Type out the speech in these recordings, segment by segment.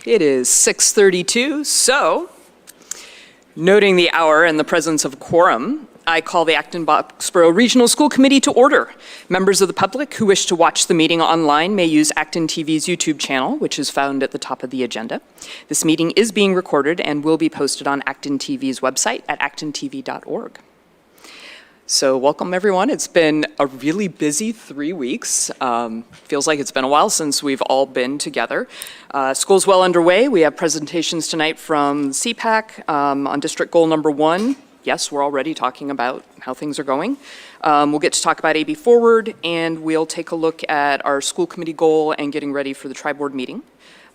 It is 6:32, so noting the hour and the presence of a quorum, I call the Acton-Boxborough Regional School Committee to order. Members of the public who wish to watch the meeting online may use ActonTV's YouTube channel, which is found at the top of the agenda. This meeting is being recorded and will be posted on ActonTV's website at actontv.org. So welcome everyone. It's been a really busy 3 weeks. Feels like it's been a while since we've all been together. School's well underway. We have presentations tonight from CPAC on district goal number 1. Yes, we're already talking about how things are going. We'll get to talk about AB Forward, and we'll take a look at our school committee goal and getting ready for the tri-board meeting.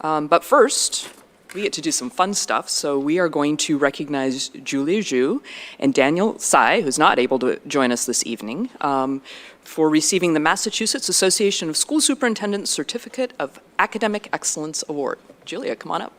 But first, we get to do some fun stuff, so we are going to recognize Julia Zhou and Daniel Tsai, who's not able to join us this evening, for receiving the Massachusetts Association of School Superintendents Certificate of Academic Excellence Award. Julia, come on up.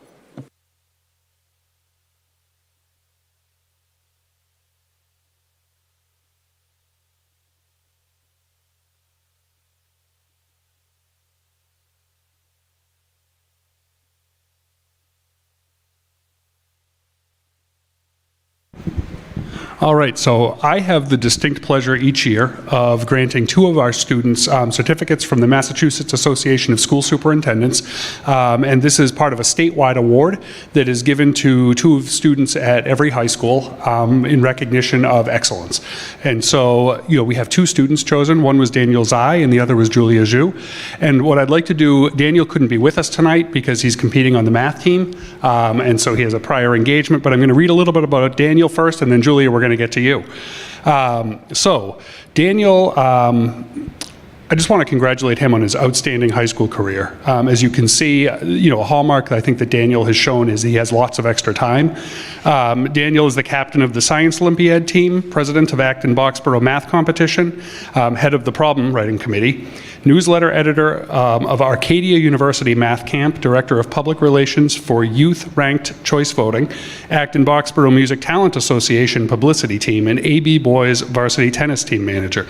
All right, so I have the distinct pleasure each year of granting 2 of our students certificates from the Massachusetts Association of School Superintendents, and this is part of a statewide award that is given to 2 students at every high school in recognition of excellence. And so, we have 2 students chosen. One was Daniel Tsai and the other was Julia Zhou. And what I'd like to do, Daniel couldn't be with us tonight because he's competing on the math team, and so he has a prior engagement, but I'm going to read a little bit about Daniel first, and then Julia, we're going to get to you. So, Daniel, I just want to congratulate him on his outstanding high school career. As you can see, a hallmark that I think that Daniel has shown is he has lots of extra time. Daniel is the captain of the Science Olympiad team, president of Acton-Boxborough math competition, head of the problem writing committee, newsletter editor of Arcadia University Math Camp, director of public relations for youth ranked choice voting, Acton-Boxborough Music Talent Association publicity team, and AB Boys varsity tennis team manager.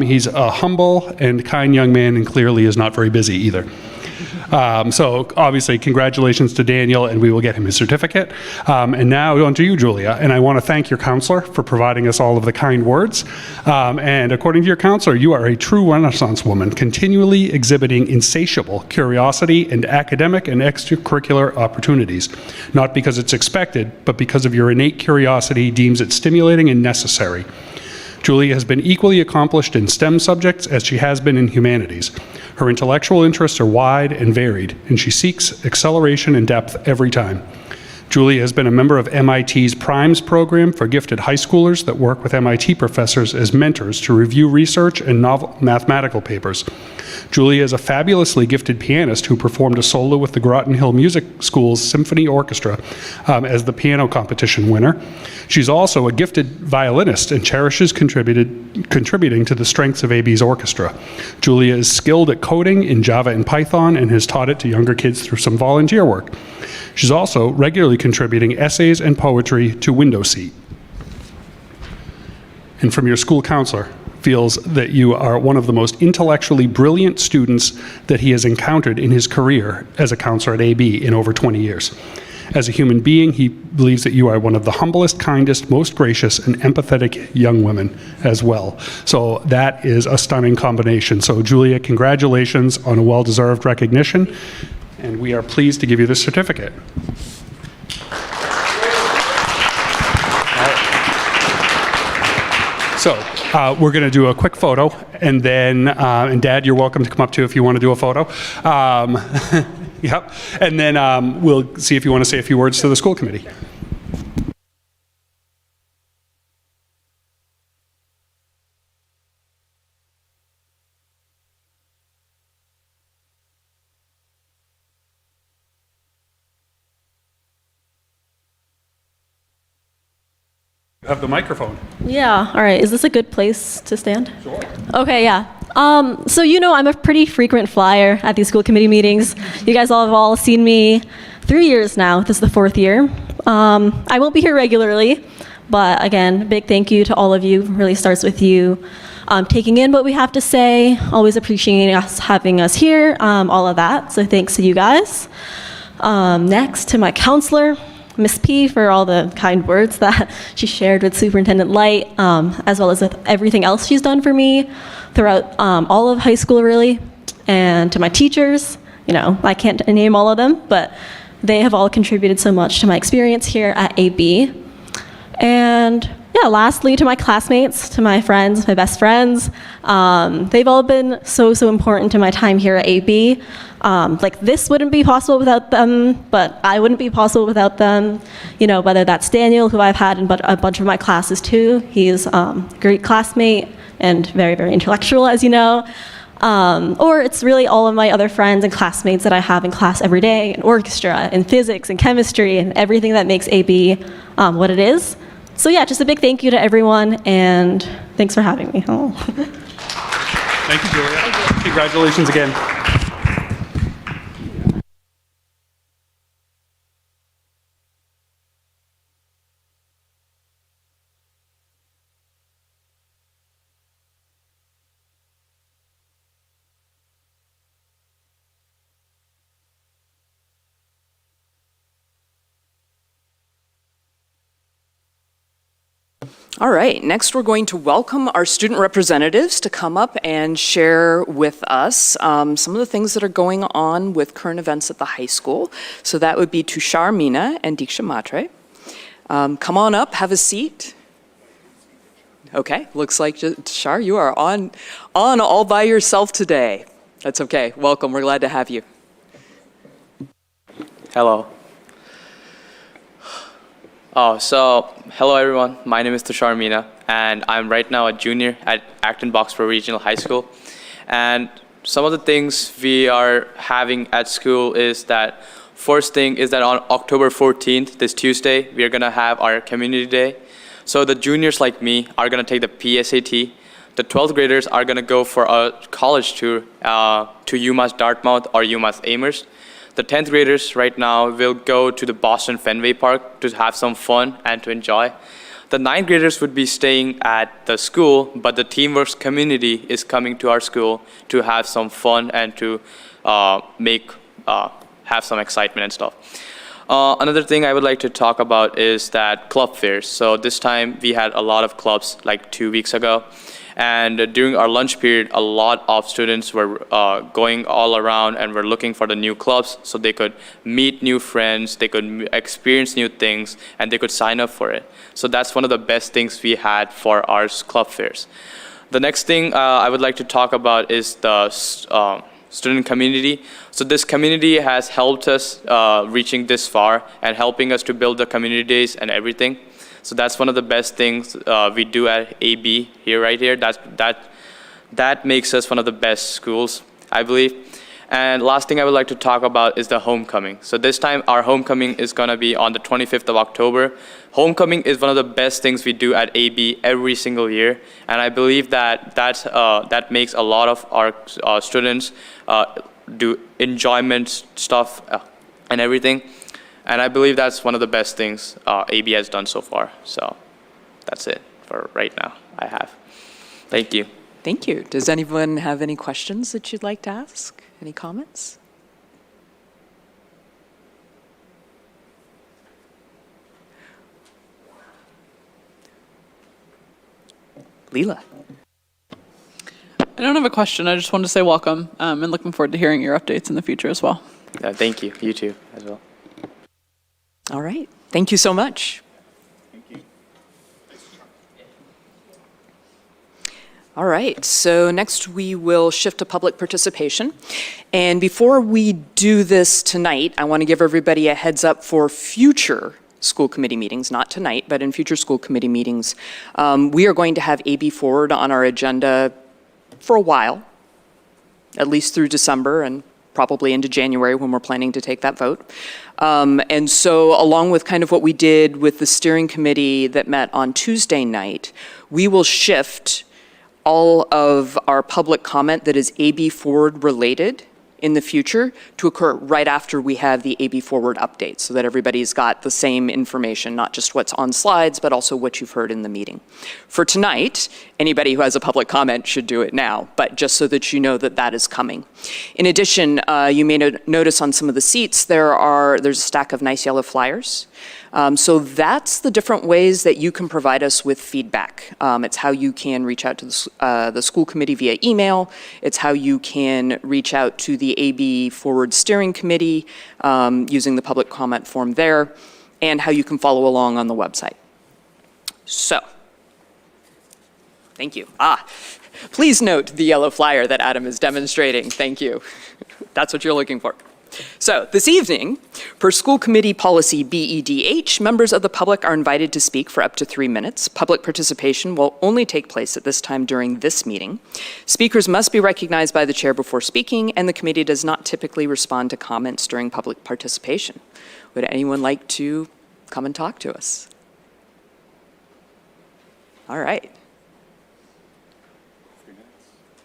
He's a humble and kind young man, and clearly is not very busy either. So obviously, congratulations to Daniel, and we will get him his certificate. And now on to you, Julia. And I want to thank your counselor for providing us all of the kind words. And according to your counselor, you are a true Renaissance woman, continually exhibiting insatiable curiosity and academic and extracurricular opportunities. Not because it's expected, but because of your innate curiosity deems it stimulating and necessary. Julia has been equally accomplished in STEM subjects as she has been in humanities. Her intellectual interests are wide and varied, and she seeks acceleration and depth every time. Julia has been a member of MIT's PRIMES program for gifted high schoolers that work with MIT professors as mentors to review research and novel mathematical papers. Julia is a fabulously gifted pianist who performed a solo with the Groton Hill Music School's Symphony Orchestra as the piano competition winner. She's also a gifted violinist and cherishes contributing to the strengths of AB's orchestra. Julia is skilled at coding in Java and Python and has taught it to younger kids through some volunteer work. She's also regularly contributing essays and poetry to Window Seat. And from your school counselor, feels that you are one of the most intellectually brilliant students that he has encountered in his career as a counselor at AB in over 20 years. As a human being, he believes that you are one of the humblest, kindest, most gracious, and empathetic young women as well. So that is a stunning combination. So Julia, congratulations on a well-deserved recognition, and we are pleased to give you this certificate. So we're going to do a quick photo, and then, and Dad, you're welcome to come up too if you want to do a photo. Yep. And then we'll see if you want to say a few words to the school committee. You have the microphone. Yeah, all right. Is this a good place to stand? Sure. Okay, yeah. So I'm a pretty frequent flyer at these school committee meetings. You guys all have all seen me 3 years now. This is the 4th year. I won't be here regularly, but again, big thank you to all of you. It really starts with you taking in what we have to say, always appreciating us having us here, all of that. So thanks to you guys. Next, to my counselor, Miss P, for all the kind words that she shared with Superintendent Light, as well as with everything else she's done for me throughout all of high school, really. And to my teachers, I can't name all of them, but they have all contributed so much to my experience here at AB. And yeah, lastly, to my classmates, to my friends, my best friends, they've all been so important to my time here at AB. This wouldn't be possible without them, but I wouldn't be possible without them. Whether that's Daniel, who I've had in a bunch of my classes too. He's a great classmate and very, very intellectual, as you know. Or it's really all of my other friends and classmates that I have in class every day, in orchestra, in physics, and chemistry, and everything that makes AB what it is. So yeah, just a big thank you to everyone, and thanks for having me. Oh. Thank you, Julia. Thank you. Congratulations again. All right, next we're going to welcome our student representatives to come up and share with us some of the things that are going on with current events at the high school. So that would be Tushar, Meena, and Diksha, Mhatre. Come on up, have a seat. Okay, looks like Tushar, you are on all by yourself today. That's okay, welcome, we're glad to have you. Hello. Hello everyone. My name is Tushar Meena, and I'm right now a junior at Acton-Boxborough Regional High School. And some of the things we are having at school is that, first thing is that on October 14th, this Tuesday, we are gonna have our community day. So the juniors like me are gonna take the PSAT. The 12th graders are gonna go for a college tour to UMass Dartmouth or UMass Amherst. The 10th graders right now will go to the Boston Fenway Park to have some fun and to enjoy. The 9th graders would be staying at the school, but the Teamworks community is coming to our school to have some fun and to have some excitement and stuff. Another thing I would like to talk about is that club fairs. So this time we had a lot of clubs like 2 weeks ago. And during our lunch period, a lot of students were going all around and were looking for the new clubs so they could meet new friends, they could experience new things, and they could sign up for it. So that's one of the best things we had for our club fairs. The next thing I would like to talk about is the student community. So this community has helped us reaching this far and helping us to build the community days and everything. So that's one of the best things we do at AB right here. That makes us one of the best schools, I believe. And last thing I would like to talk about is the homecoming. So this time our homecoming is gonna be on the 25th of October. Homecoming is one of the best things we do at AB every single year. And I believe that makes a lot of our students do enjoyment stuff and everything. And I believe that's one of the best things AB has done so far. So that's it for right now I have. Thank you. Thank you. Does anyone have any questions that you'd like to ask? Any comments? Leela. I don't have a question. I just wanted to say welcome and looking forward to hearing your updates in the future as well. Thank you. You too as well. All right. Thank you so much. Thank you. All right. So next we will shift to public participation. And before we do this tonight, I want to give everybody a heads up for future school committee meetings, not tonight, but in future school committee meetings. We are going to have AB Forward on our agenda for a while, at least through December and probably into January when we're planning to take that vote. And so along with kind of what we did with the steering committee that met on Tuesday night, we will shift all of our public comment that is AB Forward related in the future to occur right after we have the AB Forward update, so that everybody's got the same information, not just what's on slides, but also what you've heard in the meeting. For tonight, anybody who has a public comment should do it now, but just so that you know that that is coming. In addition, you may notice on some of the seats there's a stack of nice yellow flyers. So that's the different ways that you can provide us with feedback. It's how you can reach out to the school committee via email. It's how you can reach out to the AB Forward Steering Committee using the public comment form there, and how you can follow along on the website. So, thank you. Please note the yellow flyer that Adam is demonstrating. Thank you. That's what you're looking for. So this evening, per school committee policy BEDH, members of the public are invited to speak for up to 3 minutes. Public participation will only take place at this time during this meeting. Speakers must be recognized by the chair before speaking, and the committee does not typically respond to comments during public participation. Would anyone like to come and talk to us? All right.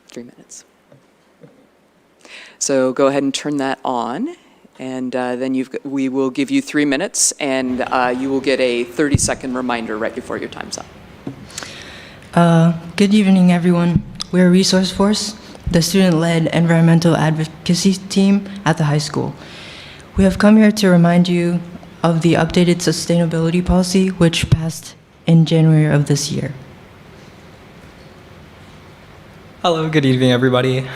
3 minutes. So go ahead and turn that on, and then we will give you 3 minutes, and you will get a 30-second reminder right before your time's up. Good evening, everyone. We're a resource force, the student-led environmental advocacy team at the high school. We have come here to remind you of the updated sustainability policy, which passed in January of this year. Hello, good evening, everybody.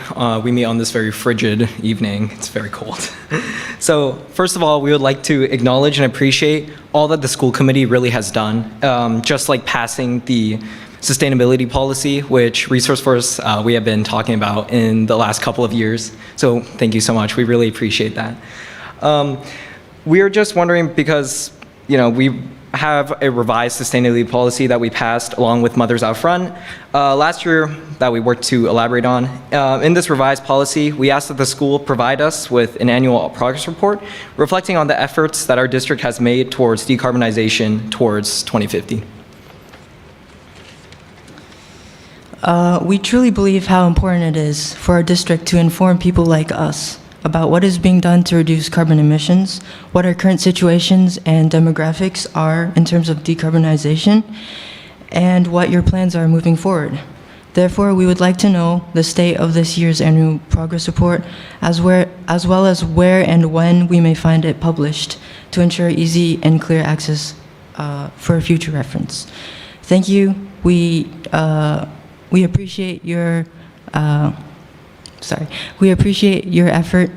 We meet on this very frigid evening. It's very cold. So first of all, we would like to acknowledge and appreciate all that the school committee really has done, just like passing the sustainability policy, which Resource Force we have been talking about in the last couple of years. So thank you so much. We really appreciate that. We are just wondering because, we have a revised sustainability policy that we passed along with Mothers Out Front last year that we worked to elaborate on. In this revised policy, we asked that the school provide us with an annual progress report reflecting on the efforts that our district has made towards decarbonization towards 2050. We truly believe how important it is for our district to inform people like us about what is being done to reduce carbon emissions, what our current situations and demographics are in terms of decarbonization, and what your plans are moving forward. Therefore, we would like to know the state of this year's annual progress report, as well as where and when we may find it published to ensure easy and clear access for future reference. Thank you. We appreciate your we appreciate your effort.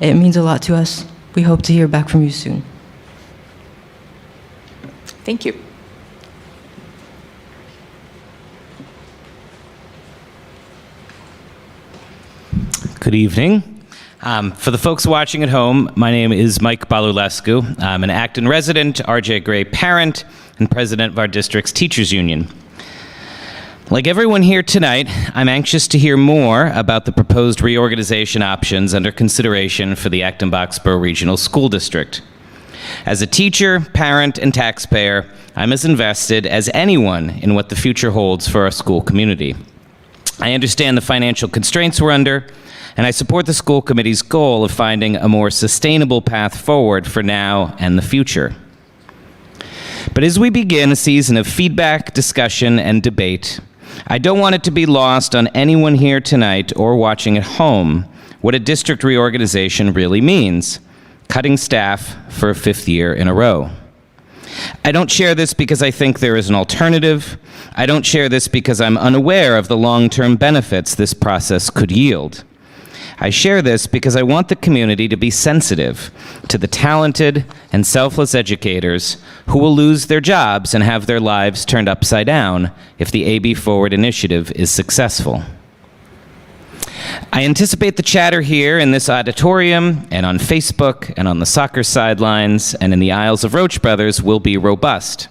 It means a lot to us. We hope to hear back from you soon. Thank you. Good evening. For the folks watching at home, my name is Mike Balulescu. I'm an Acton resident, RJ Gray parent, and president of our district's teachers union. Like everyone here tonight, I'm anxious to hear more about the proposed reorganization options under consideration for the Acton-Boxborough Regional School District. As a teacher, parent, and taxpayer, I'm as invested as anyone in what the future holds for our school community. I understand the financial constraints we're under, and I support the school committee's goal of finding a more sustainable path forward for now and the future. But as we begin a season of feedback, discussion, and debate, I don't want it to be lost on anyone here tonight or watching at home what a district reorganization really means: cutting staff for a 5th year in a row. I don't share this because I think there is an alternative. I don't share this because I'm unaware of the long-term benefits this process could yield. I share this because I want the community to be sensitive to the talented and selfless educators who will lose their jobs and have their lives turned upside down if the AB Forward initiative is successful. I anticipate the chatter here in this auditorium and on Facebook and on the soccer sidelines and in the aisles of Roach Brothers will be robust.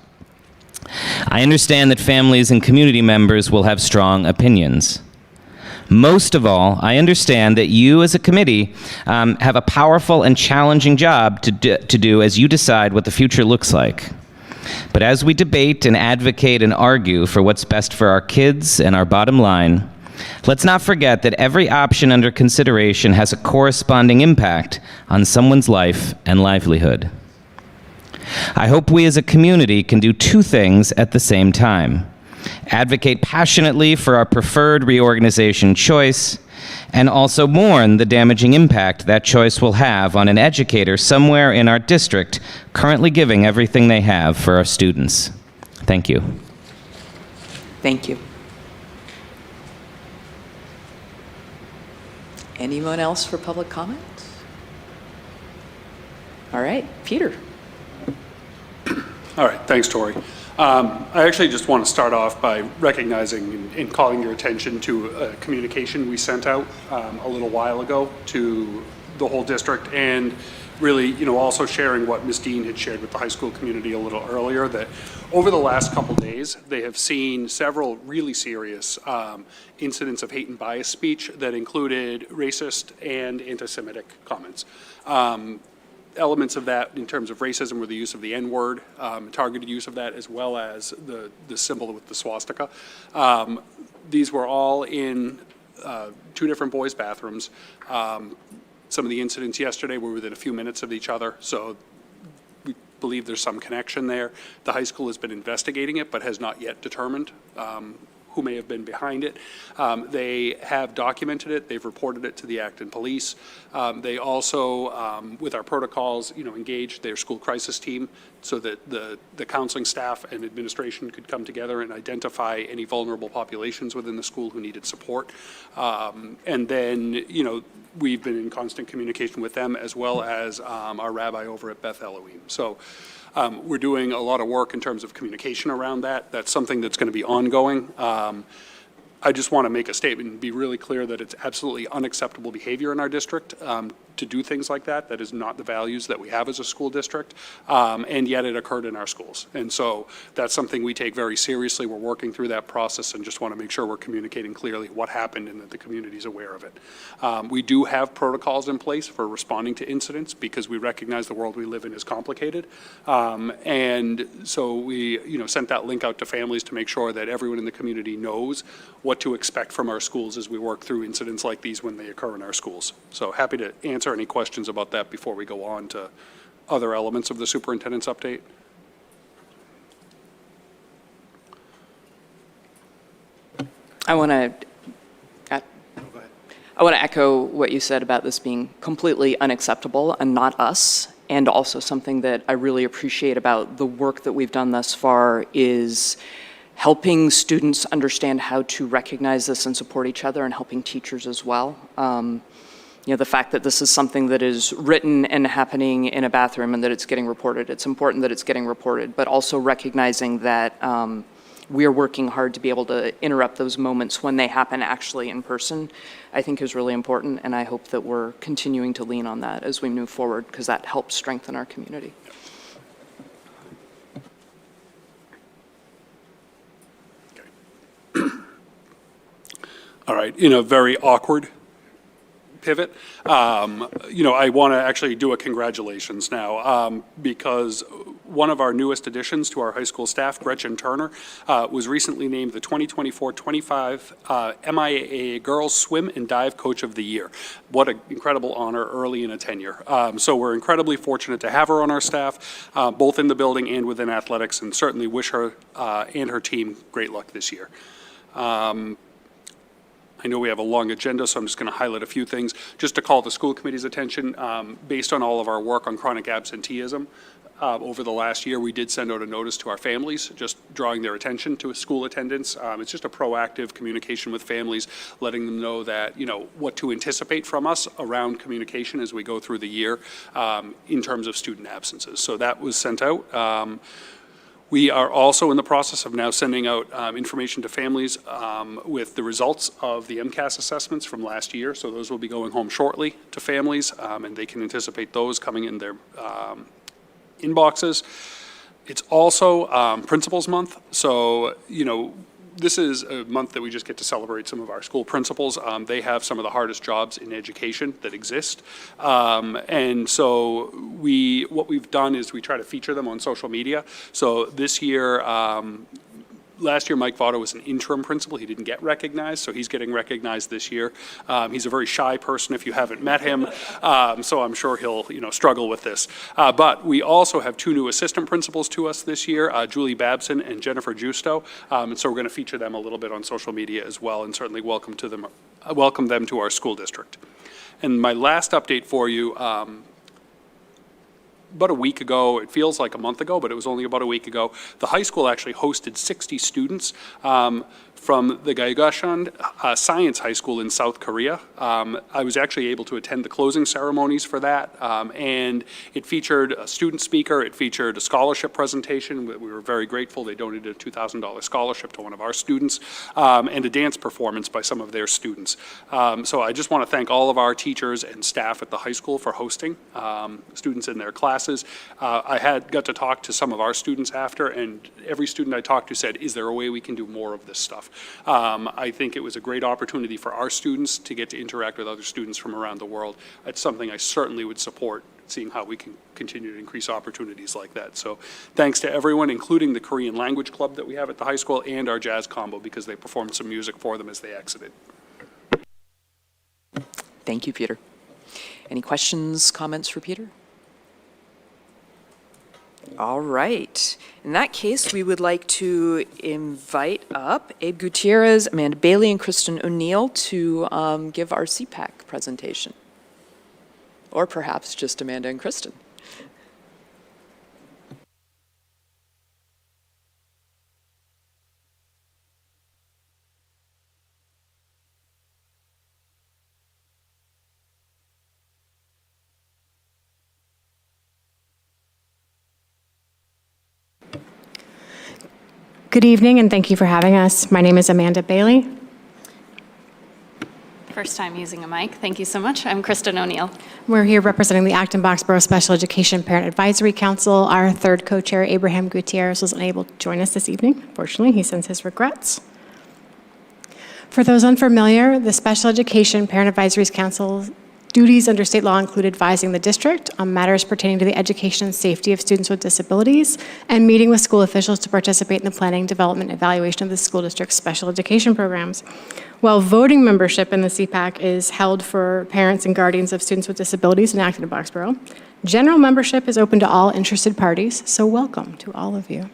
I understand that families and community members will have strong opinions. Most of all, I understand that you as a committee have a powerful and challenging job to do as you decide what the future looks like. But as we debate and advocate and argue for what's best for our kids and our bottom line, Let's not forget that every option under consideration has a corresponding impact on someone's life and livelihood. I hope we as a community can do two things at the same time: advocate passionately for our preferred reorganization choice, and also mourn the damaging impact that choice will have on an educator somewhere in our district currently giving everything they have for our students. Thank you. Thank you. Anyone else for public comment? All right, Peter. All right, thanks, Tori. I actually just want to start off by recognizing and calling your attention to a communication we sent out a little while ago to the whole district, and really, also sharing what Ms. Dean had shared with the high school community a little earlier, that over the last couple days, they have seen several really serious incidents of hate and bias speech that included racist and anti-Semitic comments. Elements of that in terms of racism were the use of the N-word, targeted use of that, as well as the symbol with the swastika. These were all in two different boys' bathrooms. Some of the incidents yesterday were within a few minutes of each other, so we believe there's some connection there. The high school has been investigating it, but has not yet determined who may have been behind it. They have documented it. They've reported it to the Acton police. They also, with our protocols, engaged their school crisis team so that the counseling staff and administration could come together and identify any vulnerable populations within the school who needed support. And then, we've been in constant communication with them, as well as our rabbi over at Beth Elohim. So we're doing a lot of work in terms of communication around that. That's something that's going to be ongoing. I just want to make a statement and be really clear that it's absolutely unacceptable behavior in our district to do things like that. That is not the values that we have as a school district, and yet it occurred in our schools. And so that's something we take very seriously. We're working through that process and just want to make sure we're communicating clearly what happened and that the community is aware of it. We do have protocols in place for responding to incidents because we recognize the world we live in is complicated. And so we sent that link out to families to make sure that everyone in the community knows what to expect from our schools as we work through incidents like these when they occur in our schools. So happy to answer any questions about that before we go on to other elements of the superintendent's update. I want to echo what you said about this being completely unacceptable and not us, and also something that I really appreciate about the work that we've done thus far is helping students understand how to recognize this and support each other, and helping teachers as well. The fact that this is something that is written and happening in a bathroom and that it's getting reported, it's important that it's getting reported, but also recognizing that we are working hard to be able to interrupt those moments when they happen actually in person, I think is really important, and I hope that we're continuing to lean on that as we move forward, because that helps strengthen our community. All right, in a very awkward pivot, I want to actually do a congratulations now because one of our newest additions to our high school staff, Gretchen Turner, was recently named the 2024-25 MIAA Girls Swim and Dive Coach of the Year. What an incredible honor early in a tenure. So we're incredibly fortunate to have her on our staff, both in the building and within athletics, and certainly wish her and her team great luck this year. I know we have a long agenda, so I'm just going to highlight a few things. Just to call the school committee's attention, based on all of our work on chronic absenteeism, over the last year, we did send out a notice to our families, just drawing their attention to school attendance. It's just a proactive communication with families, letting them know that, what to anticipate from us around communication as we go through the year in terms of student absences. So that was sent out. We are also in the process of now sending out information to families with the results of the MCAS assessments from last year. So those will be going home shortly to families, and they can anticipate those coming in their inboxes. It's also Principals Month. So, this is a month that we just get to celebrate some of our school principals. They have some of the hardest jobs in education that exist. And so what we've done is we try to feature them on social media. So this year, Last year, Mike Votto was an interim principal. He didn't get recognized, so he's getting recognized this year. He's a very shy person if you haven't met him, so I'm sure he'll struggle with this. But we also have 2 new assistant principals to us this year, Julie Babson and Jennifer Justo, and so we're going to feature them a little bit on social media as well, and certainly welcome them to our school district. And my last update for you, about a week ago, it feels like a month ago, but it was only about a week ago, the high school actually hosted 60 students from the Gaegashan Science High School in South Korea. I was actually able to attend the closing ceremonies for that, and it featured a student speaker, it featured a scholarship presentation. We were very grateful. They donated a $2,000 scholarship to one of our students, and a dance performance by some of their students. So I just want to thank all of our teachers and staff at the high school for hosting students in their classes. I got to talk to some of our students after, and every student I talked to said, is there a way we can do more of this stuff? I think it was a great opportunity for our students to get to interact with other students from around the world. It's something I certainly would support, seeing how we can continue to increase opportunities like that. So thanks to everyone, including the Korean language club that we have at the high school and our jazz combo, because they performed some music for them as they exited. Thank you, Peter. Any questions, comments for Peter? All right. In that case, we would like to invite up Abe Gutierrez, Amanda Bailey, and Kristin O'Neill to give our CPAC presentation. Or perhaps just Amanda and Kristin. Good evening, and thank you for having us. My name is Amanda Bailey. First time using a mic. Thank you so much. I'm Kristin O'Neill. We're here representing the Acton-Boxborough Special Education Parent Advisory Council. Our third co-chair, Abraham Gutierrez, was unable to join us this evening. Fortunately, he sends his regrets. For those unfamiliar, the Special Education Parent Advisory Council duties under state law include advising the district on matters pertaining to the education and safety of students with disabilities and meeting with school officials to participate in the planning, development, and evaluation of the school district's special education programs. While voting membership in the CPAC is held for parents and guardians of students with disabilities in Acton-Boxborough, general membership is open to all interested parties, so welcome to all of you.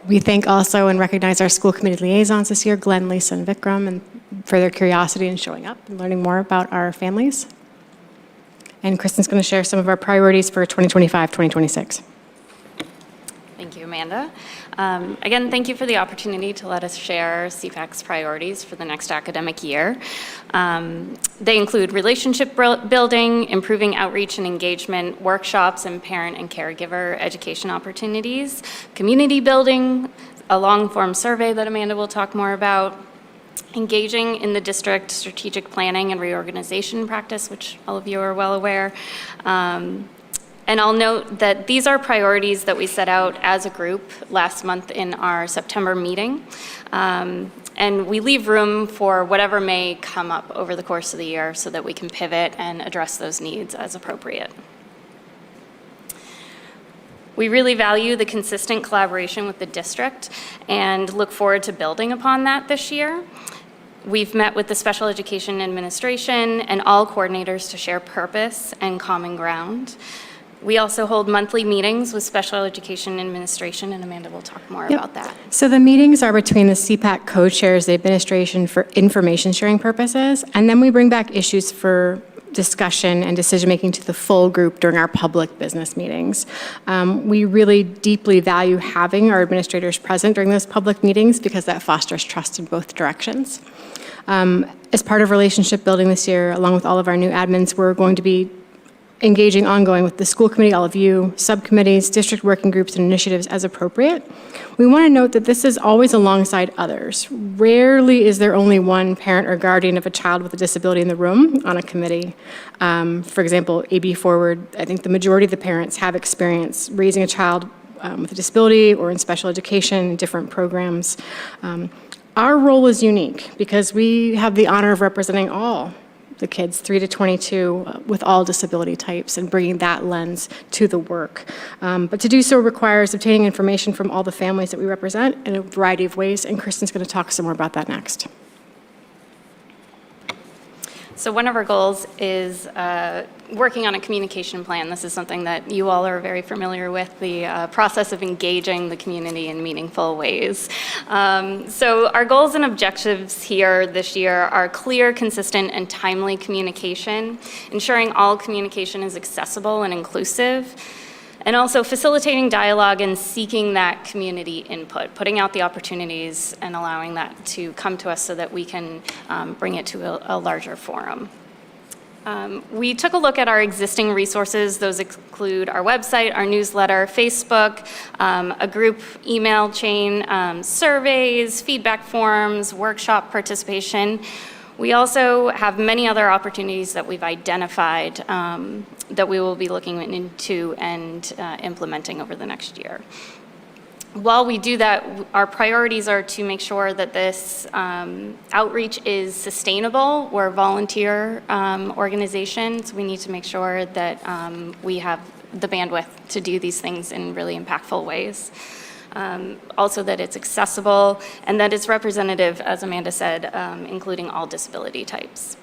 We thank also and recognize our school committee liaisons this year, Glenn, Lisa, and Vikram, and for their curiosity in showing up and learning more about our families. And Kristin's going to share some of our priorities for 2025-2026. Thank you, Amanda. Again, thank you for the opportunity to let us share CPAC's priorities for the next academic year. They include relationship building, improving outreach and engagement, workshops and parent and caregiver education opportunities, community building, a long-form survey that Amanda will talk more about, engaging in the district strategic planning and reorganization practice, which all of you are well aware. And I'll note that these are priorities that we set out as a group last month in our September meeting. And we leave room for whatever may come up over the course of the year so that we can pivot and address those needs as appropriate. We really value the consistent collaboration with the district and look forward to building upon that this year. We've met with the Special Education Administration and all coordinators to share purpose and common ground. We also hold monthly meetings with Special Education Administration, and Amanda will talk more about that. So the meetings are between the CPAC co-chairs, the administration for information sharing purposes, and then we bring back issues for discussion and decision-making to the full group during our public business meetings. We really deeply value having our administrators present during those public meetings because that fosters trust in both directions. As part of relationship building this year, along with all of our new admins, we're going to be engaging ongoing with the school committee, all of you, subcommittees, district working groups, and initiatives as appropriate. We want to note that this is always alongside others. Rarely is there only one parent or guardian of a child with a disability in the room on a committee. For example, AB Forward, I think the majority of the parents have experience raising a child with a disability or in special education, different programs. Our role is unique because we have the honor of representing all the kids 3 to 22 with all disability types and bringing that lens to the work. But to do so requires obtaining information from all the families that we represent in a variety of ways, and Kristin's going to talk some more about that next. So one of our goals is working on a communication plan. This is something that you all are very familiar with, the process of engaging the community in meaningful ways. So our goals and objectives here this year are clear, consistent, and timely communication, ensuring all communication is accessible and inclusive, and also facilitating dialogue and seeking that community input, putting out the opportunities and allowing that to come to us so that we can bring it to a larger forum. We took a look at our existing resources. Those include our website, our newsletter, Facebook, a group email chain, surveys, feedback forms, workshop participation. We also have many other opportunities that we've identified that we will be looking into and implementing over the next year. While we do that, our priorities are to make sure that this outreach is sustainable. We're a volunteer organization, so we need to make sure that we have the bandwidth to do these things in really impactful ways. Also that it's accessible and that it's representative, as Amanda said, including all disability types.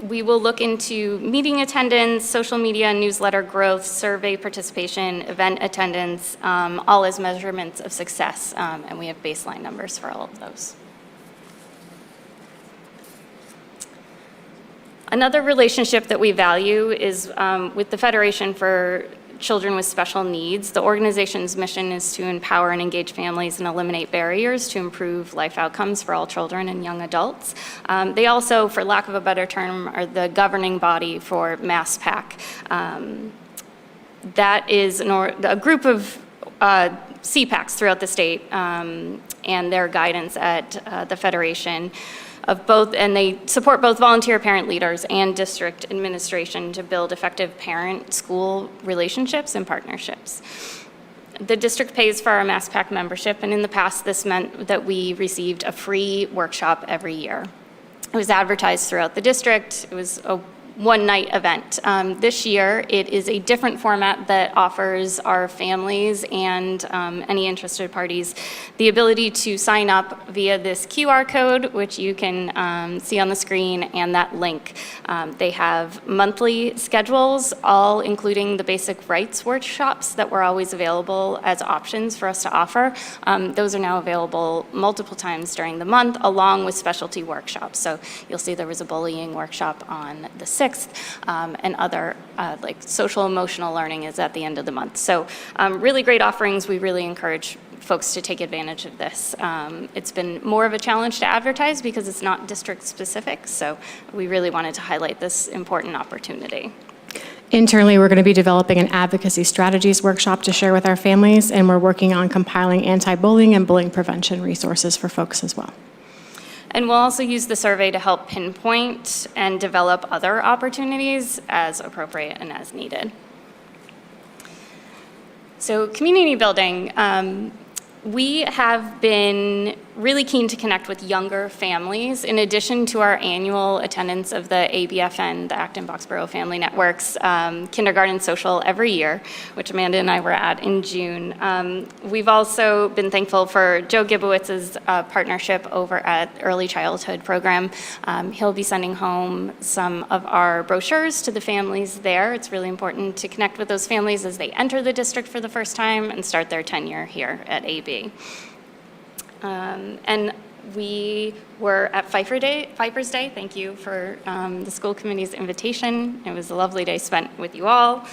We will look into meeting attendance, social media, newsletter growth, survey participation, event attendance, all as measurements of success, and we have baseline numbers for all of those. Another relationship that we value is with the Federation for Children with Special Needs. The organization's mission is to empower and engage families and eliminate barriers to improve life outcomes for all children and young adults. They also, for lack of a better term, are the governing body for MASPAC. That is a group of CPACs throughout the state and their guidance at the Federation of both, and they support both volunteer parent leaders and district administration to build effective parent-school relationships and partnerships. The district pays for our MASPAC membership, and in the past this meant that we received a free workshop every year. It was advertised throughout the district. It was a one-night event. This year, it is a different format that offers our families and any interested parties the ability to sign up via this QR code, which you can see on the screen, and that link. They have monthly schedules, all including the basic rights workshops that were always available as options for us to offer. Those are now available multiple times during the month, along with specialty workshops. So you'll see there was a bullying workshop on the 6th, and other like social emotional learning is at the end of the month. So really great offerings. We really encourage folks to take advantage of this. It's been more of a challenge to advertise because it's not district specific, so we really wanted to highlight this important opportunity. Internally, we're going to be developing an advocacy strategies workshop to share with our families, and we're working on compiling anti-bullying and bullying prevention resources for folks as well. And we'll also use the survey to help pinpoint and develop other opportunities as appropriate and as needed. So community building, we have been really keen to connect with younger families. In addition to our annual attendance of the ABFN, the Acton-Boxborough Family Network's kindergarten social every year, which Amanda and I were at in June. We've also been thankful for Joe Gibowitz's partnership over at Early Childhood Program. He'll be sending home some of our brochures to the families there. It's really important to connect with those families as they enter the district for the first time and start their tenure here at AB. And we were at Viper's Day. Thank you for the school committee's invitation. It was a lovely day spent with you all.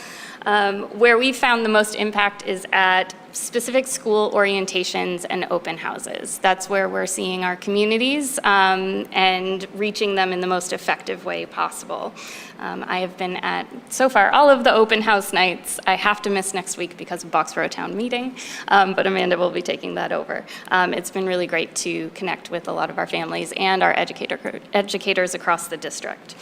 Where we found the most impact is at specific school orientations and open houses. That's where we're seeing our communities and reaching them in the most effective way possible. I have been at, so far, all of the open house nights. I have to miss next week because of Boxborough Town Meeting, but Amanda will be taking that over. It's been really great to connect with a lot of our families and our educators across the district.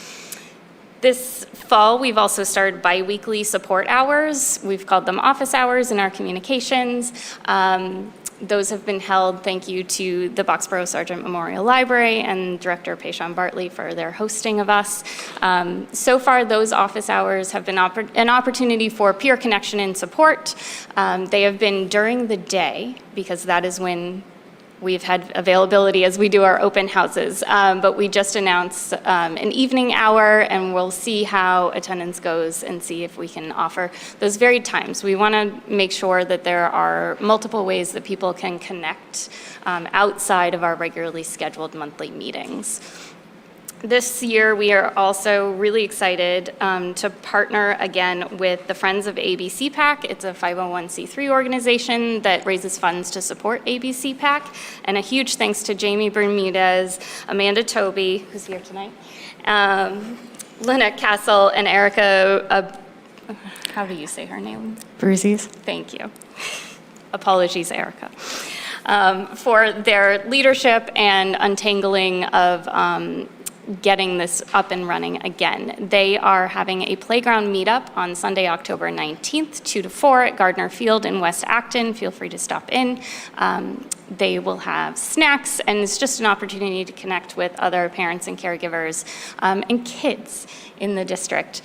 This fall, we've also started bi-weekly support hours. We've called them office hours in our communications. Those have been held. Thank you to the Boxborough Sargent Memorial Library and Director Payshawn Bartley for their hosting of us. So far, those office hours have been an opportunity for peer connection and support. They have been during the day, because that is when we've had availability as we do our open houses, but we just announced an evening hour, and we'll see how attendance goes and see if we can offer those varied times. We want to make sure that there are multiple ways that people can connect outside of our regularly scheduled monthly meetings. This year, we are also really excited to partner again with the Friends of ABCPAC. It's a 501c3 organization that raises funds to support ABCPAC. And a huge thanks to Jamie Bermudez, Amanda Toby, who's here tonight, Lynette Castle, and Erica, how do you say her name? Bruzies. Thank you. Apologies, Erica. For their leadership and untangling of getting this up and running again. They are having a playground meetup on Sunday, October 19th, 2 to 4 at Gardner Field in West Acton. Feel free to stop in. They will have snacks, and it's just an opportunity to connect with other parents and caregivers and kids in the district.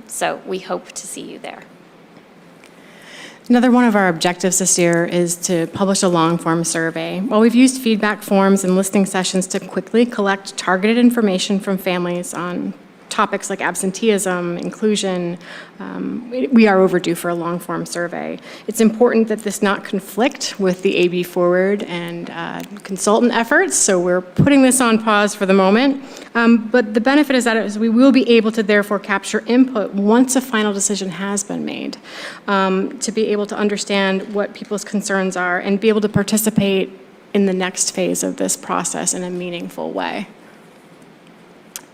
So we hope to see you there. Another one of our objectives this year is to publish a long-form survey. While we've used feedback forms and listening sessions to quickly collect targeted information from families on topics like absenteeism, inclusion, we are overdue for a long-form survey. It's important that this not conflict with the AB Forward and consultant efforts, so we're putting this on pause for the moment. But the benefit is that we will be able to therefore capture input once a final decision has been made, to be able to understand what people's concerns are and be able to participate in the next phase of this process in a meaningful way.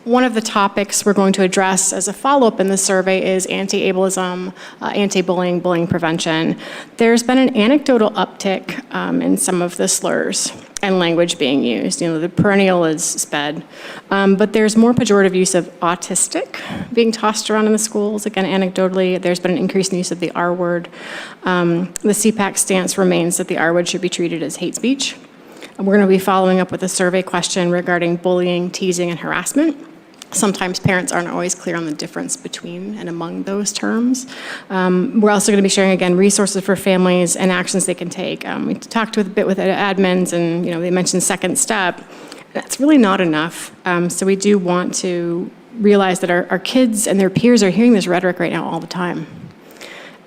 One of the topics we're going to address as a follow-up in the survey is anti-ableism, anti-bullying, bullying prevention. There's been an anecdotal uptick in some of the slurs and language being used. You know, the perennial is sped, but there's more pejorative use of autistic being tossed around in the schools. Again, anecdotally, there's been an increase in use of the R word. The CPAC stance remains that the R word should be treated as hate speech. And we're going to be following up with a survey question regarding bullying, teasing, and harassment. Sometimes parents aren't always clear on the difference between and among those terms. We're also going to be sharing, again, resources for families and actions they can take. We talked a bit with admins, and they mentioned second step. That's really not enough. So we do want to realize that our kids and their peers are hearing this rhetoric right now all the time.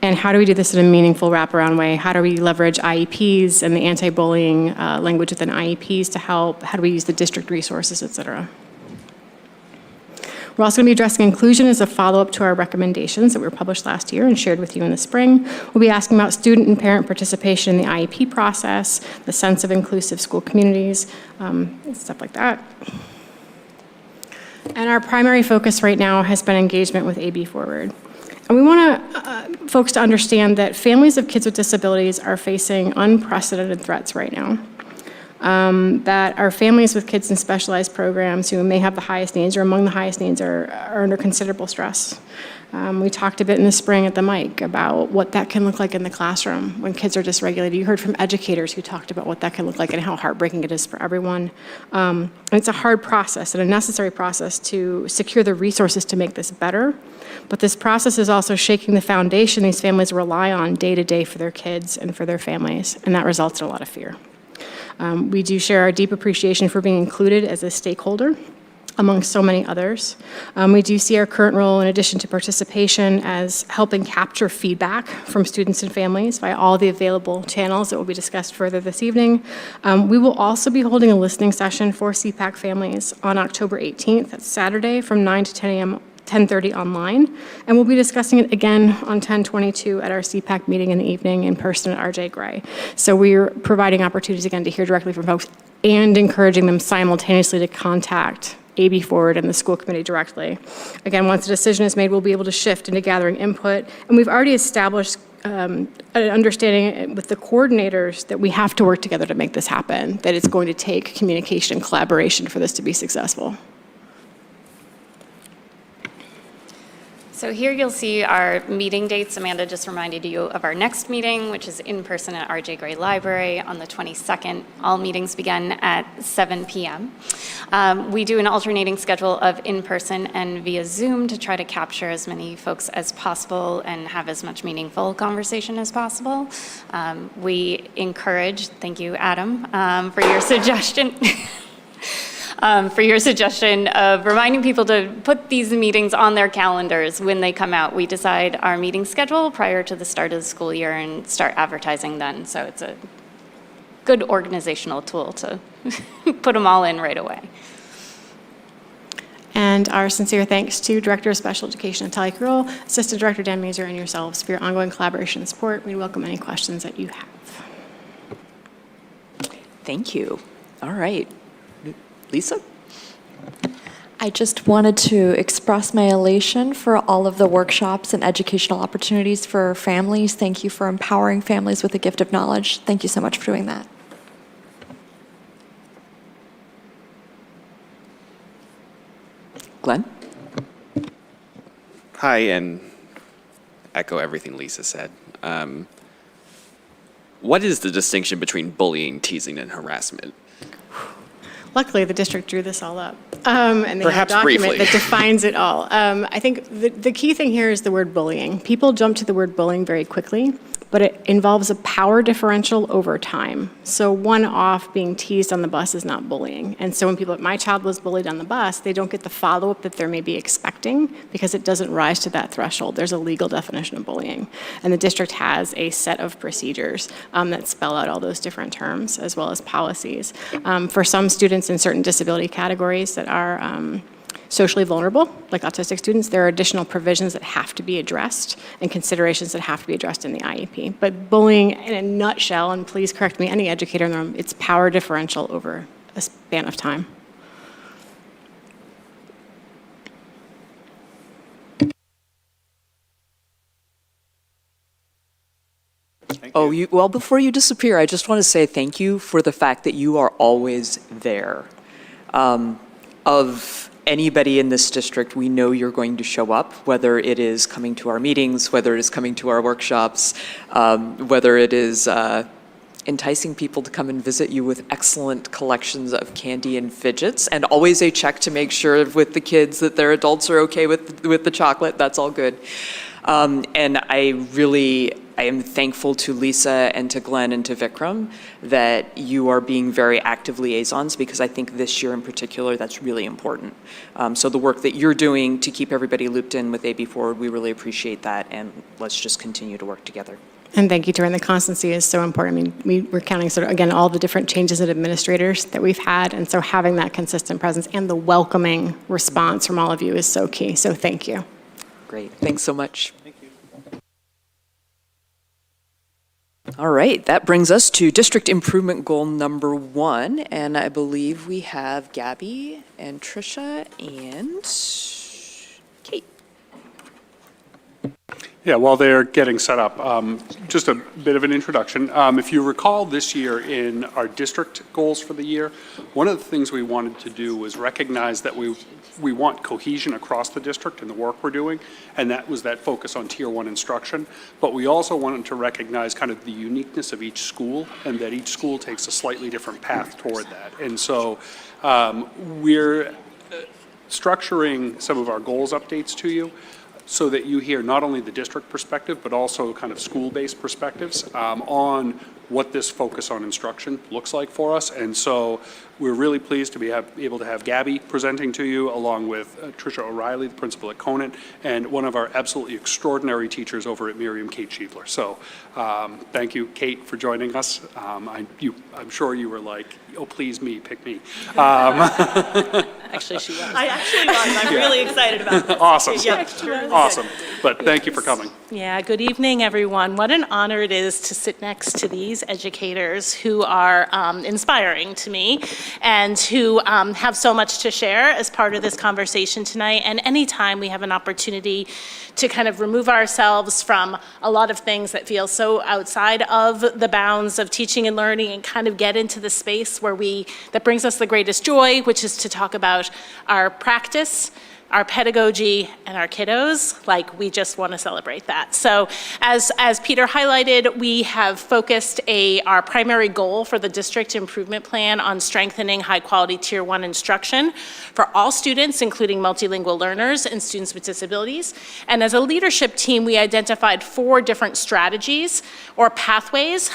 And how do we do this in a meaningful wraparound way? How do we leverage IEPs and the anti-bullying language within IEPs to help? How do we use the district resources, et cetera? We're also going to be addressing inclusion as a follow-up to our recommendations that were published last year and shared with you in the spring. We'll be asking about student and parent participation in the IEP process, the sense of inclusive school communities, stuff like that. And our primary focus right now has been engagement with AB Forward. And we want folks to understand that families of kids with disabilities are facing unprecedented threats right now. That our families with kids in specialized programs who may have the highest needs or among the highest needs are under considerable stress. We talked a bit in the spring at the mic about what that can look like in the classroom when kids are dysregulated. You heard from educators who talked about what that can look like and how heartbreaking it is for everyone. And it's a hard process and a necessary process to secure the resources to make this better. But this process is also shaking the foundation these families rely on day to day for their kids and for their families, and that results in a lot of fear. We do share our deep appreciation for being included as a stakeholder among so many others. We do see our current role, in addition to participation, as helping capture feedback from students and families via all the available channels that will be discussed further this evening. We will also be holding a listening session for CPAC families on October 18th, that's Saturday, from 9 to 10 a.m. 10:30 online, and we'll be discussing it again on 10/22 at our CPAC meeting in the evening in person at RJ Gray. So we're providing opportunities again to hear directly from folks and encouraging them simultaneously to contact AB Forward and the school committee directly. Again, once a decision is made, we'll be able to shift into gathering input, and we've already established an understanding with the coordinators that we have to work together to make this happen, that it's going to take communication and collaboration for this to be successful. So here you'll see our meeting dates. Amanda just reminded you of our next meeting, which is in person at RJ Gray Library on the 22nd. All meetings begin at 7 p.m. We do an alternating schedule of in-person and via Zoom to try to capture as many folks as possible and have as much meaningful conversation as possible. We encourage, thank you, Adam, for your suggestion. For your suggestion of reminding people to put these meetings on their calendars when they come out. We decide our meeting schedule prior to the start of the school year and start advertising then. So it's a good organizational tool to put them all in right away. And our sincere thanks to Director of Special Education Natalia Carroll, Assistant Director Dan Mazur, and yourselves for your ongoing collaboration and support. We welcome any questions that you have. Thank you. All right. Lisa? I just wanted to express my elation for all of the workshops and educational opportunities for families. Thank you for empowering families with the gift of knowledge. Thank you so much for doing that. Glenn? Hi, and echo everything Lisa said. What is the distinction between bullying, teasing, and harassment? Luckily, the district drew this all up, and they Perhaps have a document briefly. that defines it all. I think the key thing here is the word bullying. People jump to the word bullying very quickly, but it involves a power differential over time. So one off being teased on the bus is not bullying. And so when my child was bullied on the bus, they don't get the follow-up that they're maybe expecting because it doesn't rise to that threshold. There's a legal definition of bullying. And the district has a set of procedures that spell out all those different terms as well as policies. For some students in certain disability categories that are socially vulnerable, like autistic students, there are additional provisions that have to be addressed and considerations that have to be addressed in the IEP. But bullying, in a nutshell, and please correct me, any educator in the room, it's power differential over a span of time. Oh, well, before you disappear, I just want to say thank you for the fact that you are always there. Of anybody in this district, we know you're going to show up, whether it is coming to our meetings, whether it is coming to our workshops, whether it is enticing people to come and visit you with excellent collections of candy and fidgets, and always a check to make sure with the kids that their adults are okay with the chocolate. That's all good. And I am thankful to Lisa and to Glenn and to Vikram that you are being very active liaisons, because I think this year in particular, that's really important. So the work that you're doing to keep everybody looped in with AB Forward, we really appreciate that, and let's just continue to work together. And thank you, Taryn. The constancy is so important. I mean, we're counting sort of, again, all the different changes in administrators that we've had, and so having that consistent presence and the welcoming response from all of you is so key. So thank you. Great. Thanks so much. All right, that brings us to district improvement goal number 1, and I believe we have Gabby and Trisha and Kate. Yeah, while they're getting set up, just a bit of an introduction. If you recall this year in our district goals for the year, one of the things we wanted to do was recognize that we want cohesion across the district in the work we're doing, and that was that focus on Tier 1 instruction. But we also wanted to recognize kind of the uniqueness of each school, and that each school takes a slightly different path toward that. And so we're structuring some of our goals updates to you so that you hear not only the district perspective, but also kind of school-based perspectives on what this focus on instruction looks like for us. And so we're really pleased to be able to have Gabby presenting to you, along with Trisha O'Reilly, the principal at Conant, and one of our absolutely extraordinary teachers over at Merriam, Kate Shiebler. So thank you, Kate, for joining us. I'm sure you were like, oh, please me, pick me. Actually, she was. I actually was. I'm really excited about this. Awesome. Yeah, awesome. But thank you for coming. Yeah, good evening, everyone. What an honor it is to sit next to these educators who are inspiring to me and who have so much to share as part of this conversation tonight. And anytime we have an opportunity to kind of remove ourselves from a lot of things that feel so outside of the bounds of teaching and learning and kind of get into the space where that brings us the greatest joy, which is to talk about our practice, our pedagogy, and our kiddos, like we just want to celebrate that. So as Peter highlighted, we have focused our primary goal for the district improvement plan on strengthening high quality tier 1 instruction for all students, including multilingual learners and students with disabilities. And as a leadership team, we identified 4 different strategies or pathways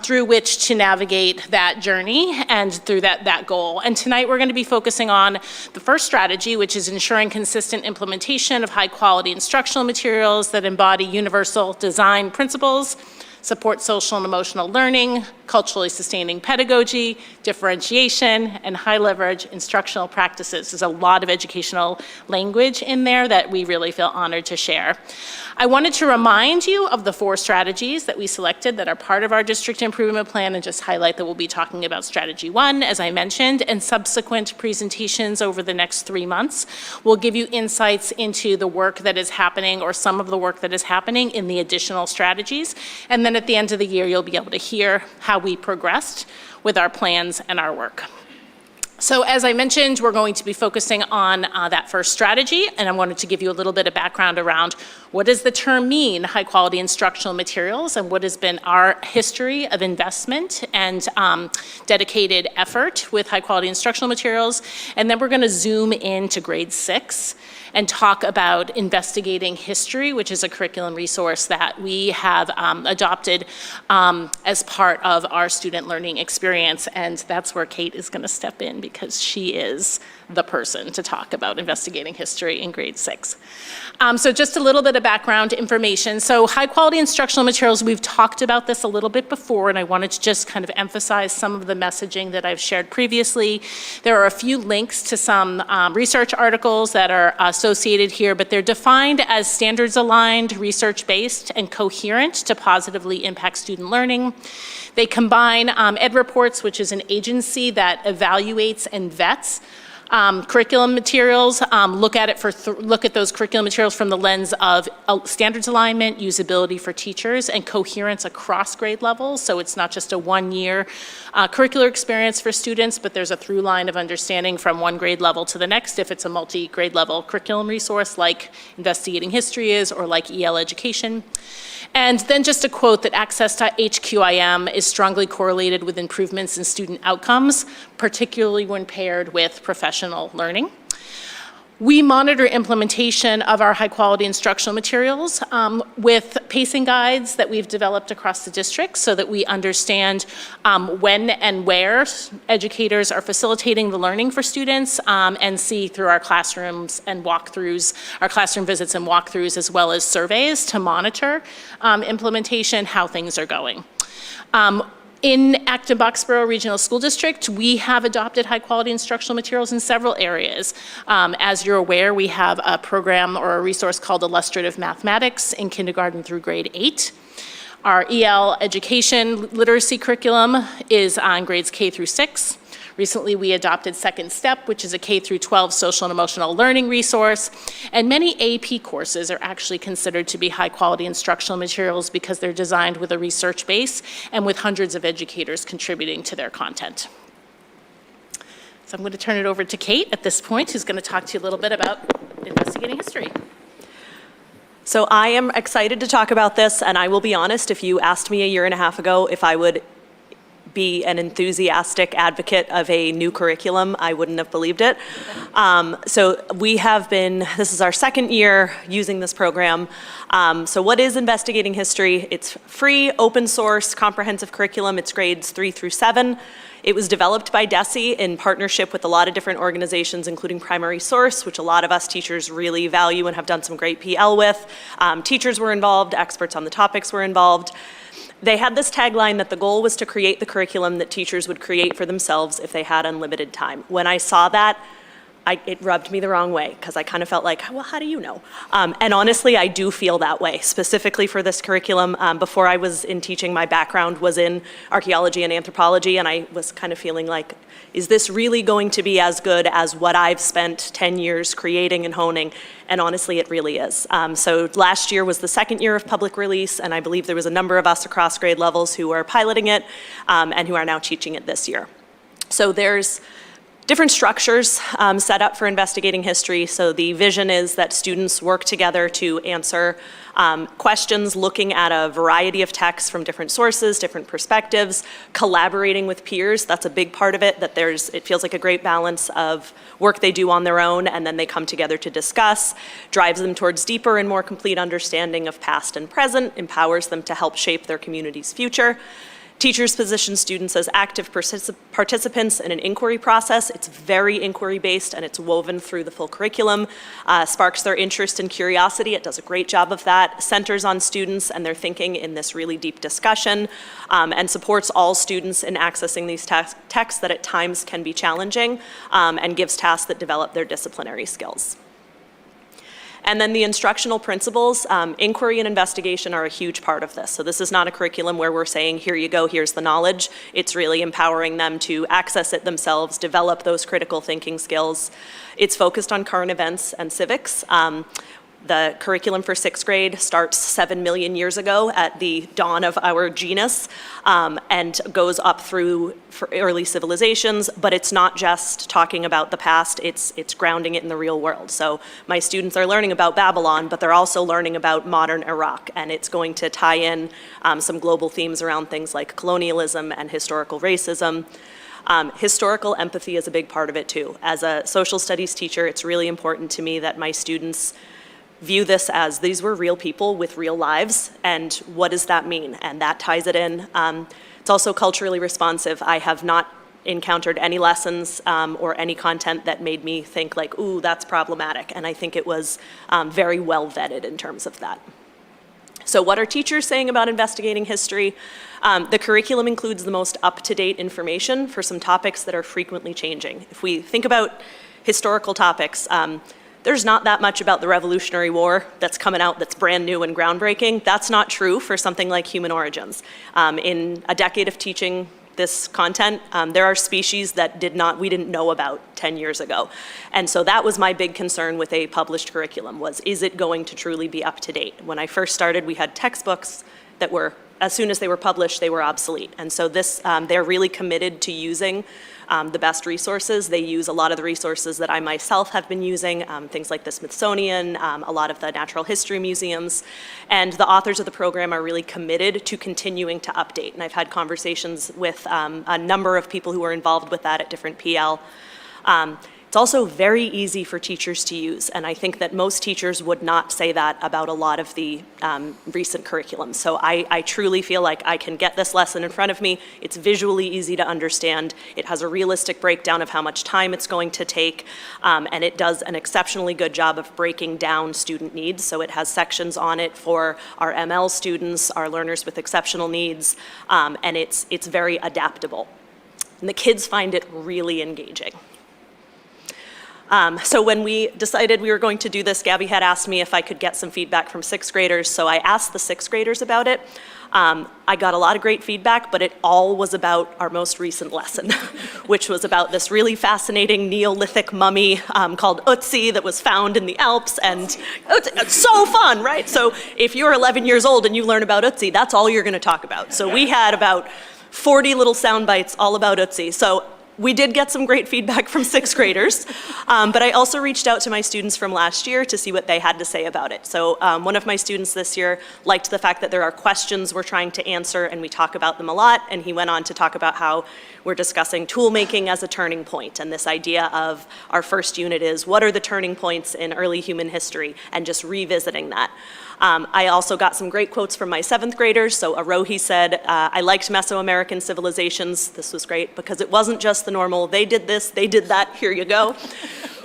through which to navigate that journey and through that goal. And tonight we're going to be focusing on the first strategy, which is ensuring consistent implementation of high-quality instructional materials that embody universal design principles, support social and emotional learning, culturally sustaining pedagogy, differentiation, and high-leverage instructional practices. There's a lot of educational language in there that we really feel honored to share. I wanted to remind you of the 4 strategies that we selected that are part of our district improvement plan and just highlight that we'll be talking about strategy 1, as I mentioned, and subsequent presentations over the next 3 months will give you insights into the work that is happening or some of the work that is happening in the additional strategies. And then at the end of the year, you'll be able to hear how we progressed with our plans and our work. So as I mentioned, we're going to be focusing on that first strategy, and I wanted to give you a little bit of background around what does the term mean, high quality instructional materials, and what has been our history of investment and dedicated effort with high quality instructional materials. And then we're going to zoom into grade 6 and talk about investigating history, which is a curriculum resource that we have adopted as part of our student learning experience. And that's where Kate is going to step in because she is the person to talk about investigating history in grade 6. So just a little bit of background information. So high quality instructional materials, we've talked about this a little bit before, and I wanted to just kind of emphasize some of the messaging that I've shared previously. There are a few links to some research articles that are associated here, but they're defined as standards aligned, research-based, and coherent to positively impact student learning. They combine EdReports, which is an agency that evaluates and vets curriculum materials, look at those curriculum materials from the lens of standards alignment, usability for teachers, and coherence across grade levels. So it's not just a one-year curricular experience for students, but there's a through line of understanding from one grade level to the next if it's a multi-grade level curriculum resource like Investigating History is or like EL Education. And then just a quote that access to HQIM is strongly correlated with improvements in student outcomes, particularly when paired with professional learning. We monitor implementation of our high quality instructional materials with pacing guides that we've developed across the district so that we understand when and where educators are facilitating the learning for students and see through our classrooms and walkthroughs, our classroom visits and walkthroughs, as well as surveys to monitor implementation, how things are going. In Acton-Boxborough Regional School District, we have adopted high-quality instructional materials in several areas. As you're aware, we have a program or a resource called Illustrative Mathematics in kindergarten through grade 8. Our EL education literacy curriculum is on grades K through 6. Recently, we adopted Second Step, which is a K through 12 social and emotional learning resource. And many AP courses are actually considered to be high quality instructional materials because they're designed with a research base and with hundreds of educators contributing to their content. So I'm going to turn it over to Kate at this point, who's going to talk to you a little bit about investigating history. So I am excited to talk about this, and I will be honest, if you asked me a year and a half ago if I would be an enthusiastic advocate of a new curriculum, I wouldn't have believed it. So we have been, this is our second year using this program. So what is Investigating History? It's free, open source, comprehensive curriculum. It's grades 3 through 7. It was developed by DESE in partnership with a lot of different organizations, including Primary Source, which a lot of us teachers really value and have done some great PL with. Teachers were involved, experts on the topics were involved. They had this tagline that the goal was to create the curriculum that teachers would create for themselves if they had unlimited time. When I saw that, it rubbed me the wrong way because I kind of felt like, well, how do you know? And honestly, I do feel that way, specifically for this curriculum. Before I was in teaching, my background was in archaeology and anthropology, and I was kind of feeling like, is this really going to be as good as what I've spent 10 years creating and honing? And honestly, it really is. So last year was the second year of public release, and I believe there was a number of us across grade levels who are piloting it and who are now teaching it this year. So there's Different structures set up for investigating history. So the vision is that students work together to answer questions looking at a variety of texts from different sources, different perspectives, collaborating with peers. That's a big part of it, that it feels like a great balance of work they do on their own and then they come together to discuss, drives them towards deeper and more complete understanding of past and present, empowers them to help shape their community's future. Teachers position students as active participants in an inquiry process. It's very inquiry-based and it's woven through the full curriculum, sparks their interest and curiosity. It does a great job of that, centers on students and their thinking in this really deep discussion, and supports all students in accessing these texts that at times can be challenging, and gives tasks that develop their disciplinary skills. And then the instructional principles, inquiry and investigation are a huge part of this. So this is not a curriculum where we're saying, here you go, here's the knowledge. It's really empowering them to access it themselves, develop those critical thinking skills. It's focused on current events and civics. The curriculum for 6th grade starts 7 million years ago at the dawn of our genus, and goes up through for early civilizations, but it's not just talking about the past, it's grounding it in the real world. So my students are learning about Babylon, but they're also learning about modern Iraq, and it's going to tie in some global themes around things like colonialism and historical racism. Historical empathy is a big part of it too. As a social studies teacher, it's really important to me that my students view this as these were real people with real lives, and what does that mean? And that ties it in. It's also culturally responsive. I have not encountered any lessons or any content that made me think like, ooh, that's problematic. And I think it was very well vetted in terms of that. So what are teachers saying about investigating history? The curriculum includes the most up-to-date information for some topics that are frequently changing. If we think about historical topics, there's not that much about the Revolutionary War that's coming out that's brand new and groundbreaking. That's not true for something like human origins. In a decade of teaching this content, there are species that we didn't know about 10 years ago. And so that was my big concern with a published curriculum was, is it going to truly be up to date? When I first started, we had textbooks that were, as soon as they were published, they were obsolete. And so this, they're really committed to using the best resources. They use a lot of the resources that I myself have been using, things like the Smithsonian, a lot of the natural history museums, and the authors of the program are really committed to continuing to update. And I've had conversations with a number of people who are involved with that at different PL. It's also very easy for teachers to use, and I think that most teachers would not say that about a lot of the recent curriculums. So I truly feel like I can get this lesson in front of me. It's visually easy to understand. It has a realistic breakdown of how much time it's going to take, and it does an exceptionally good job of breaking down student needs. So it has sections on it for our ML students, our learners with exceptional needs, and it's very adaptable. And the kids find it really engaging. So when we decided we were going to do this, Gabby had asked me if I could get some feedback from 6th graders, so I asked the 6th graders about it. I got a lot of great feedback, but it all was about our most recent lesson, which was about this really fascinating Neolithic mummy called Ötzi that was found in the Alps, and it's so fun, right? So if you're 11 years old and you learn about Ötzi, that's all you're gonna talk about. So we had about 40 little sound bites all about Ötzi. So we did get some great feedback from 6th graders, but I also reached out to my students from last year to see what they had to say about it. So one of my students this year liked the fact that there are questions we're trying to answer and we talk about them a lot, and he went on to talk about how we're discussing tool making as a turning point, and this idea of our first unit is what are the turning points in early human history, and just revisiting that. I also got some great quotes from my 7th graders. So Arohi said, I liked Mesoamerican civilizations. This was great because it wasn't just the normal, they did this, they did that, here you go.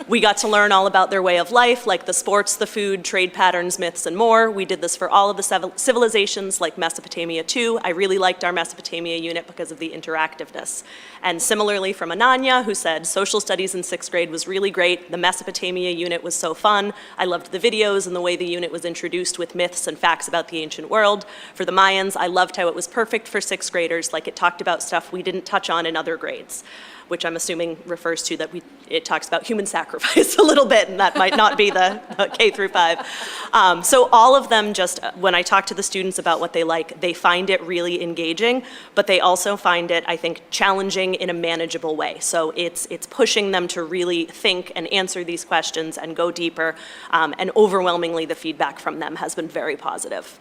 We got to learn all about their way of life, like the sports, the food, trade patterns, myths, and more. We did this for all of the civilizations, like Mesopotamia too. I really liked our Mesopotamia unit because of the interactiveness. And similarly from Ananya, who said social studies in 6th grade was really great. The Mesopotamia unit was so fun. I loved the videos and the way the unit was introduced with myths and facts about the ancient world. For the Mayans, I loved how it was perfect for 6th graders, like it talked about stuff we didn't touch on in other grades. which I'm assuming refers to that it talks about human sacrifice a little bit, and that might not be the K through 5. So all of them just, when I talk to the students about what they like, they find it really engaging, but they also find it, I think, challenging in a manageable way. So it's pushing them to really think and answer these questions and go deeper, and overwhelmingly the feedback from them has been very positive.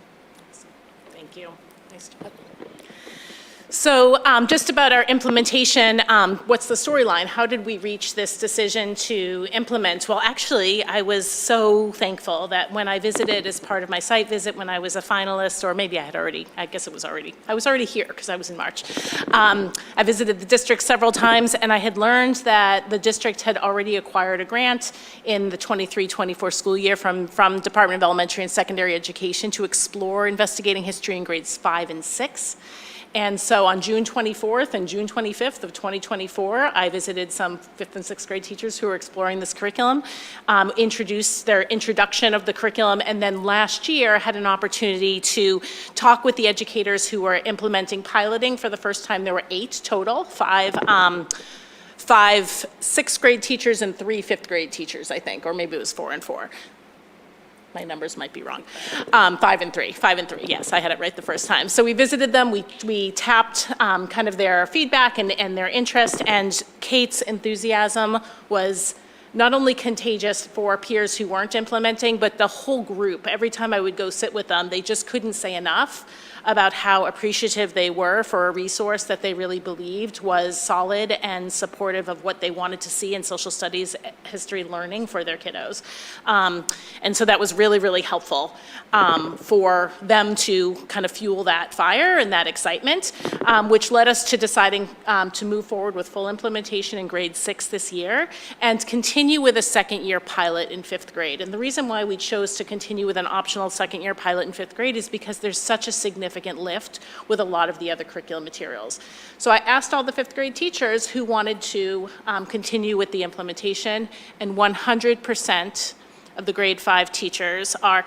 Thank you. Nice job. So just about our implementation, what's the storyline? How did we reach this decision to implement? Well, actually, I was so thankful that when I visited as part of my site visit, when I was a finalist, or maybe I was already here because I was in March. I visited the district several times, and I had learned that the district had already acquired a grant in the 23-24 school year from Department of Elementary and Secondary Education to explore investigating history in grades 5 and 6. And so on June 24th and June 25th of 2024, I visited some 5th and 6th grade teachers who were exploring this curriculum, introduced their introduction of the curriculum, and then last year had an opportunity to talk with the educators who were implementing piloting for the first time. There were 8 total, 5 6th grade teachers and 3 5th grade teachers, I think, or maybe it was 4 and 4. My numbers might be wrong. 5 and 3, yes, I had it right the first time. So we visited them, we tapped kind of their feedback and their interest, and Kate's enthusiasm was not only contagious for peers who weren't implementing, but the whole group. Every time I would go sit with them, they just couldn't say enough about how appreciative they were for a resource that they really believed was solid and supportive of what they wanted to see in social studies history learning for their kiddos. And so that was really, really helpful for them to kind of fuel that fire and that excitement, which led us to deciding to move forward with full implementation in grade 6 this year and continue with a second year pilot in 5th grade. And the reason why we chose to continue with an optional second year pilot in 5th grade is because there's such a significant lift with a lot of the other curriculum materials. So I asked all the 5th grade teachers who wanted to continue with the implementation, and 100% of the grade 5 teachers are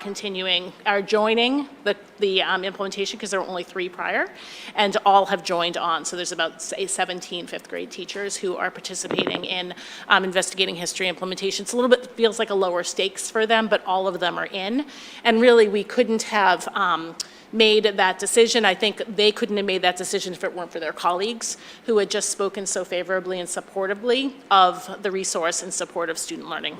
joining the implementation, because there were only 3 prior, and all have joined on. So there's about, say, 17 5th grade teachers who are participating in investigating history implementation. It's a little bit, feels like a lower stakes for them, but all of them are in. And really, we couldn't have made that decision. I think they couldn't have made that decision if it weren't for their colleagues who had just spoken so favorably and supportively of the resource in support of student learning.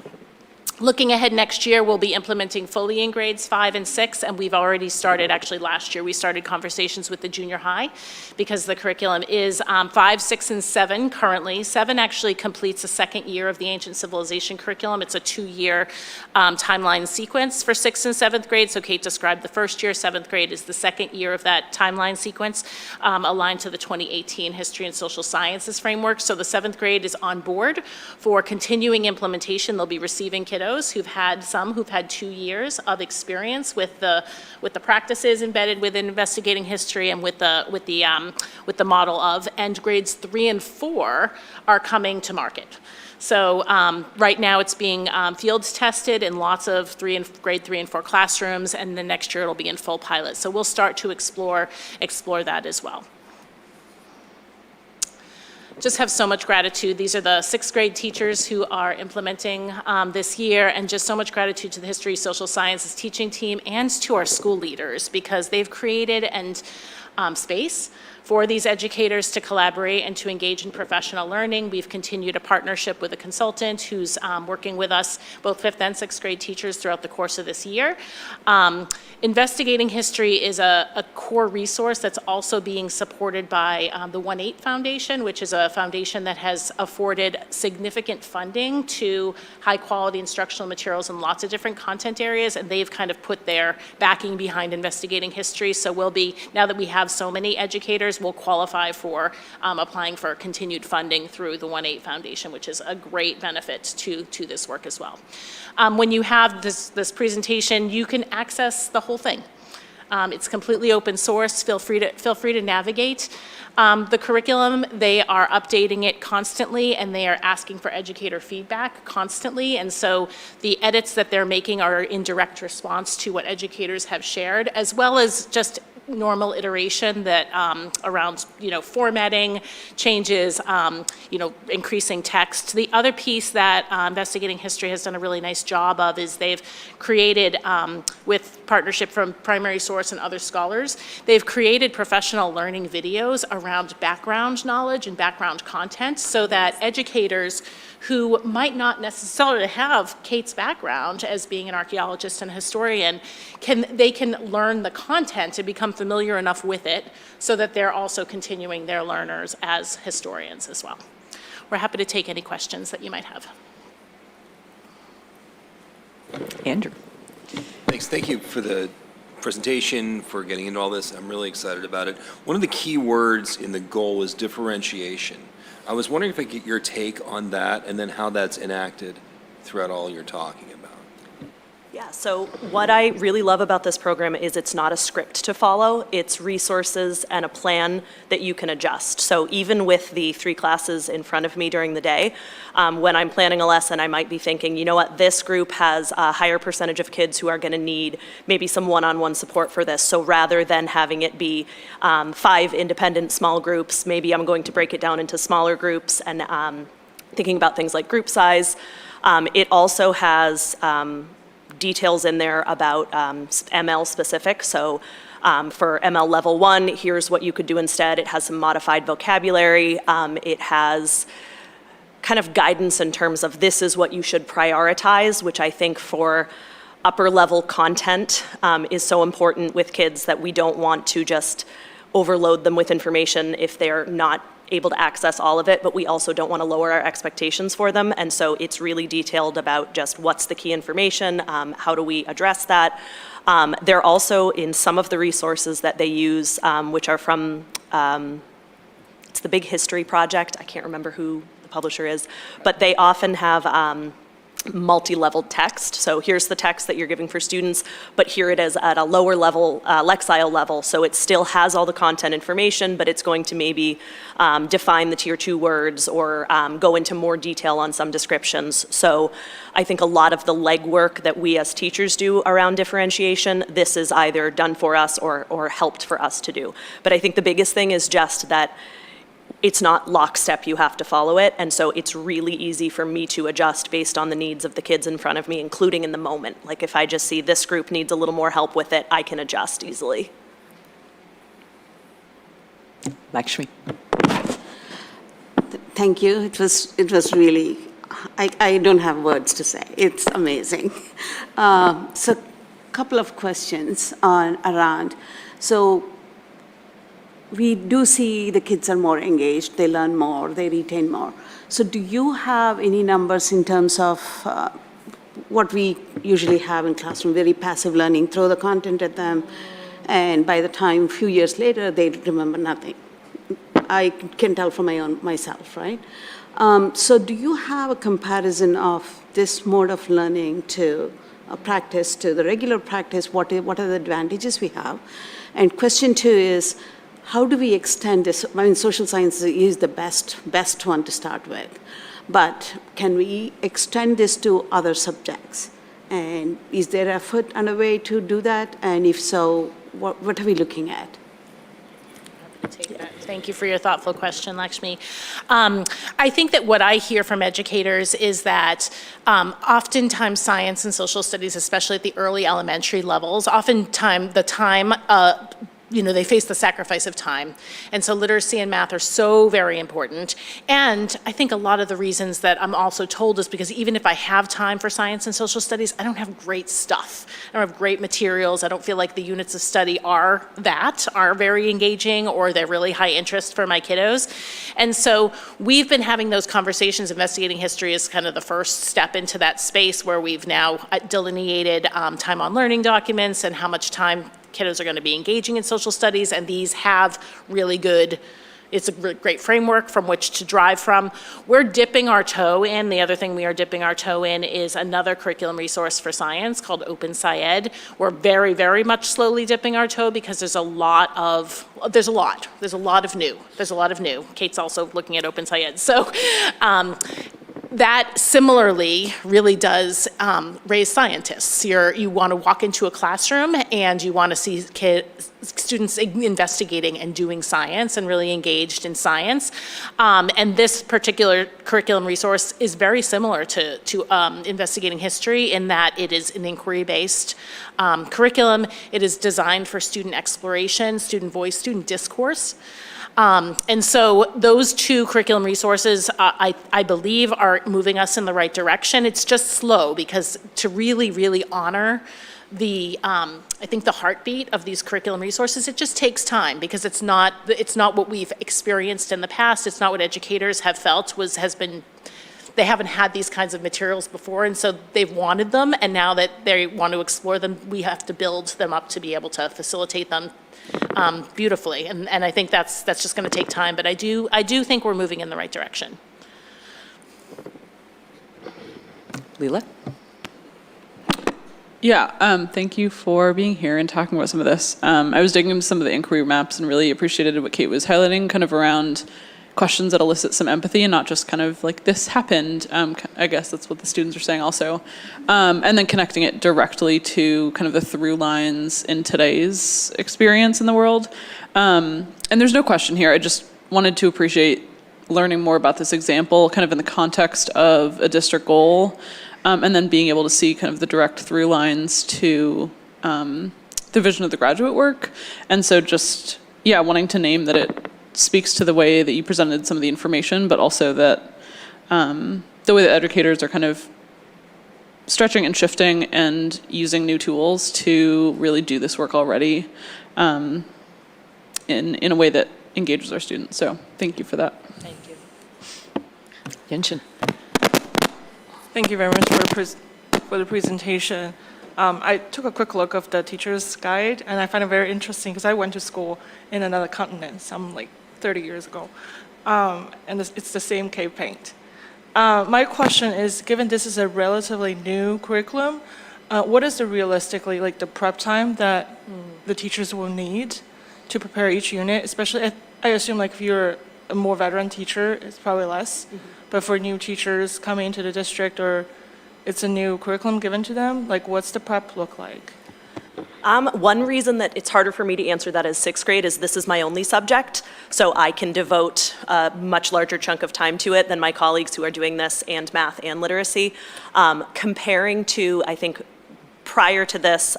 Looking ahead next year, we'll be implementing fully in grades 5 and 6, and we've already started, actually last year, we started conversations with the junior high because the curriculum is 5, 6, and 7 currently. 7 actually completes the second year of the ancient civilization curriculum. It's a 2-year timeline sequence for 6th and 7th grade. So Kate described the first year, 7th grade is the second year of that timeline sequence, aligned to the 2018 History and Social Sciences framework. So the 7th grade is on board for continuing implementation. They'll be receiving kiddos who've had 2 years of experience with the practices embedded within investigating history and with the model of, and grades 3 and 4 are coming to market. So right now it's being field tested in lots of grade 3 and 4 classrooms, and then next year it'll be in full pilot. So we'll start to explore that as well. Just have so much gratitude. These are the 6th grade teachers who are implementing this year, and just so much gratitude to the History Social Sciences teaching team and to our school leaders, because they've created space for these educators to collaborate and to engage in professional learning. We've continued a partnership with a consultant who's working with us, both 5th and 6th grade teachers, throughout the course of this year. Investigating history is a core resource that's also being supported by the 1-8 Foundation, which is a foundation that has afforded significant funding to high-quality instructional materials in lots of different content areas, and they've kind of put their backing behind investigating history. So we'll be, now that we have so many educators, will qualify for applying for continued funding through the 1-8 Foundation, which is a great benefit to this work as well. When you have this presentation, you can access the whole thing. It's completely open source. Feel free to navigate the curriculum. They are updating it constantly, and they are asking for educator feedback constantly. And so the edits that they're making are in direct response to what educators have shared, as well as just normal iteration that around, formatting changes, increasing text. The other piece that Investigating History has done a really nice job of is they've created, with partnership from Primary Source and other scholars, they've created professional learning videos around background knowledge and background content so that educators who might not necessarily have Kate's background as being an archaeologist and historian, they can learn the content and become familiar enough with it so that they're also continuing their learners as historians as well. We're happy to take any questions that you might have. Andrew. Thanks. Thank you for the presentation, for getting into all this. I'm really excited about it. One of the key words in the goal is differentiation. I was wondering if I could get your take on that and then how that's enacted throughout all you're talking about. Yeah, so what I really love about this program is it's not a script to follow. It's resources and a plan that you can adjust. So even with the 3 classes in front of me during the day, when I'm planning a lesson, I might be thinking, you know what, this group has a higher percentage of kids who are going to need maybe some one-on-one support for this. So rather than having it be 5 independent small groups, maybe I'm going to break it down into smaller groups and thinking about things like group size. It also has details in there about ML specific. So for ML level 1, here's what you could do instead. It has some modified vocabulary. It has kind of guidance in terms of this is what you should prioritize, which I think for upper level content is so important with kids that we don't want to just overload them with information if they're not able to access all of it, but we also don't want to lower our expectations for them. And so it's really detailed about just what's the key information, how do we address that. They're also in some of the resources that they use, which are from, it's the Big History Project. I can't remember who the publisher is, but they often have multi-leveled text. So here's the text that you're giving for students, but here it is at a lower level, Lexile level. So it still has all the content information, but it's going to maybe define the tier 2 words or go into more detail on some descriptions. So I think a lot of the legwork that we as teachers do around differentiation, this is either done for us or helped for us to do. But I think the biggest thing is just that it's not lockstep, you have to follow it, and so it's really easy for me to adjust based on the needs of the kids in front of me, including in the moment. Like if I just see this group needs a little more help with it, I can adjust easily. Lakshmi. Thank you. It was really, I don't have words to say. It's amazing. So couple of questions around. So we do see the kids are more engaged, they learn more, they retain more. So do you have any numbers in terms of what we usually have in classroom, very passive learning, throw the content at them, and by the time, a few years later, they remember nothing. I can tell from myself, right? So do you have a comparison of this mode of learning to a practice, to the regular practice? What are the advantages we have? And question 2 is, how do we extend this? I mean, social sciences is the best one to start with, but can we extend this to other subjects? And is there effort and a way to do that? And if so, what are we looking at? Thank you for your thoughtful question, Lakshmi. I think that what I hear from educators is that oftentimes science and social studies, especially at the early elementary levels, oftentimes the time they face the sacrifice of time. And so literacy and math are so very important. And I think a lot of the reasons that I'm also told is because even if I have time for science and social studies, I don't have great stuff. I don't have great materials. I don't feel like the units of study are very engaging or they're really high interest for my kiddos. And so we've been having those conversations. Investigating history is kind of the first step into that space where we've now delineated time on learning documents and how much time kiddos are going to be engaging in social studies, and these have really good, it's a great framework from which to drive from. We're dipping our toe in. The other thing we are dipping our toe in is another curriculum resource for science called Open SciEd. We're very, very much slowly dipping our toe because there's a lot of new. Kate's also looking at Open SciEd. So that similarly really does raise scientists. You want to walk into a classroom and you want to see students investigating and doing science and really engaged in science. And this particular curriculum resource is very similar to investigating history in that it is an inquiry-based curriculum. It is designed for student exploration, student voice, student discourse. And so those two curriculum resources, I believe, are moving us in the right direction. It's just slow because to really, really honor I think the heartbeat of these curriculum resources, it just takes time because it's not what we've experienced in the past. It's not what educators have felt they haven't had these kinds of materials before, and so they've wanted them, and now that they want to explore them, we have to build them up to be able to facilitate them beautifully, and I think that's just going to take time, but I do think we're moving in the right direction. Leela? Yeah, thank you for being here and talking about some of this. I was digging into some of the inquiry maps and really appreciated what Kate was highlighting, kind of around questions that elicit some empathy and not just kind of like, this happened. I guess that's what the students are saying also. And then connecting it directly to kind of the through lines in today's experience in the world. And there's no question here. I just wanted to appreciate learning more about this example kind of in the context of a district goal. And then being able to see kind of the direct through lines to the vision of the graduate work. And so just, yeah, wanting to name that it speaks to the way that you presented some of the information, but also that the way that educators are kind of stretching and shifting and using new tools to really do this work already in a way that engages our students. So thank you for that. Thank you. Yenshin. Thank you very much for the presentation. I took a quick look of the teacher's guide, and I find it very interesting because I went to school in another continent, some like 30 years ago, and it's the same cave paint. My question is, given this is a relatively new curriculum, what is the realistically like the prep time that the teachers will need to prepare each unit? Especially, I assume like if you're a more veteran teacher, it's probably less. But for new teachers coming into the district, or it's a new curriculum given to them, like what's the prep look like? One reason that it's harder for me to answer that as sixth grade is this is my only subject, so I can devote a much larger chunk of time to it than my colleagues who are doing this and math and literacy. Comparing to, I think, prior to this,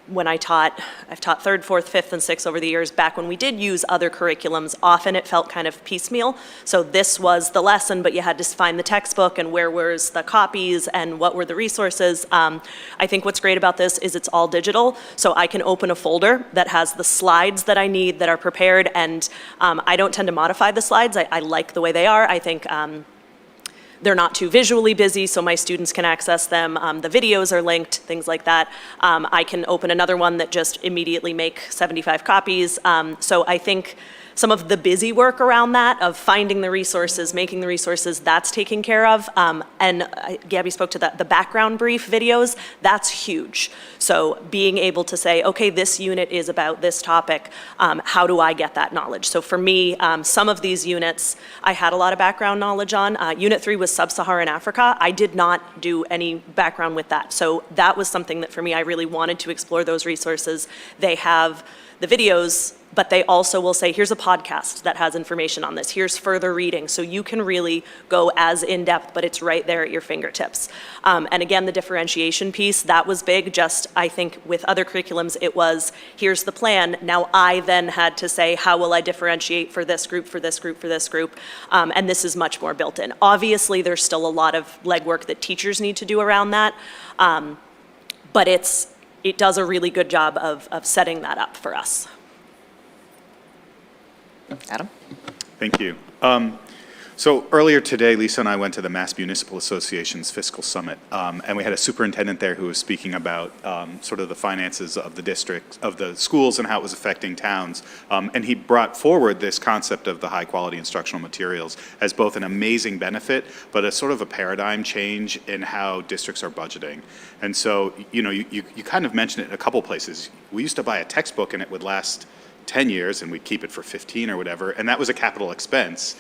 when I've taught third, fourth, fifth, and sixth over the years, back when we did use other curriculums, often it felt kind of piecemeal. So this was the lesson, but you had to find the textbook and where was the copies and what were the resources. I think what's great about this is it's all digital, so I can open a folder that has the slides that I need that are prepared, and I don't tend to modify the slides. I like the way they are. I think they're not too visually busy, so my students can access them. The videos are linked, things like that. I can open another one that just immediately make 75 copies. So I think some of the busy work around that of finding the resources, making the resources, that's taken care of. And Gabby spoke to that, the background brief videos, that's huge. So being able to say, okay, this unit is about this topic, how do I get that knowledge? So for me, some of these units, I had a lot of background knowledge on. Unit 3 was Sub-Saharan Africa. I did not do any background with that. So that was something that for me, I really wanted to explore those resources. They have the videos, but they also will say, here's a podcast that has information on this. Here's further reading. So you can really go as in-depth, but it's right there at your fingertips. And again, the differentiation piece, that was big. Just, I think with other curriculums, it was, here's the plan. Now I then had to say, how will I differentiate for this group, for this group, for this group? And this is much more built in. Obviously, there's still a lot of legwork that teachers need to do around that. But it does a really good job of setting that up for us. Adam? Thank you. So earlier today, Lisa and I went to the Mass Municipal Association's Fiscal Summit, and we had a superintendent there who was speaking about sort of the finances of the district, of the schools and how it was affecting towns. And he brought forward this concept of the high quality instructional materials as both an amazing benefit, but a sort of a paradigm change in how districts are budgeting. And so, you kind of mentioned it in a couple places. We used to buy a textbook and it would last 10 years and we'd keep it for 15 or whatever, and that was a capital expense.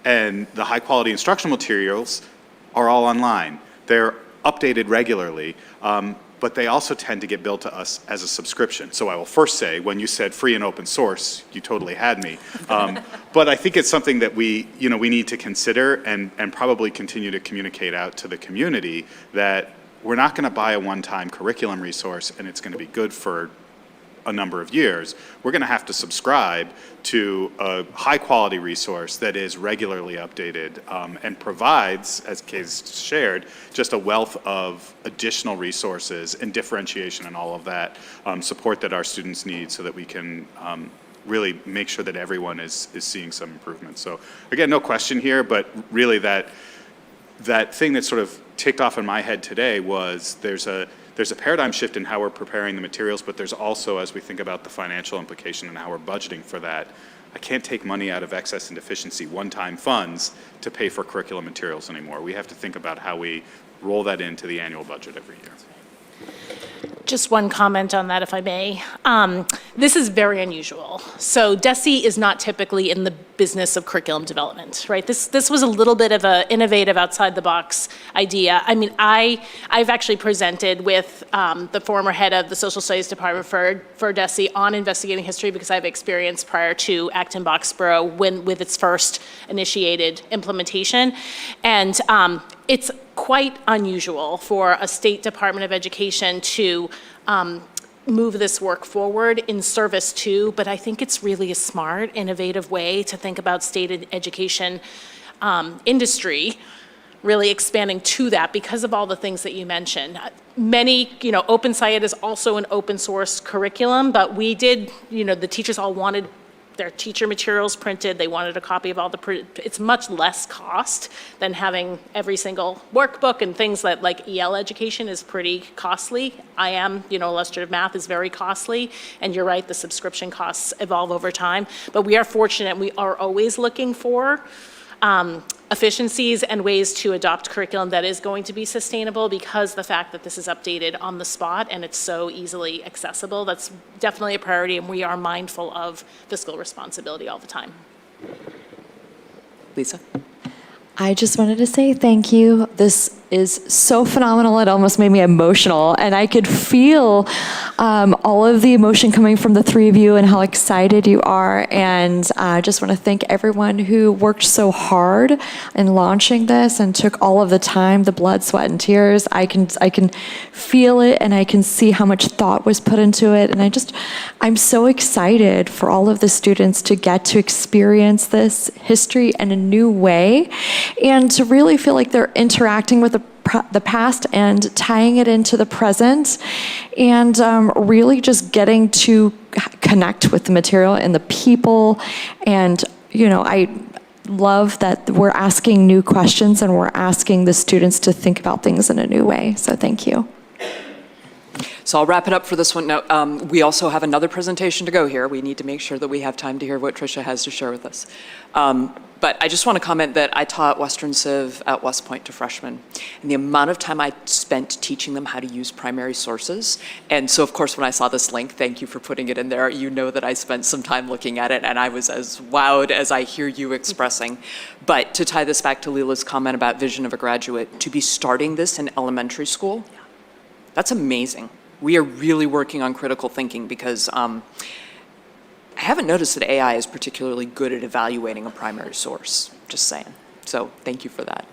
And the high-quality instructional materials are all online. They're updated regularly, but they also tend to get billed to us as a subscription. So I will first say, when you said free and open source, you totally had me. But I think it's something that we need to consider and probably continue to communicate out to the community that we're not going to buy a one-time curriculum resource and it's going to be good for a number of years. We're going to have to subscribe to a high-quality resource that is regularly updated and provides, as Kay's shared, just a wealth of additional resources and differentiation and all of that support that our students need so that we can really make sure that everyone is seeing some improvement. So again, no question here, but really that thing that sort of ticked off in my head today was there's a paradigm shift in how we're preparing the materials, but there's also, as we think about the financial implication and how we're budgeting for that, I can't take money out of excess and deficiency one-time funds to pay for curriculum materials anymore. We have to think about how we roll that into the annual budget every year. Just one comment on that, if I may. This is very unusual. So DESE is not typically in the business of curriculum development, right? This was a little bit of an innovative, outside-the-box idea. I mean, I've actually presented with the former head of the Social Studies Department for DESE on investigating history because I have experience prior to Acton-Boxborough with its first initiated implementation. And it's quite unusual for a state Department of Education to move this work forward in service to, but I think it's really a smart, innovative way to think about state education industry really expanding to that because of all the things that you mentioned. Many, OpenScience is also an open source curriculum, but we did, the teachers all wanted their teacher materials printed. They wanted a copy of all it's much less cost than having every single workbook and things that like EL education is pretty costly. Illustrative math is very costly. And you're right, the subscription costs evolve over time. But we are fortunate, we are always looking for efficiencies and ways to adopt curriculum that is going to be sustainable because the fact that this is updated on the spot and it's so easily accessible, that's definitely a priority and we are mindful of fiscal responsibility all the time. Lisa? I just wanted to say thank you. This is so phenomenal. It almost made me emotional. And I could feel all of the emotion coming from the three of you and how excited you are. And I just want to thank everyone who worked so hard in launching this and took all of the time, the blood, sweat, and tears. I can feel it and I can see how much thought was put into it. And I'm so excited for all of the students to get to experience this history in a new way and to really feel like they're interacting with the past and tying it into the present and really just getting to connect with the material and the people. And, I love that we're asking new questions and we're asking the students to think about things in a new way. So thank you. So I'll wrap it up for this one. Now, we also have another presentation to go here. We need to make sure that we have time to hear what Tricia has to share with us. But I just want to comment that I taught Western Civ at West Point to freshmen, and the amount of time I spent teaching them how to use primary sources. And so, of course, when I saw this link, thank you for putting it in there. You know that I spent some time looking at it, and I was as wowed as I hear you expressing. But to tie this back to Leela's comment about vision of a graduate, to be starting this in elementary school, that's amazing. We are really working on critical thinking because I haven't noticed that AI is particularly good at evaluating a primary source, just saying. So thank you for that.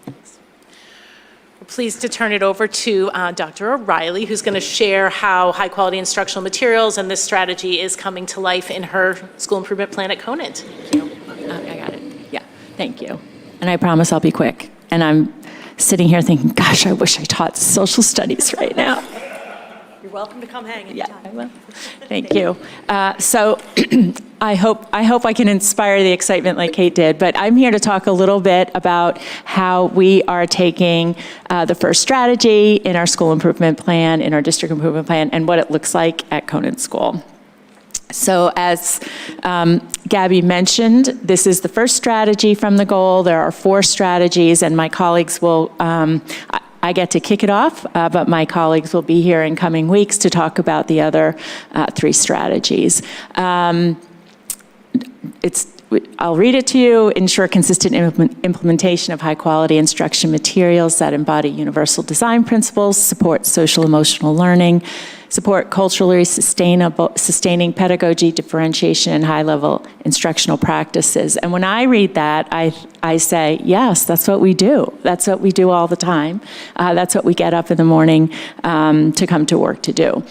We're pleased to turn it over to Dr. O'Reilly, who's going to share how high-quality instructional materials and this strategy is coming to life in her school improvement plan at Conant. Thank you. I got it. Yeah, thank you. And I promise I'll be quick. And I'm sitting here thinking, gosh, I wish I taught social studies right now. You're welcome to come hang anytime. Yeah, I will. Thank you. So I hope I can inspire the excitement like Kate did, but I'm here to talk a little bit about how we are taking the first strategy in our school improvement plan, in our district improvement plan, and what it looks like at Conant School. So as Gabby mentioned, this is the first strategy from the goal. There are 4 strategies, and my colleagues will, I get to kick it off, but my colleagues will be here in coming weeks to talk about the other 3 strategies. I'll read it to you. Ensure consistent implementation of high-quality instruction materials that embody universal design principles, support social-emotional learning, support culturally sustaining pedagogy, differentiation, and high-level instructional practices. And when I read that, I say, yes, that's what we do. That's what we do all the time. That's what we get up in the morning to come to work to do.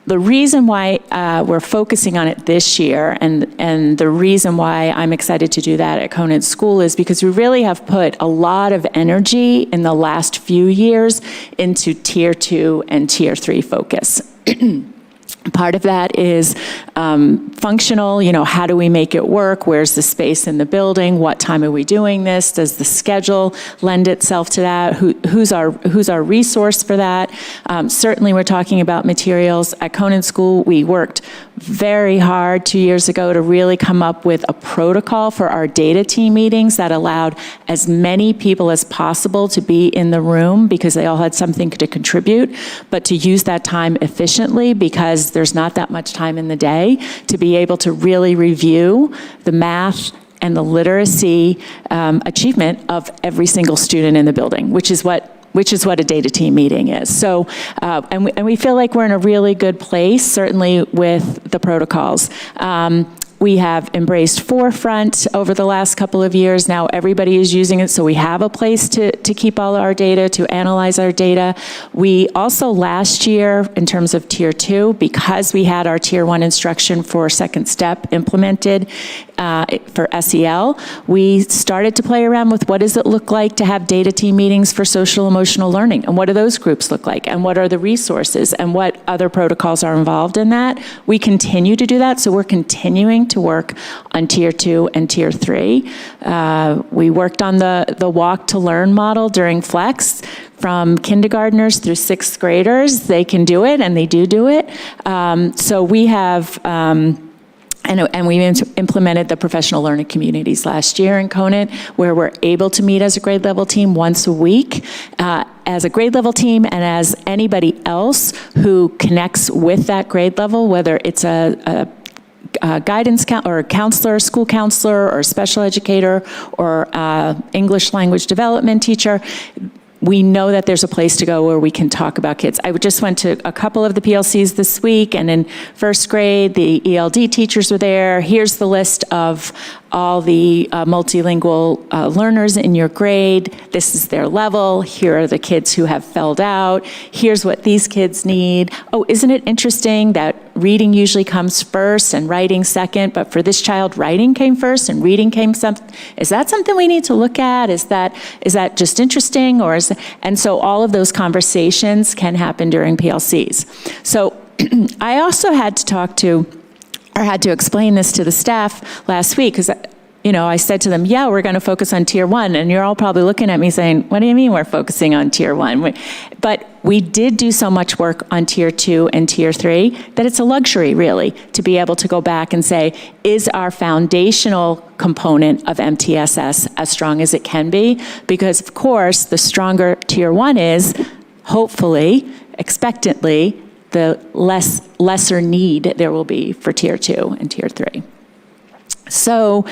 The reason why we're focusing on it this year, and the reason why I'm excited to do that at Conant School, is because we really have put a lot of energy in the last few years into Tier 2 and Tier 3 focus. Part of that is functional, how do we make it work? Where's the space in the building? What time are we doing this? Does the schedule lend itself to that? Who's our resource for that? Certainly we're talking about materials. At Conant School, we worked very hard 2 years ago to really come up with a protocol for our data team meetings that allowed as many people as possible to be in the room because they all had something to contribute, but to use that time efficiently because there's not that much time in the day to be able to really review the math and the literacy achievement of every single student in the building, which is what a data team meeting is. So, and we feel like we're in a really good place, certainly with the protocols. We have embraced Forefront over the last couple of years. Now everybody is using it, so we have a place to keep all our data, to analyze our data. We also last year, in terms of Tier 2, because we had our Tier 1 instruction for Second Step implemented for SEL, we started to play around with what does it look like to have data team meetings for social emotional learning, and what do those groups look like, and what are the resources, and what other protocols are involved in that. We continue to do that, so we're continuing to work on Tier 2 and Tier 3. We worked on the walk to learn model during Flex. From kindergartners through 6th graders, they can do it, and they do it. So we have, and we implemented the professional learning communities last year in Conant, where we're able to meet as a grade level team once a week, as a grade level team and as anybody else who connects with that grade level, whether it's a guidance or counselor, school counselor, or special educator, or English language development teacher. We know that there's a place to go where we can talk about kids. I just went to a couple of the PLCs this week, and in first grade, the ELD teachers were there. Here's the list of all the multilingual learners in your grade. This is their level. Here are the kids who have felled out. Here's what these kids need. Oh, isn't it interesting that reading usually comes first and writing second, but for this child, writing came first and reading came second? Is that something we need to look at? Is that just interesting? And so all of those conversations can happen during PLCs. So I also had to explain this to the staff last week because, I said to them, yeah, we're going to focus on Tier 1. And you're all probably looking at me saying, what do you mean we're focusing on Tier 1? But we did do so much work on Tier 2 and Tier 3 that it's a luxury, really, to be able to go back and say, is our foundational component of MTSS as strong as it can be? Because, of course, the stronger Tier 1 is, hopefully, expectantly, the lesser need there will be for Tier 2 and Tier 3. So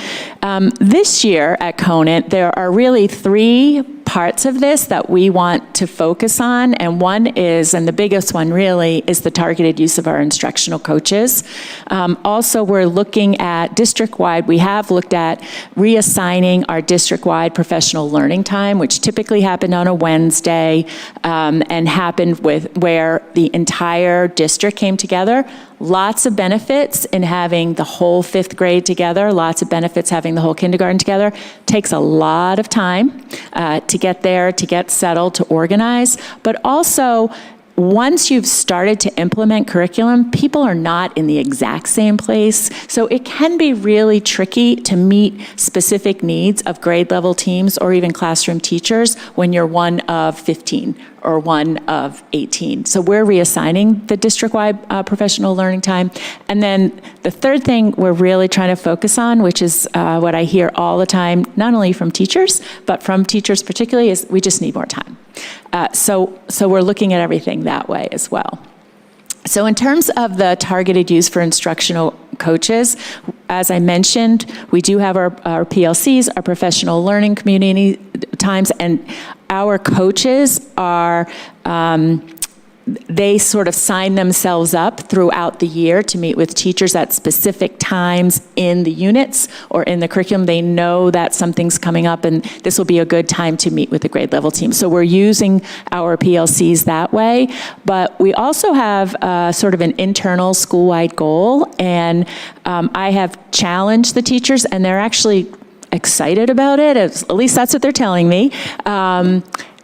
this year at Conant, there are really 3 parts of this that we want to focus on, and one is, and the biggest one really, is the targeted use of our instructional coaches. Also, we're looking at district-wide, we have looked at reassigning our district-wide professional learning time, which typically happened on a Wednesday, and happened where the entire district came together. Lots of benefits in having the whole 5th grade together, lots of benefits having the whole kindergarten together. Takes a lot of time to get there, to get settled, to organize, but also once you've started to implement curriculum, people are not in the exact same place. So it can be really tricky to meet specific needs of grade level teams or even classroom teachers when you're one of 15 or one of 18. So we're reassigning the district-wide professional learning time. And then the third thing we're really trying to focus on, which is what I hear all the time, not only from teachers, but from teachers particularly, is we just need more time. So we're looking at everything that way as well. So in terms of the targeted use for instructional coaches, as I mentioned, we do have our PLCs, our professional learning community times, and our coaches are, they sort of sign themselves up throughout the year to meet with teachers at specific times in the units or in the curriculum. They know that something's coming up and this will be a good time to meet with the grade level team. So we're using our PLCs that way, but we also have sort of an internal school-wide goal, and I have challenged the teachers, and they're actually excited about it, at least that's what they're telling me,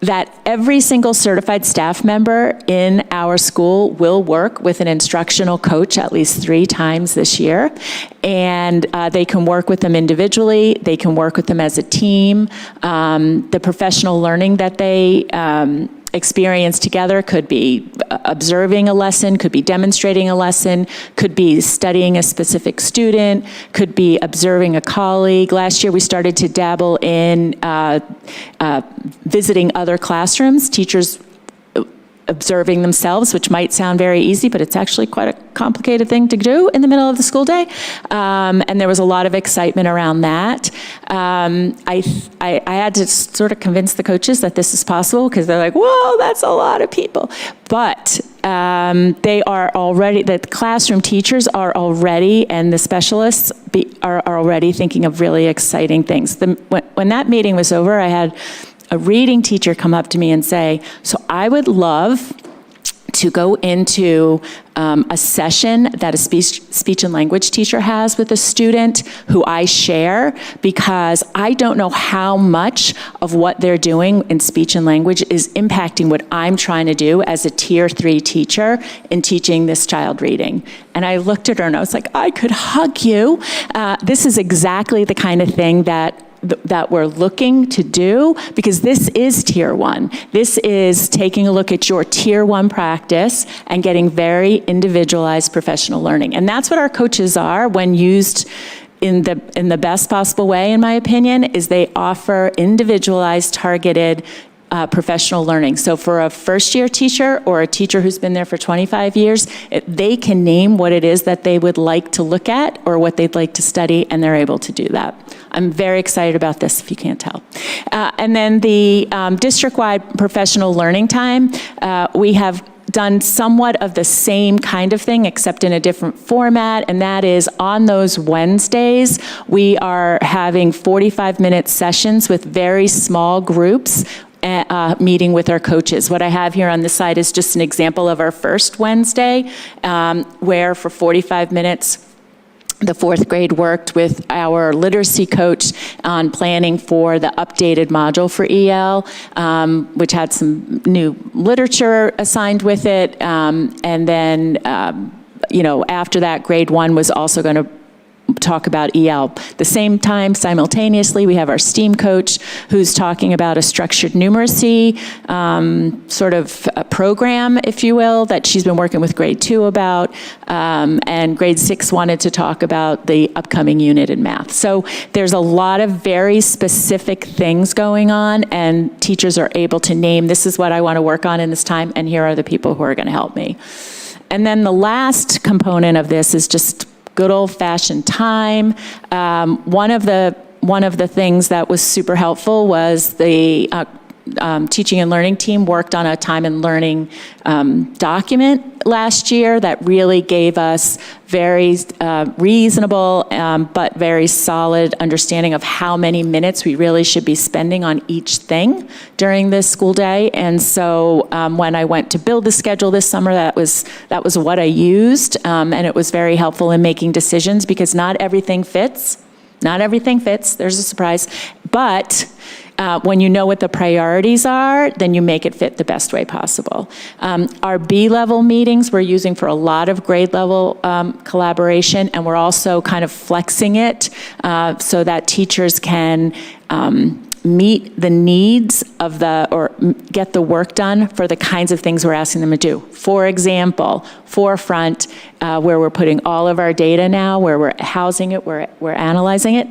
that every single certified staff member in our school will work with an instructional coach at least 3 times this year. And they can work with them individually, they can work with them as a team. The professional learning that they experience together could be observing a lesson, could be demonstrating a lesson, could be studying a specific student, could be observing a colleague. Last year we started to dabble in visiting other classrooms, teachers observing themselves, which might sound very easy, but it's actually quite a complicated thing to do in the middle of the school day. And there was a lot of excitement around that. I had to sort of convince the coaches that this is possible, because they're like, whoa, that's a lot of people. But they are already, the classroom teachers are already, and the specialists are already thinking of really exciting things. When that meeting was over, I had a reading teacher come up to me and say, so I would love to go into a session that a speech and language teacher has with a student who I share, because I don't know how much of what they're doing in speech and language is impacting what I'm trying to do as a Tier 3 teacher in teaching this child reading. And I looked at her and I was like, I could hug you. This is exactly the kind of thing that we're looking to do, because this is Tier 1. This is taking a look at your Tier 1 practice and getting very individualized professional learning. And that's what our coaches are when used in the best possible way, in my opinion, is they offer individualized, targeted professional learning. So for a first-year teacher or a teacher who's been there for 25 years, they can name what it is that they would like to look at or what they'd like to study, and they're able to do that. I'm very excited about this, if you can't tell. And then the district-wide professional learning time, we have done somewhat of the same kind of thing, except in a different format, and that is on those Wednesdays, we are having 45-minute sessions with very small groups, meeting with our coaches. What I have here on this side is just an example of our first Wednesday, where for 45 minutes, the 4th grade worked with our literacy coach on planning for the updated module for EL, which had some new literature assigned with it. And then, after that, grade 1 was also going to talk about EL. The same time, simultaneously, we have our STEAM coach who's talking about a structured numeracy sort of a program, if you will, that she's been working with grade 2 about, and grade 6 wanted to talk about the upcoming unit in math. So there's a lot of very specific things going on, and teachers are able to name, this is what I want to work on in this time, and here are the people who are going to help me. And then the last component of this is just good old-fashioned time. One of the things that was super helpful was the teaching and learning team worked on a time and learning document last year that really gave us very reasonable but very solid understanding of how many minutes we really should be spending on each thing during this school day. And so when I went to build the schedule this summer, that was what I used, and it was very helpful in making decisions, because not everything fits. Not everything fits, there's a surprise, but when you know what the priorities are, then you make it fit the best way possible. Our B-level meetings we're using for a lot of grade level collaboration, and we're also kind of flexing it so that teachers can meet the needs of or get the work done for the kinds of things we're asking them to do. For example, Forefront, where we're putting all of our data now, where we're housing it, we're analyzing it.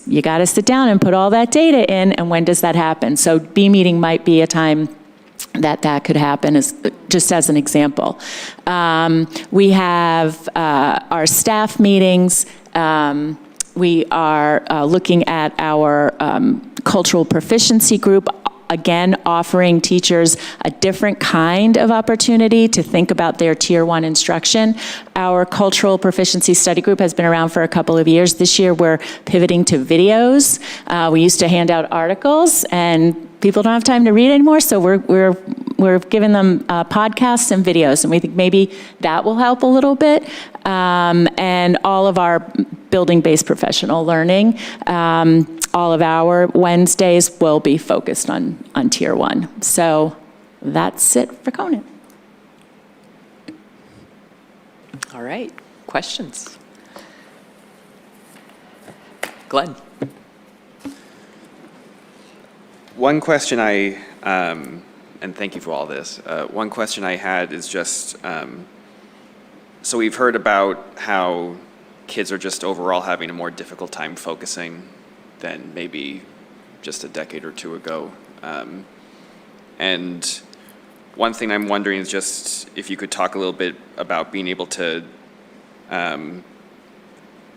You got to sit down and put all that data in, and when does that happen? So B meeting might be a time that could happen, just as an example. We have our staff meetings We are looking at our cultural proficiency group, again, offering teachers a different kind of opportunity to think about their Tier 1 instruction. Our cultural proficiency study group has been around for a couple of years. This year, we're pivoting to videos. We used to hand out articles, and people don't have time to read anymore, so we're giving them podcasts and videos, and we think maybe that will help a little bit. And all of our building-based professional learning, all of our Wednesdays will be focused on Tier 1. So that's it for Conant. All right, questions? Glenn. One question and thank you for all this. One question I had is just, so we've heard about how kids are just overall having a more difficult time focusing than maybe just a decade or two ago. And one thing I'm wondering is just if you could talk a little bit about being able to,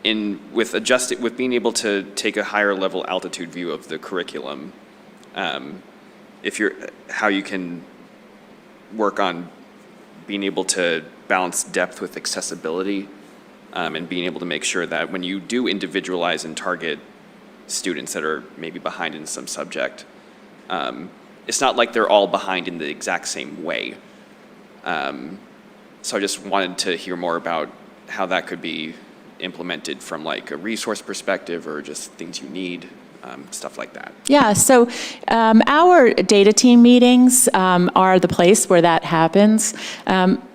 with being able to take a higher level altitude view of the curriculum, how you can work on being able to balance depth with accessibility, and being able to make sure that when you do individualize and target students that are maybe behind in some subject, it's not like they're all behind in the exact same way. So I just wanted to hear more about how that could be implemented from like a resource perspective or just things you need, stuff like that. Yeah, so our data team meetings are the place where that happens.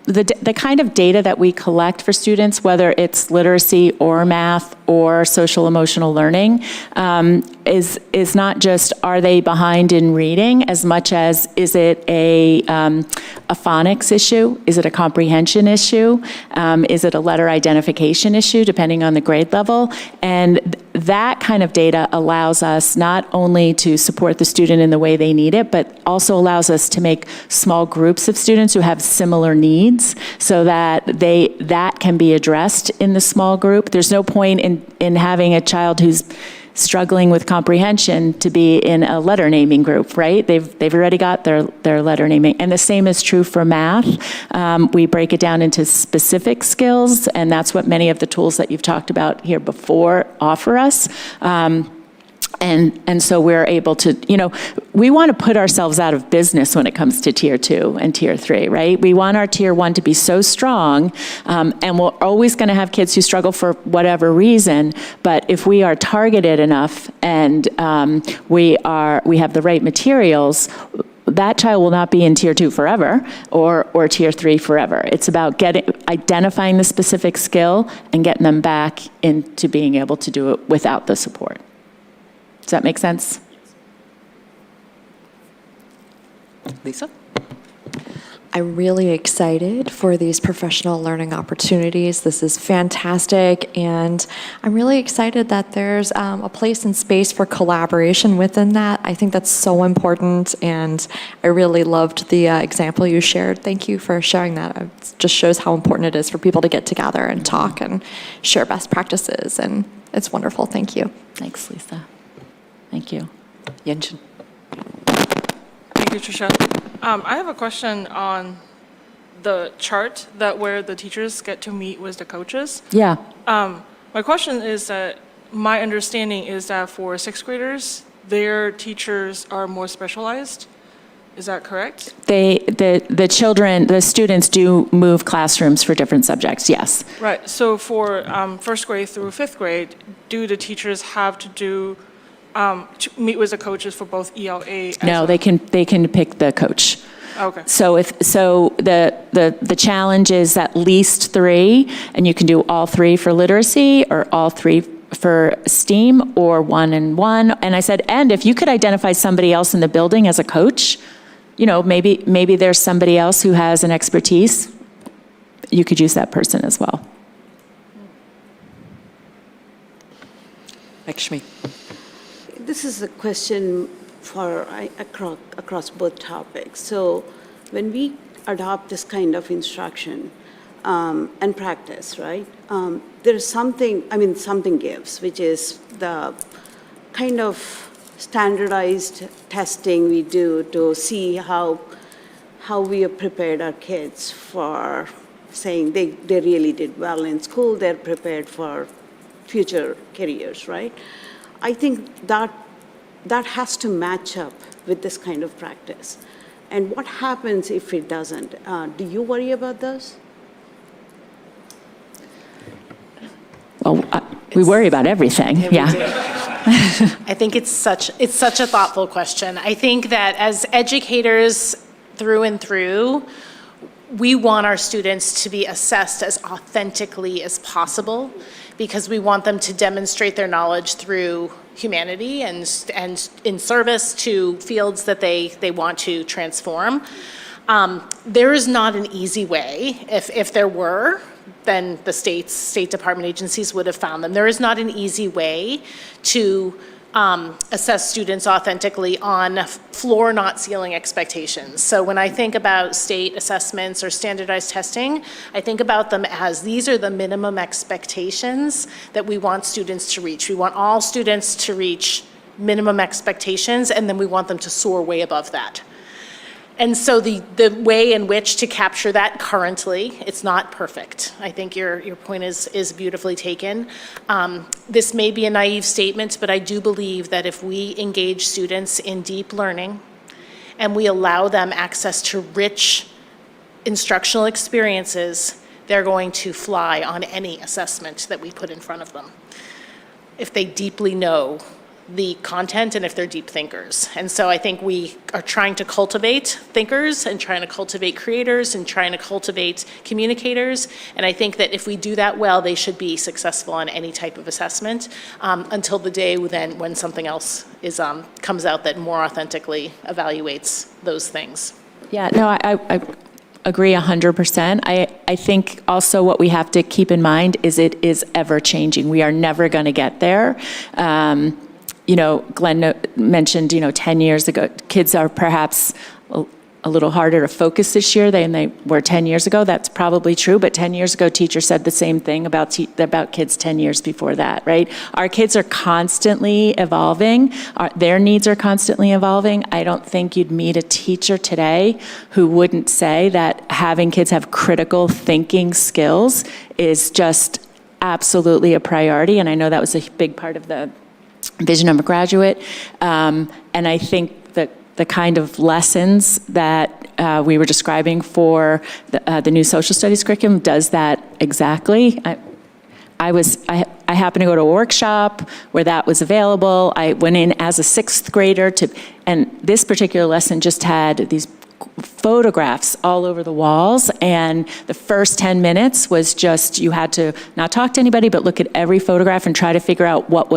The kind of data that we collect for students, whether it's literacy or math or social emotional learning, is not just are they behind in reading as much as is it a phonics issue? Is it a comprehension issue? Is it a letter identification issue, depending on the grade level? And that kind of data allows us not only to support the student in the way they need it, but also allows us to make small groups of students who have similar needs so that that can be addressed in the small group. There's no point in having a child who's struggling with comprehension to be in a letter naming group, right? They've already got their letter naming. And the same is true for math. We break it down into specific skills, and that's what many of the tools that you've talked about here before offer us. And so we're able to, we want to put ourselves out of business when it comes to Tier 2 and Tier 3, right? We want our Tier 1 to be so strong, and we're always going to have kids who struggle for whatever reason, but if we are targeted enough and we have the right materials, that child will not be in Tier 2 forever or Tier 3 forever. It's about identifying the specific skill and getting them back into being able to do it without the support. Does that make sense? Lisa? I'm really excited for these professional learning opportunities. This is fantastic, and I'm really excited that there's a place and space for collaboration within that. I think that's so important, and I really loved the example you shared. Thank you for sharing that. It just shows how important it is for people to get together and talk and share best practices, and it's wonderful. Thank you. Thanks, Lisa. Thank you. Yenshin. Thank you, Tushar. I have a question on the chart where the teachers get to meet with the coaches. Yeah. My question is that my understanding is that for sixth graders, their teachers are more specialized. Is that correct? The students do move classrooms for different subjects, yes. Right. So for first grade through fifth grade, do the teachers have to do to meet with the coaches for both ELA? No, they can pick the coach. Okay. So the challenge is at least 3, and you can do all 3 for literacy or all 3 for STEAM or 1 and 1. And I said, and if you could identify somebody else in the building as a coach, maybe there's somebody else who has an expertise, you could use that person as well. Lakshmi. This is a question for across both topics. So when we adopt this kind of instruction, and practice, right? There's something, something gives, which is the kind of standardized testing we do to see how we have prepared our kids for saying they really did well in school, they're prepared for future careers, right? I think that has to match up with this kind of practice. And what happens if it doesn't? Do you worry about this? Well, we worry about everything, yeah. I think it's such a thoughtful question. I think that as educators through and through, we want our students to be assessed as authentically as possible because we want them to demonstrate their knowledge through humanity and in service to fields that they want to transform. There is not an easy way. If there were, then the State Department agencies would have found them. There is not an easy way to assess students authentically on floor, not ceiling expectations. So when I think about state assessments or standardized testing, I think about them as these are the minimum expectations that we want students to reach. We want all students to reach minimum expectations, and then we want them to soar way above that. And so the way in which to capture that currently, it's not perfect. I think your point is beautifully taken. This may be a naive statement, but I do believe that if we engage students in deep learning and we allow them access to rich instructional experiences, they're going to fly on any assessment that we put in front of them if they deeply know the content and if they're deep thinkers. And so I think we are trying to cultivate thinkers and trying to cultivate creators and trying to cultivate communicators. And I think that if we do that well, they should be successful on any type of assessment until the day then when something else comes out that more authentically evaluates those things. Yeah, no, I agree 100%. I think also what we have to keep in mind is it is ever changing. We are never going to get there. Glenn mentioned, 10 years ago, kids are perhaps a little harder to focus this year than they were 10 years ago. That's probably true, but 10 years ago, teachers said the same thing about kids 10 years before that, right? Our kids are constantly evolving. Their needs are constantly evolving. I don't think you'd meet a teacher today who wouldn't say that having kids have critical thinking skills is just absolutely a priority, and I know that was a big part of the vision of a graduate. And I think that the kind of lessons that we were describing for the new social studies curriculum does that exactly. I happened to go to a workshop where that was available. I went in as a 6th grader and this particular lesson just had these photographs all over the walls, and the first 10 minutes was just, you had to not talk to anybody, but look at every photograph and try to figure out what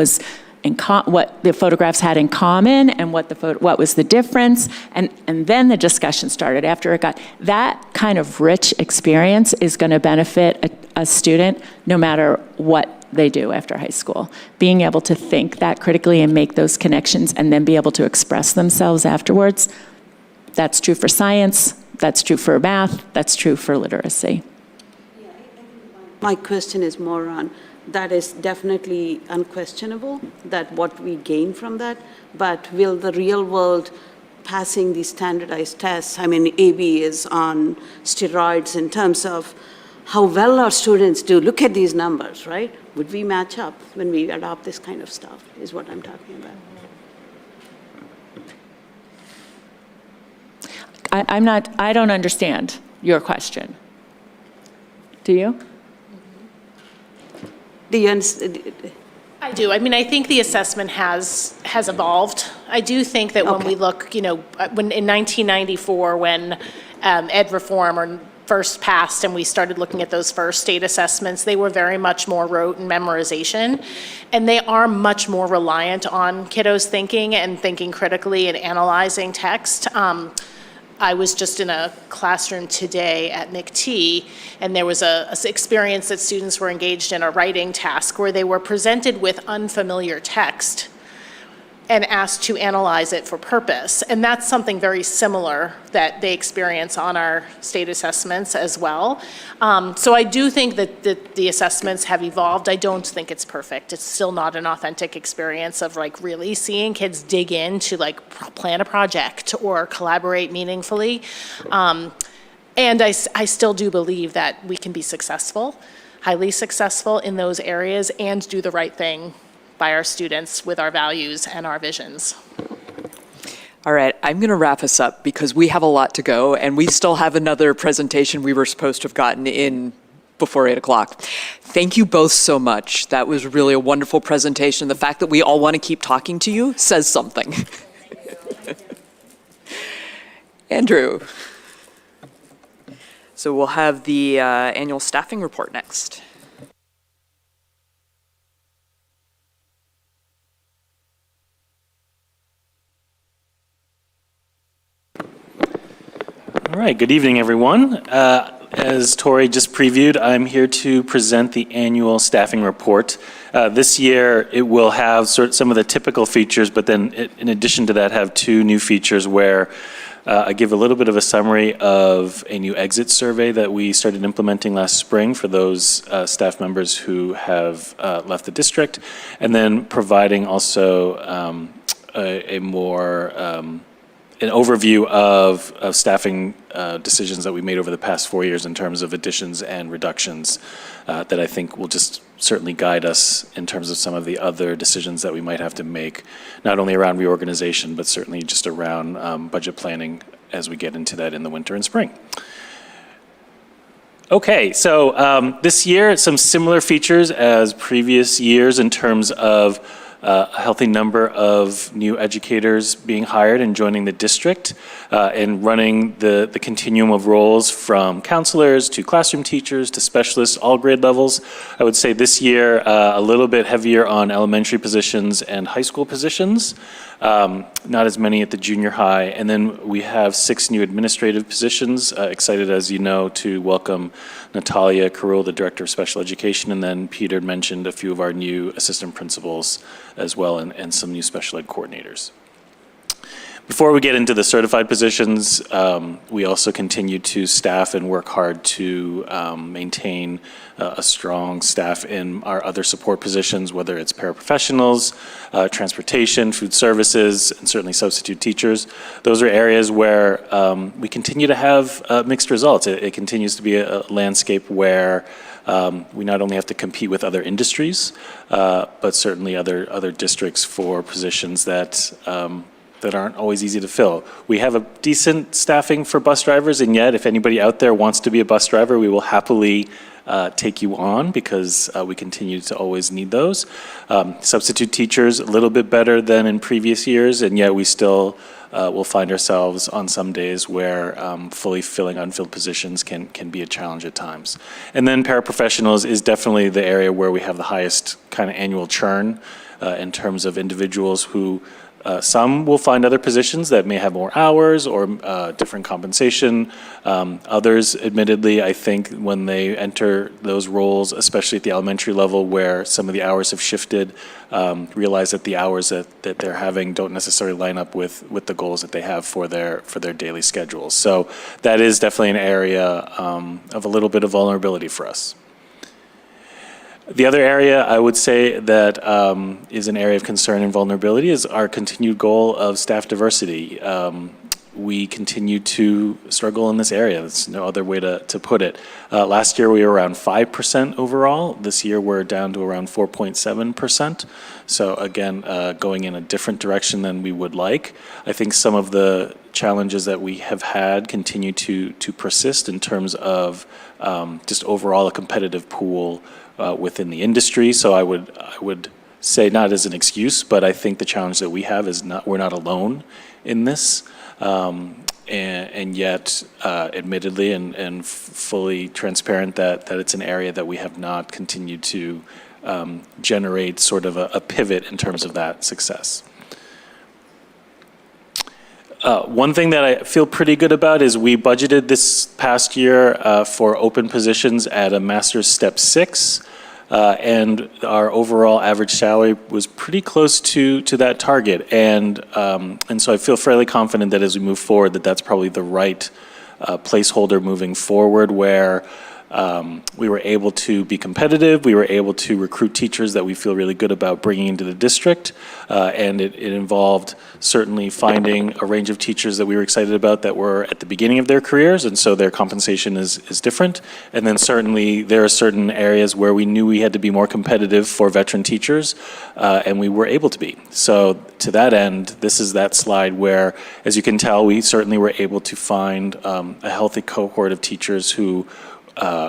the photographs had in common and what was the difference, and then the discussion started. After it got that kind of rich experience is going to benefit a student no matter what they do after high school. Being able to think that critically and make those connections and then be able to express themselves afterwards, that's true for science, that's true for math, that's true for literacy. My question is more on that is definitely unquestionable, that what we gain from that, but will the real world passing these standardized tests, AB is on steroids in terms of how well our students do. Look at these numbers, right? Would we match up when we adopt this kind of stuff, is what I'm talking about. I don't understand your question. Do you? Do you understand? I do. I think the assessment has evolved. I do think that when we look, in 1994, when ed reform first passed and we started looking at those first state assessments, they were very much more rote and memorization, and they are much more reliant on kiddos thinking and thinking critically and analyzing text. I was just in a classroom today at Mhatre, and there was an experience that students were engaged in a writing task where they were presented with unfamiliar text. and asked to analyze it for purpose. And that's something very similar that they experience on our state assessments as well. So I do think that the assessments have evolved. I don't think it's perfect. It's still not an authentic experience of like really seeing kids dig in to like plan a project or collaborate meaningfully. And I still do believe that we can be successful, highly successful in those areas and do the right thing by our students with our values and our visions. All right, I'm going to wrap us up because we have a lot to go and we still have another presentation we were supposed to have gotten in before 8 o'clock. Thank you both so much. That was really a wonderful presentation. The fact that we all want to keep talking to you says something. Andrew. So we'll have the annual staffing report next. All right, good evening, everyone. As Tori just previewed, I'm here to present the annual staffing report. This year, it will have some of the typical features, but then in addition to that, have two new features where I give a little bit of a summary of a new exit survey that we started implementing last spring for those staff members who have left the district, and then providing also a more an overview of staffing decisions that we made over the past 4 years in terms of additions and reductions that I think will just certainly guide us in terms of some of the other decisions that we might have to make, not only around reorganization, but certainly just around budget planning as we get into that in the winter and spring. Okay, so this year, some similar features as previous years in terms of a healthy number of new educators being hired and joining the district and running the continuum of roles from counselors to classroom teachers to specialists, all grade levels. I would say this year a little bit heavier on elementary positions and high school positions, not as many at the junior high. And then we have 6 new administrative positions. Excited, as you know, to welcome Natalia Carul, the Director of Special Education, and then Peter mentioned a few of our new assistant principals as well, and some new special ed coordinators. Before we get into the certified positions, we also continue to staff and work hard to maintain a strong staff in our other support positions, whether it's paraprofessionals, transportation, food services, and certainly substitute teachers. Those are areas where we continue to have mixed results. It continues to be a landscape where we not only have to compete with other industries, but certainly other districts for positions that aren't always easy to fill. We have a decent staffing for bus drivers, and yet if anybody out there wants to be a bus driver, we will happily take you on because we continue to always need those. Substitute teachers, a little bit better than in previous years, and yet we still will find ourselves on some days where fully filling unfilled positions can be a challenge at times. And then paraprofessionals is definitely the area where we have the highest kind of annual churn in terms of individuals who some will find other positions that may have more hours or different compensation. Others, admittedly, I think when they enter those roles, especially at the elementary level where some of the hours have shifted, realize that the hours that they're having don't necessarily line up with the goals that they have for their daily schedules. So that is definitely an area of a little bit of vulnerability for us. The other area I would say that is an area of concern and vulnerability is our continued goal of staff diversity. We continue to struggle in this area. There's no other way to put it. Last year we were around 5% overall. This year we're down to around 4.7%. So again, going in a different direction than we would like. I think some of the challenges that we have had continue to persist in terms of just overall a competitive pool within the industry. So I would say, not as an excuse, but I think the challenge that we have is we're not alone in this. And yet, admittedly and fully transparent that it's an area that we have not continued to generate sort of a pivot in terms of that success. One thing that I feel pretty good about is we budgeted this past year for open positions at a master's step 6. and our overall average salary was pretty close to that target. And so I feel fairly confident that as we move forward, that's probably the right placeholder moving forward, where we were able to be competitive, we were able to recruit teachers that we feel really good about bringing into the district, and it involved certainly finding a range of teachers that we were excited about that were at the beginning of their careers, and so their compensation is different. And then certainly there are certain areas where we knew we had to be more competitive for veteran teachers, and we were able to be. So to that end, this is that slide where, as you can tell, we certainly were able to find a healthy cohort of teachers who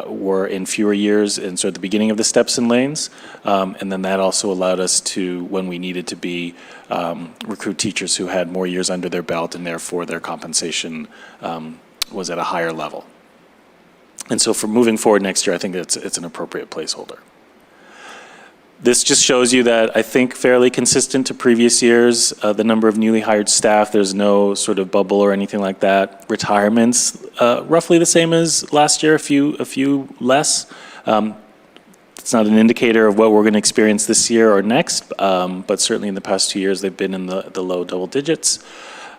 were in fewer years, and so at the beginning of the steps and lanes, and then that also allowed us to, when we needed to be, recruit teachers who had more years under their belt, and therefore their compensation was at a higher level. And so for moving forward next year, I think it's an appropriate placeholder. This just shows you that I think fairly consistent to previous years, the number of newly hired staff, there's no sort of bubble or anything like that. Retirements, roughly the same as last year, a few less. It's not an indicator of what we're going to experience this year or next, but certainly in the past 2 years, they've been in the low double digits.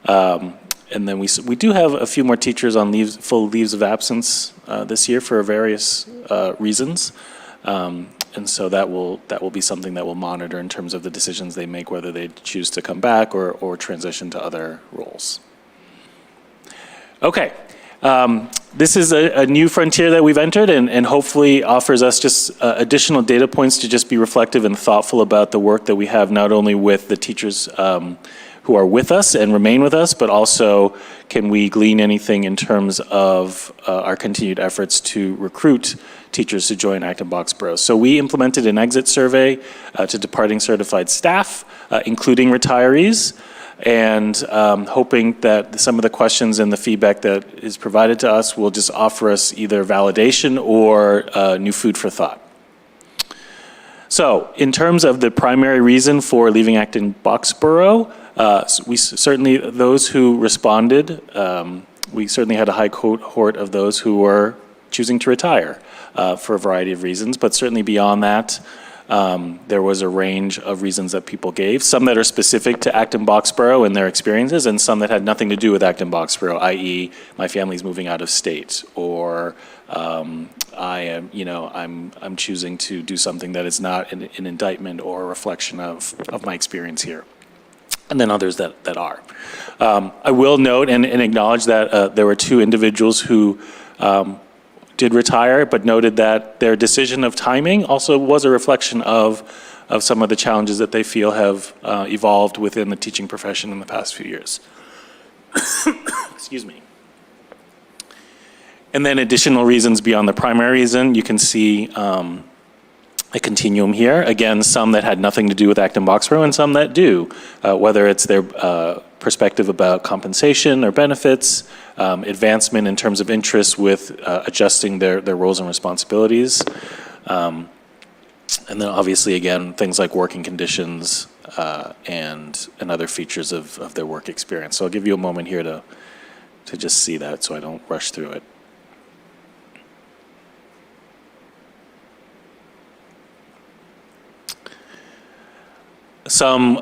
And then we do have a few more teachers on full leaves of absence this year for various reasons. And so that will be something that we'll monitor in terms of the decisions they make, whether they choose to come back or transition to other roles. Okay, this is a new frontier that we've entered, and hopefully offers us just additional data points to just be reflective and thoughtful about the work that we have, not only with the teachers who are with us and remain with us, but also can we glean anything in terms of our continued efforts to recruit teachers to join Acton-Boxborough. So we implemented an exit survey to departing certified staff, including retirees, and hoping that some of the questions and the feedback that is provided to us will just offer us either validation or new food for thought. So in terms of the primary reason for leaving Acton-Boxborough, we certainly, those who responded, we certainly had a high cohort of those who were choosing to retire for a variety of reasons, but certainly beyond that, there was a range of reasons that people gave, some that are specific to Acton-Boxborough and their experiences, and some that had nothing to do with Acton-Boxborough, i.e. my family's moving out of state, or I'm choosing to do something that is not an indictment or a reflection of my experience here. And then others that are. I will note and acknowledge that there were two individuals who did retire, but noted that their decision of timing also was a reflection of some of the challenges that they feel have evolved within the teaching profession in the past few years. Excuse me. And then additional reasons beyond the primary reason, you can see a continuum here. Again, some that had nothing to do with Acton-Boxborough and some that do, whether it's their perspective about compensation or benefits, advancement in terms of interest with adjusting their roles and responsibilities. And then obviously, again, things like working conditions and other features of their work experience. So I'll give you a moment here to just see that so I don't rush through it. Some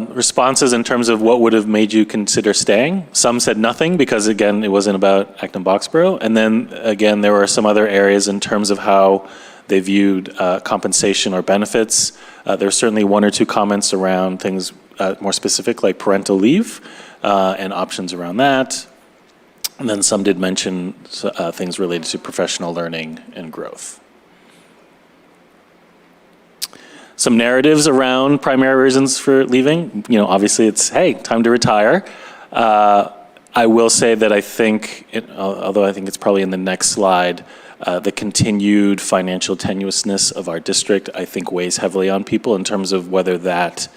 responses in terms of what would have made you consider staying. Some said nothing because, again, it wasn't about Acton-Boxborough. And then, again, there were some other areas in terms of how they viewed compensation or benefits. There were certainly one or two comments around things more specific, like parental leave and options around that. And then some did mention things related to professional learning and growth. Some narratives around primary reasons for leaving. You know, obviously it's, hey, time to retire. I will say that I think, although I think it's probably in the next slide, the continued financial tenuousness of our district, I think, weighs heavily on people in terms of whether that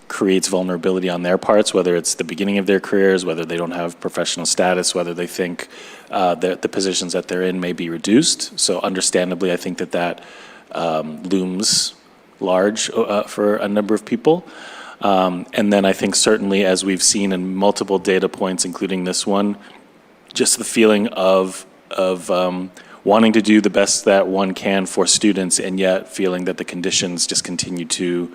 creates vulnerability on their parts, whether it's the beginning of their careers, whether they don't have professional status, whether they think that the positions that they're in may be reduced. So understandably, I think that looms large for a number of people. And then I think certainly, as we've seen in multiple data points, including this one, just the feeling of wanting to do the best that one can for students, and yet feeling that the conditions just continue to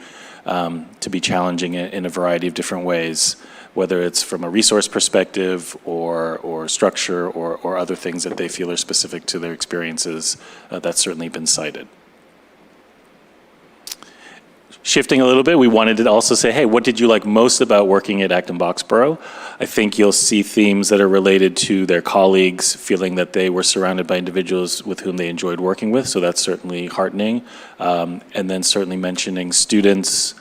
be challenging in a variety of different ways, whether it's from a resource perspective or structure or other things that they feel are specific to their experiences. That's certainly been cited. Shifting a little bit, we wanted to also say, hey, what did you like most about working at Acton-Boxborough? I think you'll see themes that are related to their colleagues, feeling that they were surrounded by individuals with whom they enjoyed working with, so that's certainly heartening. And then certainly mentioning students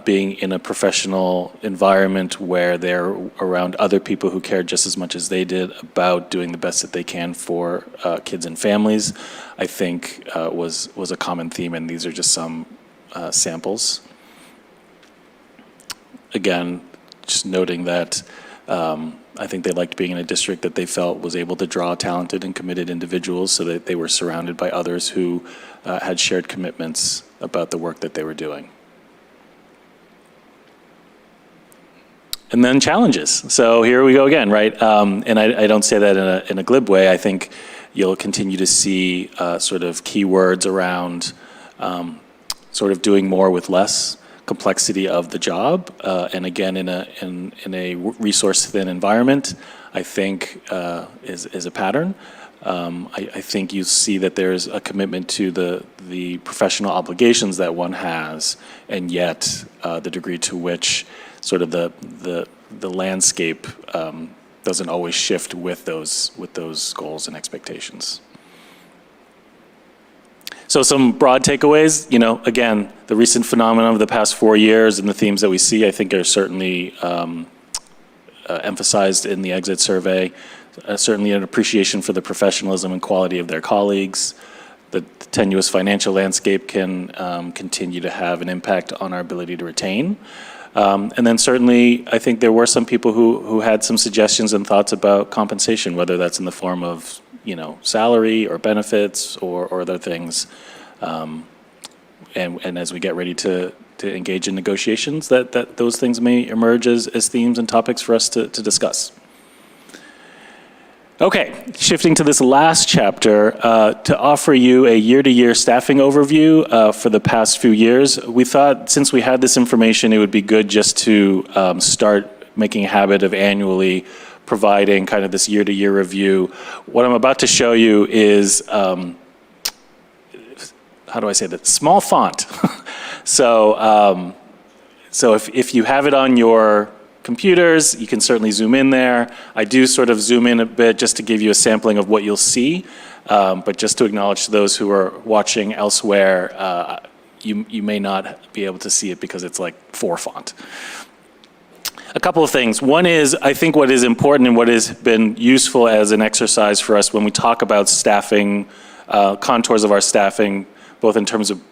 being in a professional environment where they're around other people who cared just as much as they did about doing the best that they can for kids and families, I think was a common theme, and these are just some samples. Again, just noting that I think they liked being in a district that they felt was able to draw talented and committed individuals, so that they were surrounded by others who had shared commitments about the work that they were doing. And then challenges. So here we go again, right? And I don't say that in a glib way. I think you'll continue to see sort of keywords around sort of doing more with less, complexity of the job, and again in a resource-thin environment, I think is a pattern. I think you see that there's a commitment to the professional obligations that one has, and yet the degree to which sort of the landscape doesn't always shift with those goals and expectations. So some broad takeaways, again, the recent phenomenon of the past 4 years and the themes that we see, I think are certainly emphasized in the exit survey. Certainly an appreciation for the professionalism and quality of their colleagues. The tenuous financial landscape can continue to have an impact on our ability to retain. And then certainly, I think there were some people who had some suggestions and thoughts about compensation, whether that's in the form of salary or benefits or other things. And as we get ready to engage in negotiations, that those things may emerge as themes and topics for us to discuss. Okay, shifting to this last chapter, to offer you a year-to-year staffing overview for the past few years. We thought since we had this information, it would be good just to start making a habit of annually providing kind of this year-to-year review. What I'm about to show you is, how do I say that? Small font. So if you have it on your computers, you can certainly zoom in there. I do sort of zoom in a bit just to give you a sampling of what you'll see, but just to acknowledge to those who are watching elsewhere, you may not be able to see it because it's like 4 font. A couple of things. One is, I think what is important and what has been useful as an exercise for us when we talk about staffing, contours of our staffing, both in terms of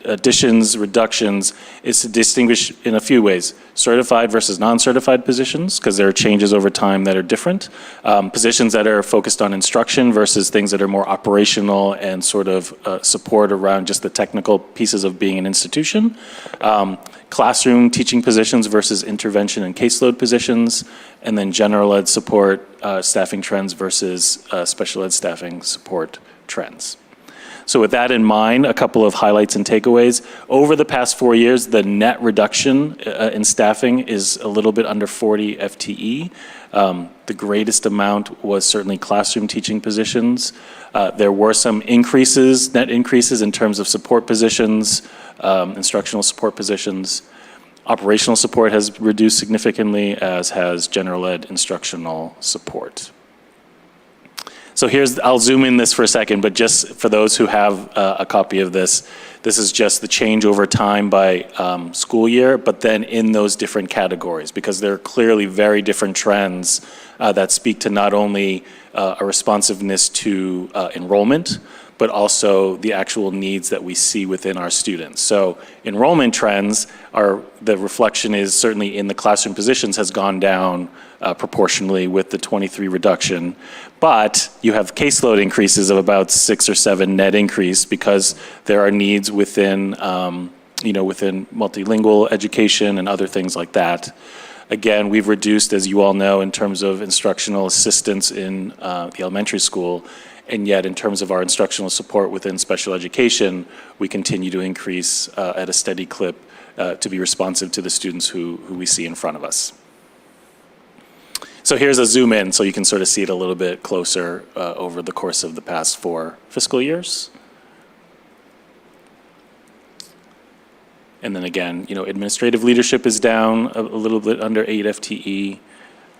additions, reductions, is to distinguish in a few ways. Certified versus non-certified positions, because there are changes over time that are different. Positions that are focused on instruction versus things that are more operational and sort of support around just the technical pieces of being an institution. Classroom teaching positions versus intervention and caseload positions, and then general ed support staffing trends versus special ed staffing support trends. So with that in mind, a couple of highlights and takeaways. Over the past 4 years, the net reduction in staffing is a little bit under 40 FTE. The greatest amount was certainly classroom teaching positions. There were some increases, net increases in terms of support positions, instructional support positions. Operational support has reduced significantly, as has general ed instructional support. So I'll zoom in this for a second, but just for those who have a copy of this, this is just the change over time by school year, but then in those different categories, because there are clearly very different trends that speak to not only a responsiveness to enrollment, but also the actual needs that we see within our students. So enrollment trends the reflection is certainly in the classroom positions has gone down proportionally with the 23 reduction, but you have caseload increases of about 6 or 7 net increase because there are needs within, within multilingual education and other things like that. Again, we've reduced, as you all know, in terms of instructional assistance in the elementary school, And yet, in terms of our instructional support within special education, we continue to increase at a steady clip to be responsive to the students who we see in front of us. So here's a zoom in so you can sort of see it a little bit closer over the course of the past 4 fiscal years. And then again, administrative leadership is down a little bit under 8 FTE.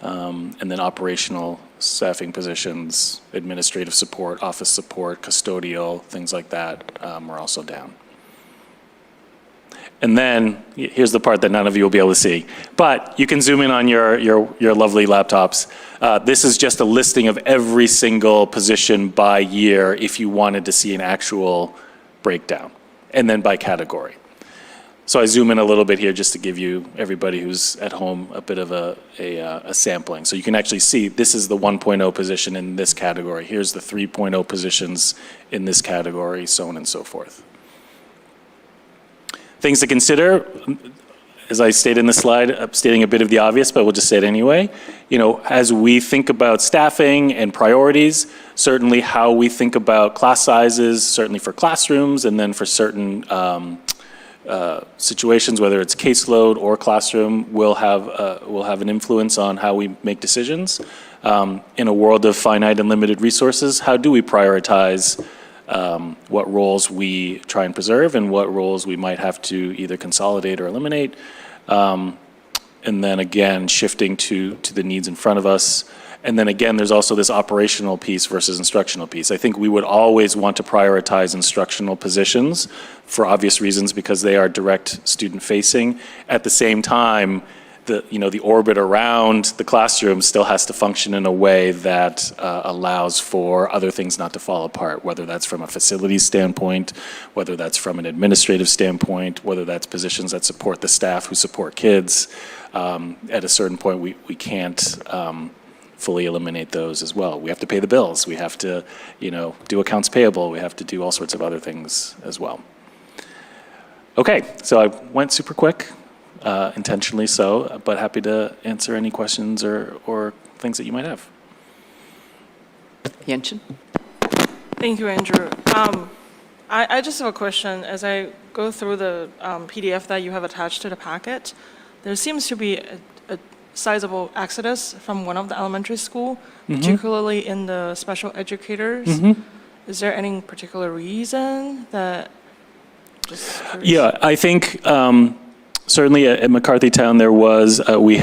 And then operational staffing positions, administrative support, office support, custodial, things like that are also down. And then here's the part that none of you will be able to see, but you can zoom in on your lovely laptops. This is just a listing of every single position by year if you wanted to see an actual breakdown, and then by category. So I zoom in a little bit here just to give you, everybody who's at home, a bit of a sampling. So you can actually see this is the 1.0 position in this category. Here's the 3.0 positions in this category, so on and so forth. Things to consider, as I stated in the slide, I'm stating a bit of the obvious, but we'll just say it anyway. As we think about staffing and priorities, certainly how we think about class sizes, certainly for classrooms, and then for certain situations, whether it's caseload or classroom, will have an influence on how we make decisions. In a world of finite and limited resources, how do we prioritize what roles we try and preserve and what roles we might have to either consolidate or eliminate? And then again, shifting to the needs in front of us. And then again, there's also this operational piece versus instructional piece. I think we would always want to prioritize instructional positions for obvious reasons because they are direct student facing. At the same time, the orbit around the classroom still has to function in a way that allows for other things not to fall apart, whether that's from a facilities standpoint, whether that's from an administrative standpoint, whether that's positions that support the staff who support kids. At a certain point, we can't fully eliminate those as well. We have to pay the bills. We have to, do accounts payable. We have to do all sorts of other things as well. Okay, so I went super quick, intentionally so, but happy to answer any questions or things that you might have. Yenchen? Thank you, Andrew. I just have a question. As I go through the PDF that you have attached to the packet, there seems to be a sizable exodus from one of the elementary school, particularly in the special educators. Is there any particular reason that? Yeah, I think certainly at McCarthytown there was, we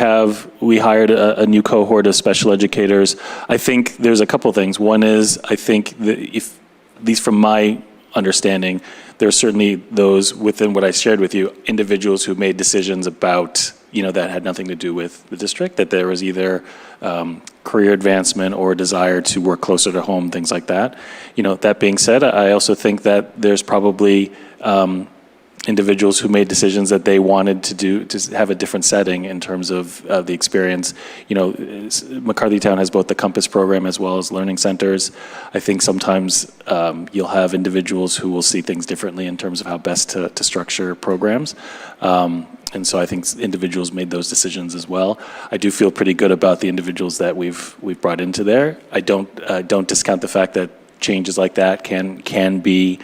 hired a new cohort of special educators. I think there's a couple things. One is, I think that if, at least from my understanding, there are certainly those within what I shared with you, individuals who made decisions about, that had nothing to do with the district, that there was either career advancement or a desire to work closer to home, things like that. That being said, I also think that there's probably individuals who made decisions that they wanted to have a different setting in terms of the experience. McCarthytown has both the Compass program as well as learning centers. I think sometimes you'll have individuals who will see things differently in terms of how best to structure programs. And so I think individuals made those decisions as well. I do feel pretty good about the individuals that we've brought into there. I don't discount the fact that changes like that can be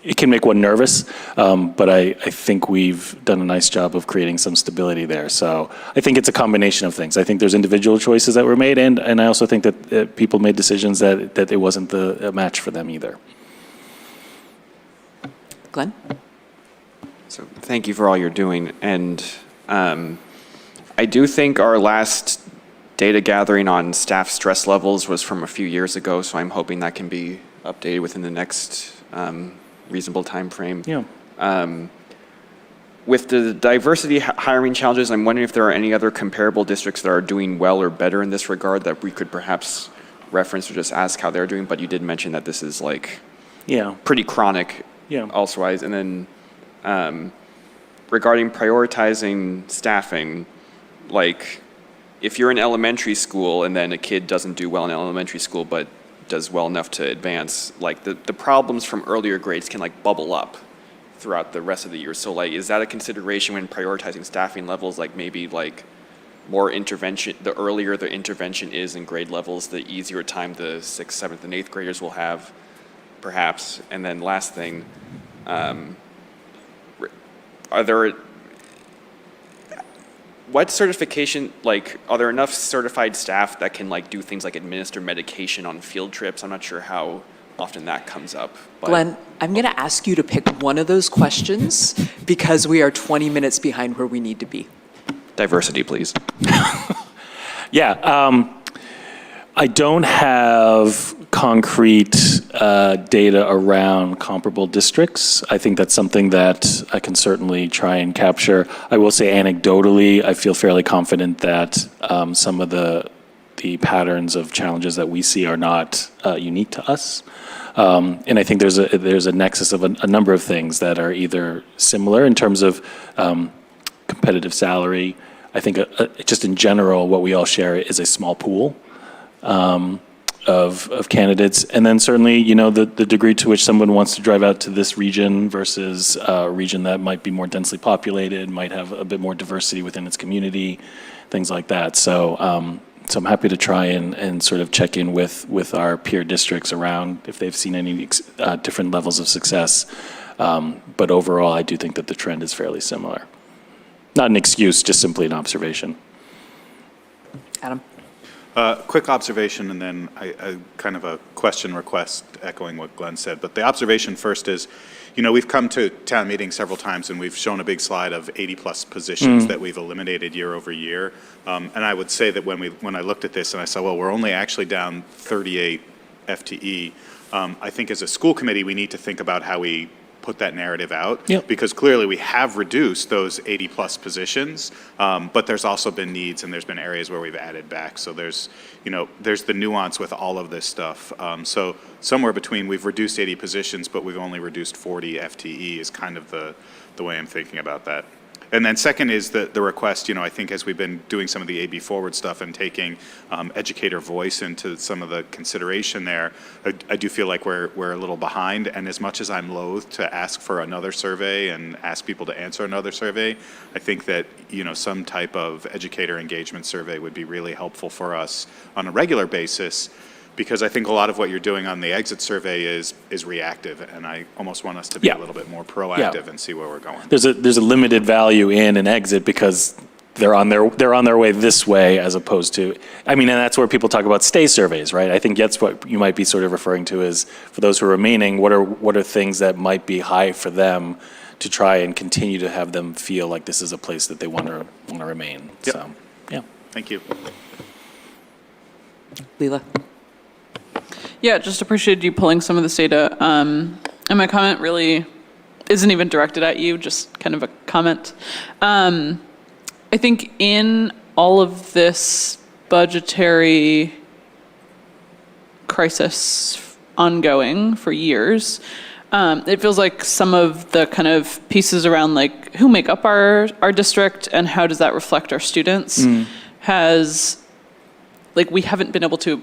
it can make one nervous, but I think we've done a nice job of creating some stability there. So I think it's a combination of things. I think there's individual choices that were made, and I also think that people made decisions that it wasn't a match for them either. Glenn? So thank you for all you're doing. And I do think our last data gathering on staff stress levels was from a few years ago, so I'm hoping that can be updated within the next reasonable time frame. Yeah. With the diversity hiring challenges, I'm wondering if there are any other comparable districts that are doing well or better in this regard that we could perhaps reference or just ask how they're doing. But you did mention that this is pretty chronic elsewise. And then regarding prioritizing staffing, if you're in elementary school and then a kid doesn't do well in elementary school but does well enough to advance, the problems from earlier grades can bubble up throughout the rest of the year. So is that a consideration when prioritizing staffing levels, maybe more intervention, the earlier the intervention is in grade levels, the easier time the 6th, 7th, and 8th graders will have, perhaps. And then last thing, what certification, like, are there enough certified staff that can like do things like administer medication on field trips? I'm not sure how often that comes up. But Glenn, I'm going to ask you to pick one of those questions because we are 20 minutes behind where we need to be. Diversity, please. Yeah, I don't have concrete data around comparable districts. I think that's something that I can certainly try and capture. I will say anecdotally, I feel fairly confident that some of the patterns of challenges that we see are not unique to us. And I think there's a nexus of a number of things that are either similar in terms of competitive salary. I think just in general, what we all share is a small pool of candidates. And then certainly, you know, the degree to which someone wants to drive out to this region versus a region that might be more densely populated, might have a bit more diversity within its community, things like that. So I'm happy to try and sort of check in with our peer districts around if they've seen any different levels of success. But overall, I do think that the trend is fairly similar. Not an excuse, just simply an observation. Adam? Quick observation and then I kind of a question request echoing what Glenn said. But the observation first is, you know, we've come to town meetings several times and we've shown a big slide of 80+ positions that we've eliminated year over year. And I would say that when I looked at this and I saw, well, we're only actually down 38 FTE, I think as a school committee, we need to think about how we put that narrative out. Yep. Because clearly we have reduced those 80+ positions, but there's also been needs and there's been areas where we've added back. So there's the nuance with all of this stuff. So somewhere between we've reduced 80 positions, but we've only reduced 40 FTE is kind of the way I'm thinking about that. And then second is the request, you know, I think as we've been doing some of the AB Forward stuff and taking educator voice into some of the consideration there, I do feel like we're a little behind. And as much as I'm loath to ask for another survey and ask people to answer another survey, I think that, you know, some type of educator engagement survey would be really helpful for us on a regular basis. Because I think a lot of what you're doing on the exit survey is reactive, and I almost want us to be a little bit more proactive and see where we're going. There's a limited value in an exit because they're on their way this way as opposed to, I mean, and that's where people talk about stay surveys, right? I think that's what you might be sort of referring to is for those who are remaining, what are things that might be high for them to try and continue to have them feel like this is a place that they want to remain. Yep. So, yeah. Thank you. Leela? Yeah, just appreciated you pulling some of this data. And my comment really isn't even directed at you, just kind of a comment. I think in all of this budgetary crisis ongoing for years, it feels like some of the kind of pieces around like who make up our district and how does that reflect our students has, like, we haven't been able to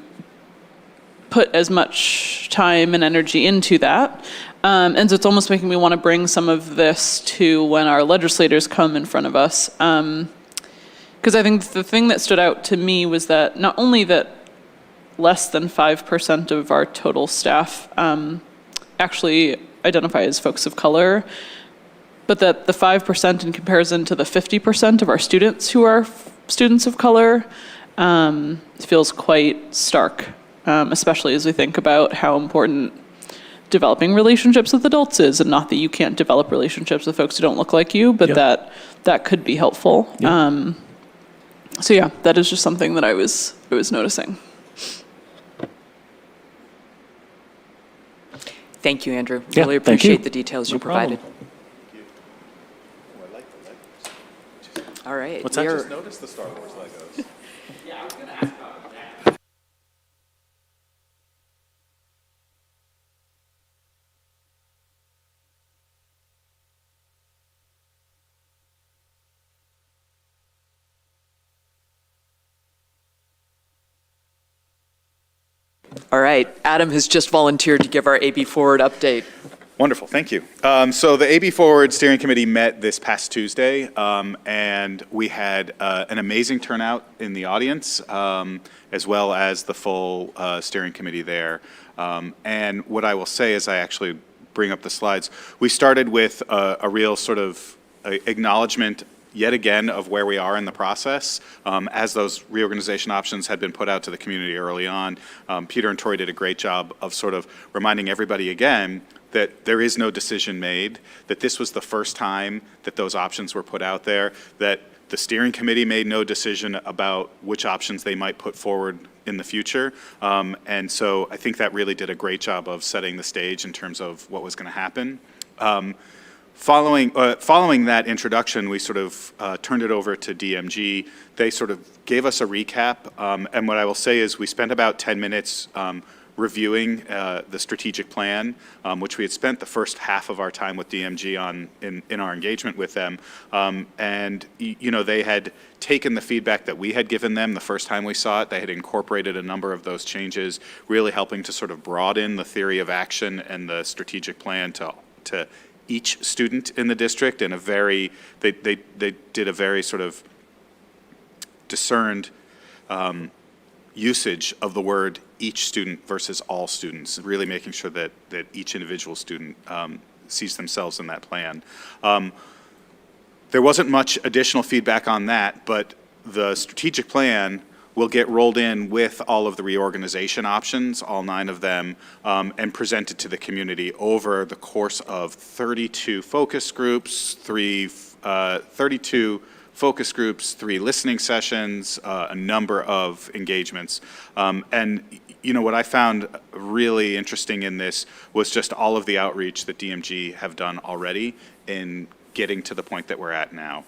put as much time and energy into that. And so it's almost making me want to bring some of this to when our legislators come in front of us. Because I think the thing that stood out to me was that not only that less than 5% of our total staff actually identify as folks of color, but that the 5% in comparison to the 50% of our students who are students of color feels quite stark. Especially as we think about how important developing relationships with adults is, and not that you can't develop relationships with folks who don't look like you, but that could be helpful. So yeah, that is just something that I was noticing. Thank you, Andrew. Yeah, Really thank you. appreciate the details you provided. All right. What's that? Just noticed the Star Wars Legos. Yeah, I was going to ask about that. All right, Adam has just volunteered to give our AB Forward update. Wonderful, thank you. So the AB Forward Steering Committee met this past Tuesday, and we had an amazing turnout in the audience, as well as the full steering committee there. And what I will say as I actually bring up the slides, we started with a real sort of acknowledgement yet again of where we are in the process. As those reorganization options had been put out to the community early on, Peter and Troy did a great job of sort of reminding everybody again that there is no decision made, that this was the first time that those options were put out there, that the steering committee made no decision about which options they might put forward in the future. And so I think that really did a great job of setting the stage in terms of what was going to happen. Following that introduction, we sort of turned it over to DMG. They sort of gave us a recap, and what I will say is we spent about 10 minutes reviewing the strategic plan, which we had spent the first half of our time with DMG on in our engagement with them. And you know, they had taken the feedback that we had given them the first time we saw it. They had incorporated a number of those changes, really helping to sort of broaden the theory of action and the strategic plan to each student in the district in a very, they did a very sort of discerned usage of the word each student versus all students, really making sure that each individual student sees themselves in that plan. There wasn't much additional feedback on that, but the strategic plan will get rolled in with all of the reorganization options, all 9 of them, and presented to the community over the course of 32 focus groups, 32 focus groups, 3 listening sessions, a number of engagements. And you know, what I found really interesting in this was just all of the outreach that DMG have done already in getting to the point that we're at now.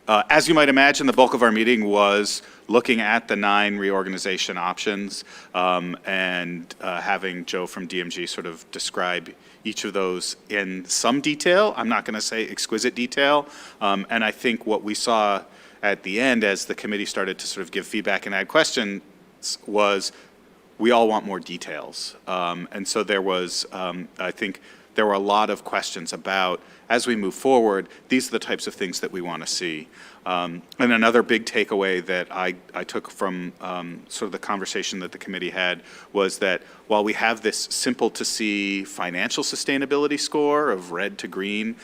As you might imagine, the bulk of our meeting was looking at the 9 reorganization options and having Zhou from DMG sort of describe each of those in some detail. I'm not going to say exquisite detail. And I think what we saw at the end as the committee started to sort of give feedback and add questions was we all want more details. And so there was, I think, there were a lot of questions about, as we move forward, these are the types of things that we want to see. And another big takeaway that I took from sort of the conversation that the committee had was that while we have this simple to see financial sustainability score of red to green,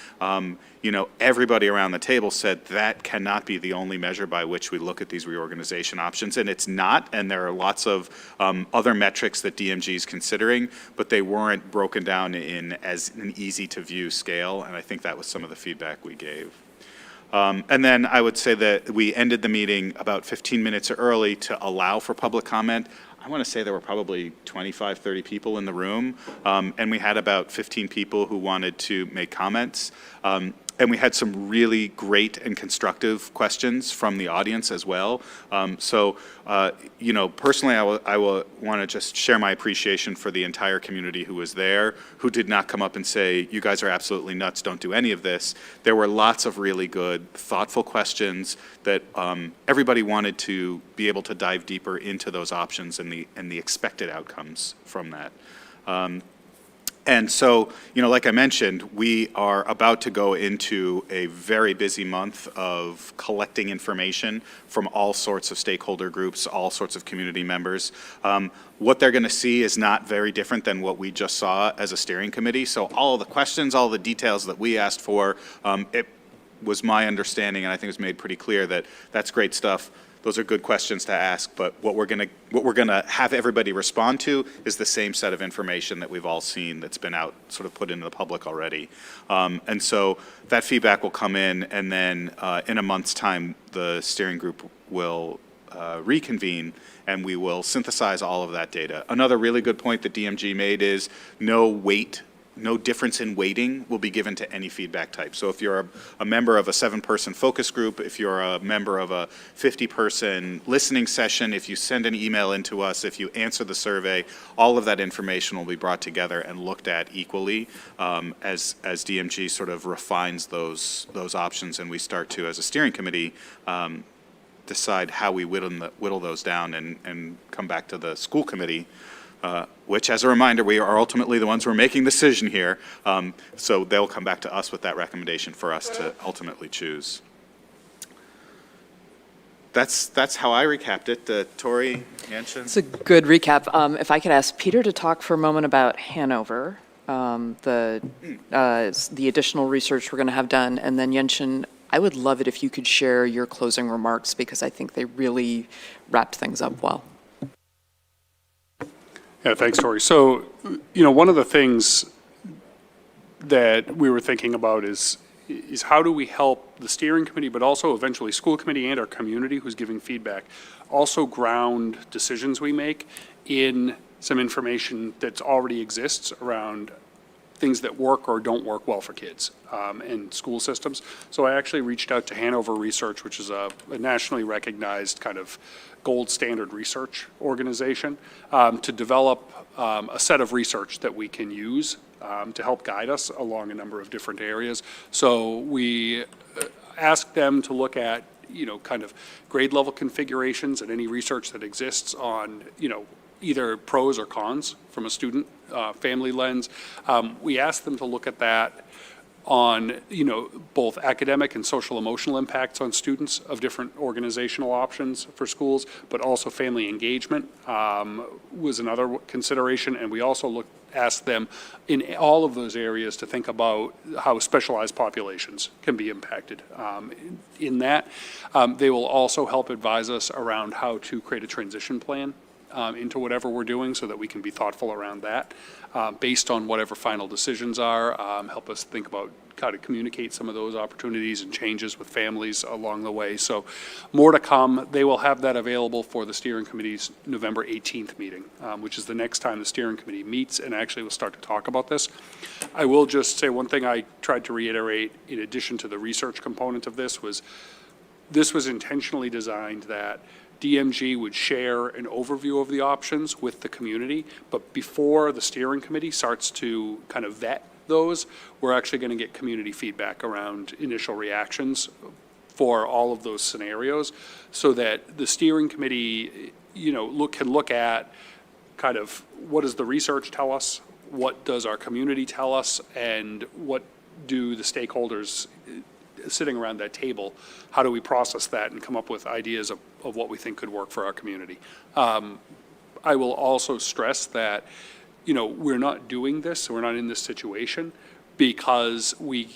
you know, everybody around the table said that cannot be the only measure by which we look at these reorganization options, and it's not, and there are lots of other metrics that DMG is considering, but they weren't broken down in as an easy to view scale, and I think that was some of the feedback we gave. And then I would say that we ended the meeting about 15 minutes early to allow for public comment. I want to say there were probably 25, 30 people in the room, and we had about 15 people who wanted to make comments. And we had some really great and constructive questions from the audience as well. So, you know, personally, I will want to just share my appreciation for the entire community who was there, who did not come up and say, you guys are absolutely nuts, don't do any of this. There were lots of really good, thoughtful questions that everybody wanted to be able to dive deeper into those options and the expected outcomes from that. And so, you know, like I mentioned, we are about to go into a very busy month of collecting information from all sorts of stakeholder groups, all sorts of community members. What they're going to see is not very different than what we just saw as a steering committee. So all the questions, all the details that we asked for, it was my understanding, and I think it was made pretty clear that that's great stuff. Those are good questions to ask, but what we're gonna have everybody respond to is the same set of information that we've all seen that's been out, sort of put into the public already. And so that feedback will come in, and then in a month's time, the steering group will reconvene, and we will synthesize all of that data. Another really good point that DMG made is no difference in weighting will be given to any feedback type. So if you're a member of a 7-person focus group, if you're a member of a 50-person listening session, if you send an email into us, if you answer the survey, all of that information will be brought together and looked at equally as DMG sort of refines those options, and we start to, as a steering committee, decide how we whittle those down and come back to the school committee which, as a reminder, we are ultimately the ones who are making the decision here. So they'll come back to us with that recommendation for us to ultimately choose. That's how I recapped it. Tori, Yanshin? It's a good recap. If I could ask Peter to talk for a moment about Hanover, the additional research we're going to have done, and then Yanshin, I would love it if you could share your closing remarks because I think they really wrapped things up well. Yeah, thanks, Tori. So, one of the things that we were thinking about is how do we help the steering committee, but also eventually school committee and our community who's giving feedback, also ground decisions we make in some information that already exists around things that work or don't work well for kids and school systems. So I actually reached out to Hanover Research, which is a nationally recognized kind of gold standard research organization, to develop a set of research that we can use to help guide us along a number of different areas. So we asked them to look at, kind of grade level configurations and any research that exists on, either pros or cons from a student family lens. We asked them to look at that on, both academic and social emotional impacts on students of different organizational options for schools, but also family engagement was another consideration. And we also asked them in all of those areas to think about how specialized populations can be impacted in that. They will also help advise us around how to create a transition plan into whatever we're doing so that we can be thoughtful around that based on whatever final decisions are, help us think about how to communicate some of those opportunities and changes with families along the way. So more to come. They will have that available for the steering committee's November 18th meeting, which is the next time the steering committee meets and actually will start to talk about this. I will just say one thing I tried to reiterate in addition to the research component of this was intentionally designed that DMG would share an overview of the options with the community, but before the steering committee starts to kind of vet those, we're actually going to get community feedback around initial reactions for all of those scenarios so that the steering committee, can look at kind of what does the research tell us, what does our community tell us, and what do the stakeholders sitting around that table, how do we process that and come up with ideas of what we think could work for our community. I will also stress that, we're not doing this, we're not in this situation because we,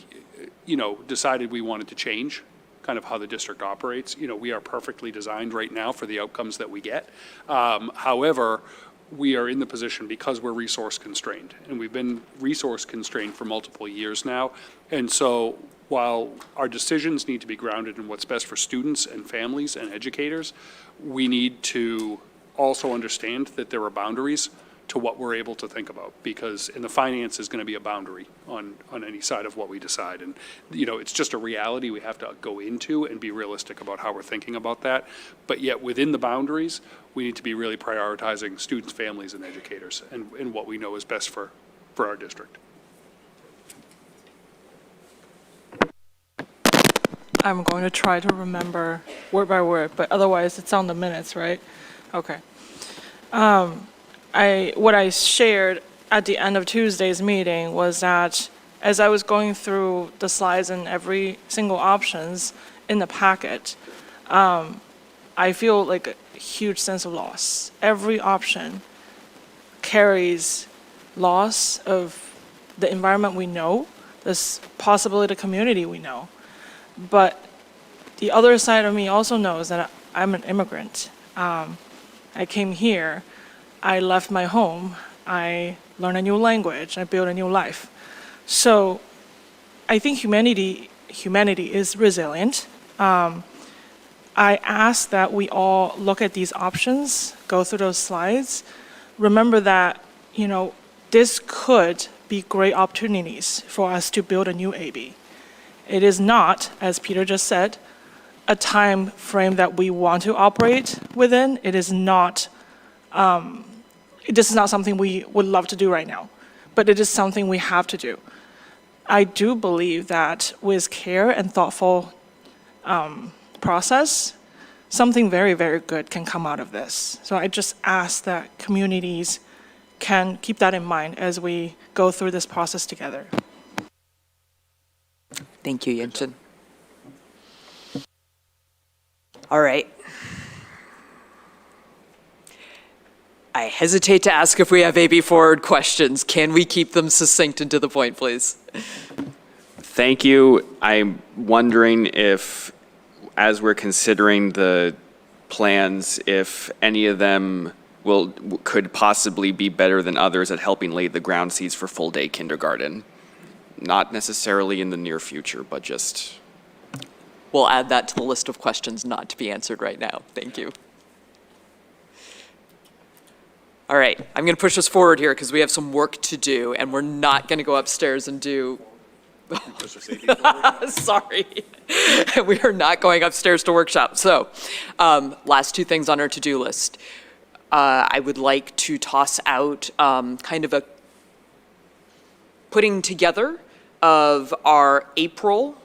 decided we wanted to change kind of how the district operates. We are perfectly designed right now for the outcomes that we get. However, we are in the position because we're resource constrained, and we've been resource constrained for multiple years now. And so while our decisions need to be grounded in what's best for students and families and educators, we need to also understand that there are boundaries to what we're able to think about, because in the finance is going to be a boundary on any side of what we decide. And, it's just a reality we have to go into and be realistic about how we're thinking about that. But yet within the boundaries, we need to be really prioritizing students, families, and educators and what we know is best for our district. I'm going to try to remember word by word, but otherwise it's on the minutes, right? Okay. What I shared at the end of Tuesday's meeting was that as I was going through the slides and every single options in the packet, I feel like a huge sense of loss. Every option carries loss of the environment we know, this possibility of community we know. But the other side of me also knows that I'm an immigrant. I came here, I left my home, I learned a new language, I built a new life. So I think humanity is resilient. I ask that we all look at these options, go through those slides, remember that, this could be great opportunities for us to build a new AB. It is not, as Peter just said, a time frame that we want to operate within. It is not, this is not something we would love to do right now, but it is something we have to do. I do believe that with care and thoughtful process, something very, very good can come out of this. So I just ask that communities can keep that in mind as we go through this process together. Thank you, Yinchen. All right. I hesitate to ask if we have AB forward questions. Can we keep them succinct and to the point, please? Thank you. I'm wondering if, as we're considering the plans, if any of them could possibly be better than others at helping lay the ground seeds for full-day kindergarten. Not necessarily in the near future, but just... We'll add that to the list of questions not to be answered right now. Thank you. All right, I'm going to push us forward here because we have some work to do, and we're not going to go upstairs and do... Sorry. We are not going upstairs to workshop. So, last two things on our to-do list. I would like to toss out kind of a putting together of our April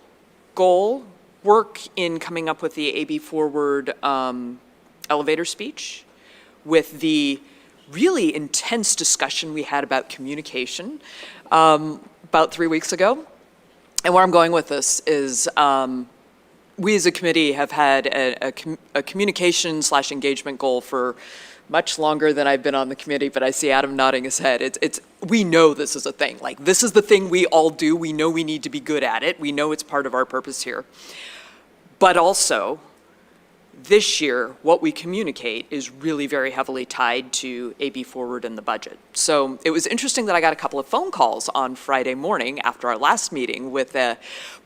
goal work in coming up with the AB Forward elevator speech with the really intense discussion we had about communication about 3 weeks ago. And where I'm going with this is we as a committee have had a communication/engagement goal for much longer than I've been on the committee, but I see Adam nodding his head. We know this is a thing. Like, this is the thing we all do. We know we need to be good at it. We know it's part of our purpose here. But also, this year, what we communicate is really very heavily tied to AB Forward and the budget. So it was interesting that I got a couple of phone calls on Friday morning after our last meeting with,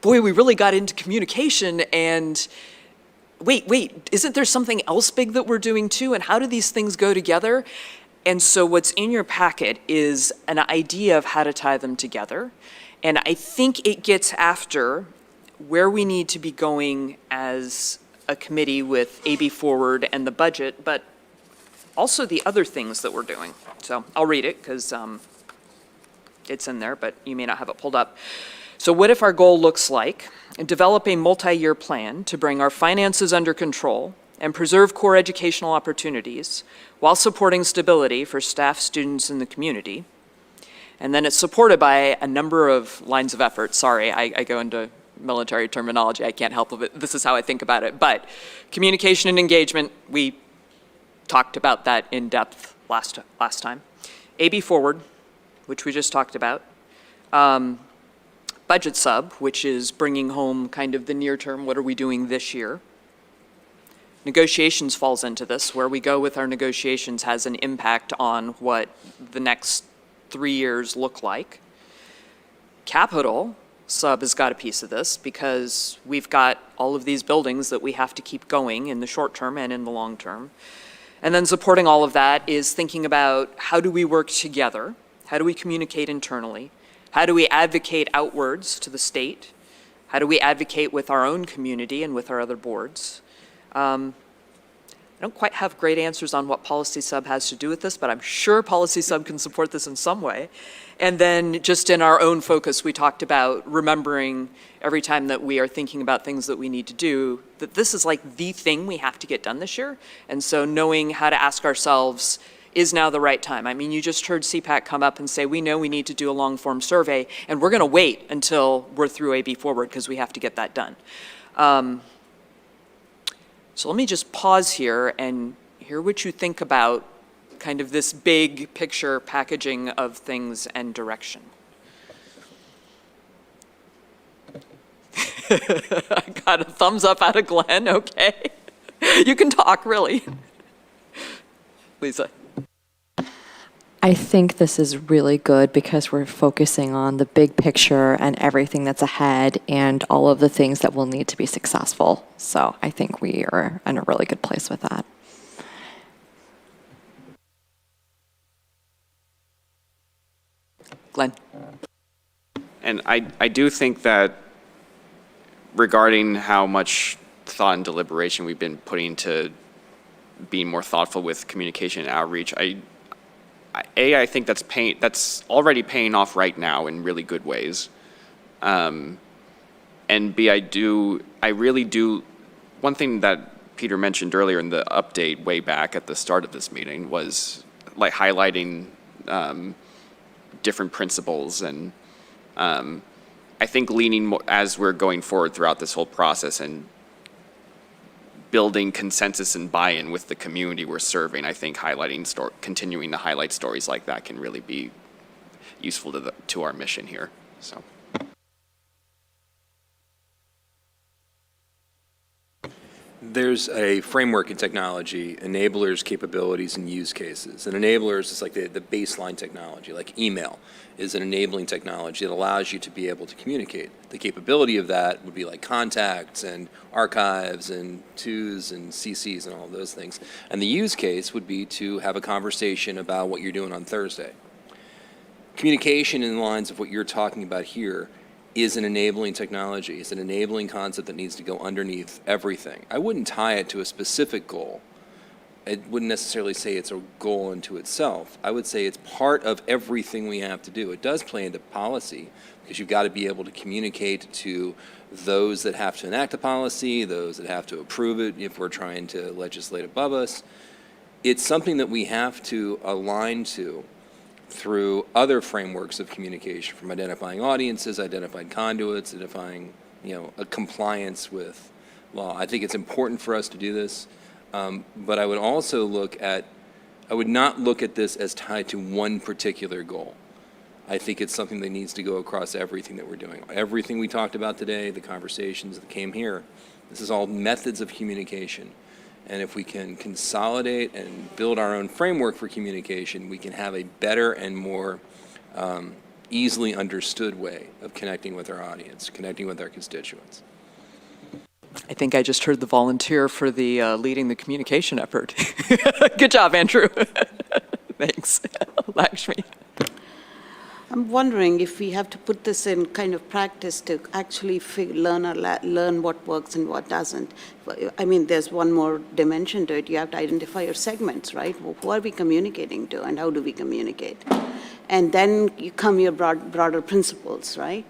boy, we really got into communication, and wait, isn't there something else big that we're doing too? And how do these things go together? And so what's in your packet is an idea of how to tie them together. And I think it gets after where we need to be going as a committee with AB Forward and the budget, but also the other things that we're doing. So I'll read it because it's in there, but you may not have it pulled up. So what if our goal looks like develop a multi-year plan to bring our finances under control and preserve core educational opportunities while supporting stability for staff, students, and the community. And then it's supported by a number of lines of effort. Sorry, I go into military terminology. I can't help it. This is how I think about it. But communication and engagement, we talked about that in depth last time. AB Forward, which we just talked about. Budget sub, which is bringing home kind of the near term, what are we doing this year? Negotiations falls into this. Where we go with our negotiations has an impact on what the next 3 years look like. Capital sub has got a piece of this because we've got all of these buildings that we have to keep going in the short term and in the long term. And then supporting all of that is thinking about how do we work together? How do we communicate internally? How do we advocate outwards to the state? How do we advocate with our own community and with our other boards? I don't quite have great answers on what Policy Sub has to do with this, but I'm sure Policy Sub can support this in some way. And then just in our own focus, we talked about remembering every time that we are thinking about things that we need to do, that this is like the thing we have to get done this year. And so knowing how to ask ourselves, is now the right time? I mean, you just heard CPAC come up and say, we know we need to do a long form survey, and we're gonna wait until we're through AB Forward because we have to get that done. So let me just pause here and hear what you think about kind of this big picture packaging of things and direction. I got a thumbs up out of Glenn, okay. You can talk, really. Lisa. I think this is really good because we're focusing on the big picture and everything that's ahead and all of the things that will need to be successful. So I think we are in a really good place with that. Glenn. And I do think that regarding how much thought and deliberation we've been putting to being more thoughtful with communication and outreach, I think that's already paying off right now in really good ways. And B, I really do, one thing that Peter mentioned earlier in the update way back at the start of this meeting was like highlighting different principles. And I think leaning more, as we're going forward throughout this whole process and building consensus and buy-in with the community we're serving, I think continuing to highlight stories like that can really be useful to our mission here. So. There's a framework in technology, enablers, capabilities, and use cases. And enablers is like the baseline technology, like email is an enabling technology that allows you to be able to communicate. The capability of that would be like contacts and archives and twos and CCs and all of those things. And the use case would be to have a conversation about what you're doing on Thursday. Communication in the lines of what you're talking about here is an enabling technology. It's an enabling concept that needs to go underneath everything. I wouldn't tie it to a specific goal. I wouldn't necessarily say it's a goal unto itself. I would say it's part of everything we have to do. It does play into policy because you've got to be able to communicate to those that have to enact a policy, those that have to approve it if we're trying to legislate above us. It's something that we have to align to through other frameworks of communication, from identifying audiences, identifying conduits, identifying, a compliance with law. I think it's important for us to do this, but I would also I would not look at this as tied to one particular goal. I think it's something that needs to go across everything that we're doing. Everything we talked about today, the conversations that came here, this is all methods of communication. And if we can consolidate and build our own framework for communication, we can have a better and more easily understood way of connecting with our audience, connecting with our constituents. I think I just heard the volunteer for the leading the communication effort. Good job, Andrew. Thanks. Lakshmi. I'm wondering if we have to put this in kind of practice to actually learn what works and what doesn't. I mean, there's one more dimension to it. You have to identify your segments, right? Who are we communicating to and how do we communicate? And then you come your broader principles, right?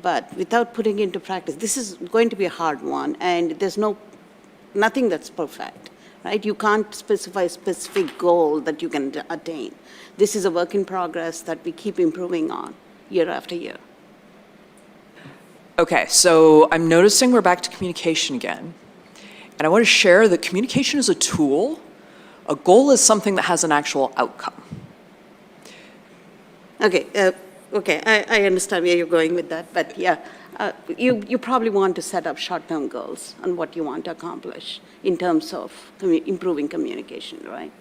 But without putting it into practice, this is going to be a hard one, and there's nothing that's perfect, right? You can't specify a specific goal that you can attain. This is a work in progress that we keep improving on year after year. Okay, so I'm noticing we're back to communication again. And I want to share that communication is a tool. A goal is something that has an actual outcome. Okay, I understand where you're going with that, but yeah, you probably want to set up short-term goals on what you want to accomplish in terms of improving communication, right?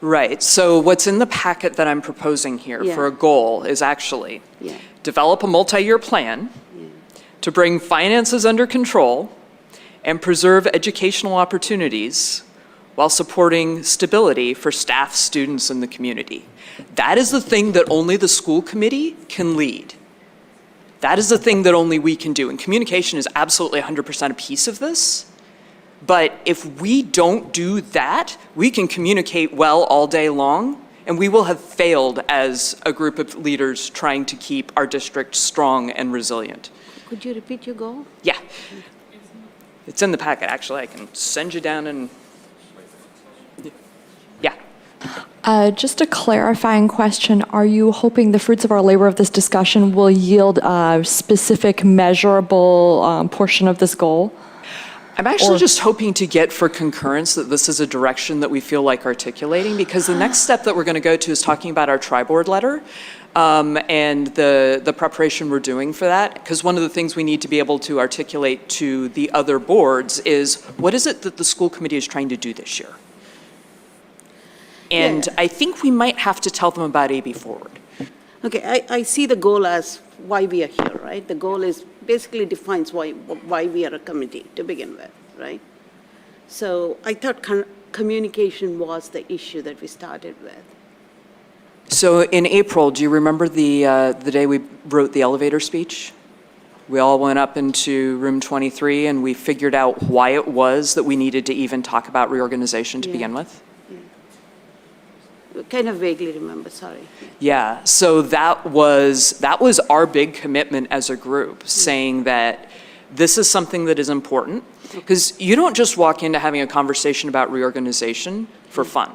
Right, so what's in the packet that I'm proposing here for a goal is actually develop a multi-year plan to bring finances under control and preserve educational opportunities while supporting stability for staff, students, and the community. That is the thing that only the school committee can lead. That is the thing that only we can do, and communication is absolutely 100% a piece of this. But if we don't do that, we can communicate well all day long, and we will have failed as a group of leaders trying to keep our district strong and resilient. Could you repeat your goal? Yeah. It's in the packet, actually. I can send you down and... Yeah. Just a clarifying question. Are you hoping the fruits of our labor of this discussion will yield a specific measurable portion of this goal? I'm actually just hoping to get for concurrence that this is a direction that we feel like articulating, because the next step that we're going to go to is talking about our tri-board letter and the preparation we're doing for that. Because one of the things we need to be able to articulate to the other boards is, what is it that the school committee is trying to do this year? And I think we might have to tell them about AB Forward. Okay, I see the goal as why we are here, right? The goal is basically defines why we are a committee to begin with, right? So I thought communication was the issue that we started with. So in April, do you remember the day we wrote the elevator speech? We all went up into room 23 and we figured out why it was that we needed to even talk about reorganization to begin with? Kind of vaguely remember, sorry. Yeah, so that was our big commitment as a group, saying that this is something that is important, because you don't just walk into having a conversation about reorganization for fun.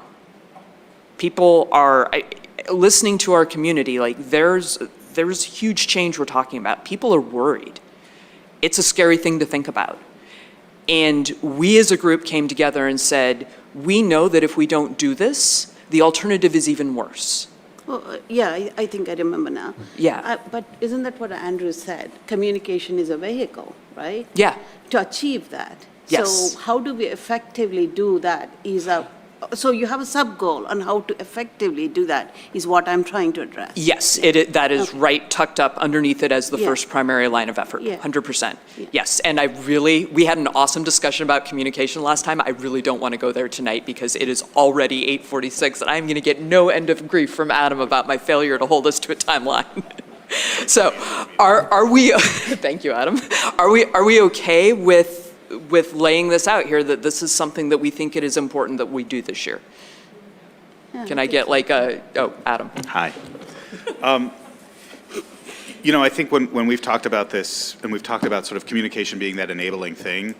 People are, listening to our community, like there's huge change we're talking about. People are worried. It's a scary thing to think about. And we as a group came together and said, we know that if we don't do this, the alternative is even worse. Well, yeah, I think I remember now. Yeah. But isn't that what Andrew said? Communication is a vehicle, right? Yeah. To achieve that. Yes. So how do we effectively do that so you have a sub-goal on how to effectively do that is what I'm trying to address. Yes, that is right tucked up underneath it as the Yeah. first primary line of effort, Yeah. 100%. Yes, and we had an awesome discussion about communication last time. I really don't want to go there tonight because it is already 8:46 and I'm going to get no end of grief from Adam about my failure to hold us to a timeline. So are we, thank you, Adam. Are we okay with laying this out here, that this is something that we think it is important that we do this year? Can I get like Adam? Hi. You know, I think when we've talked about this, and we've talked about sort of communication being that enabling thing,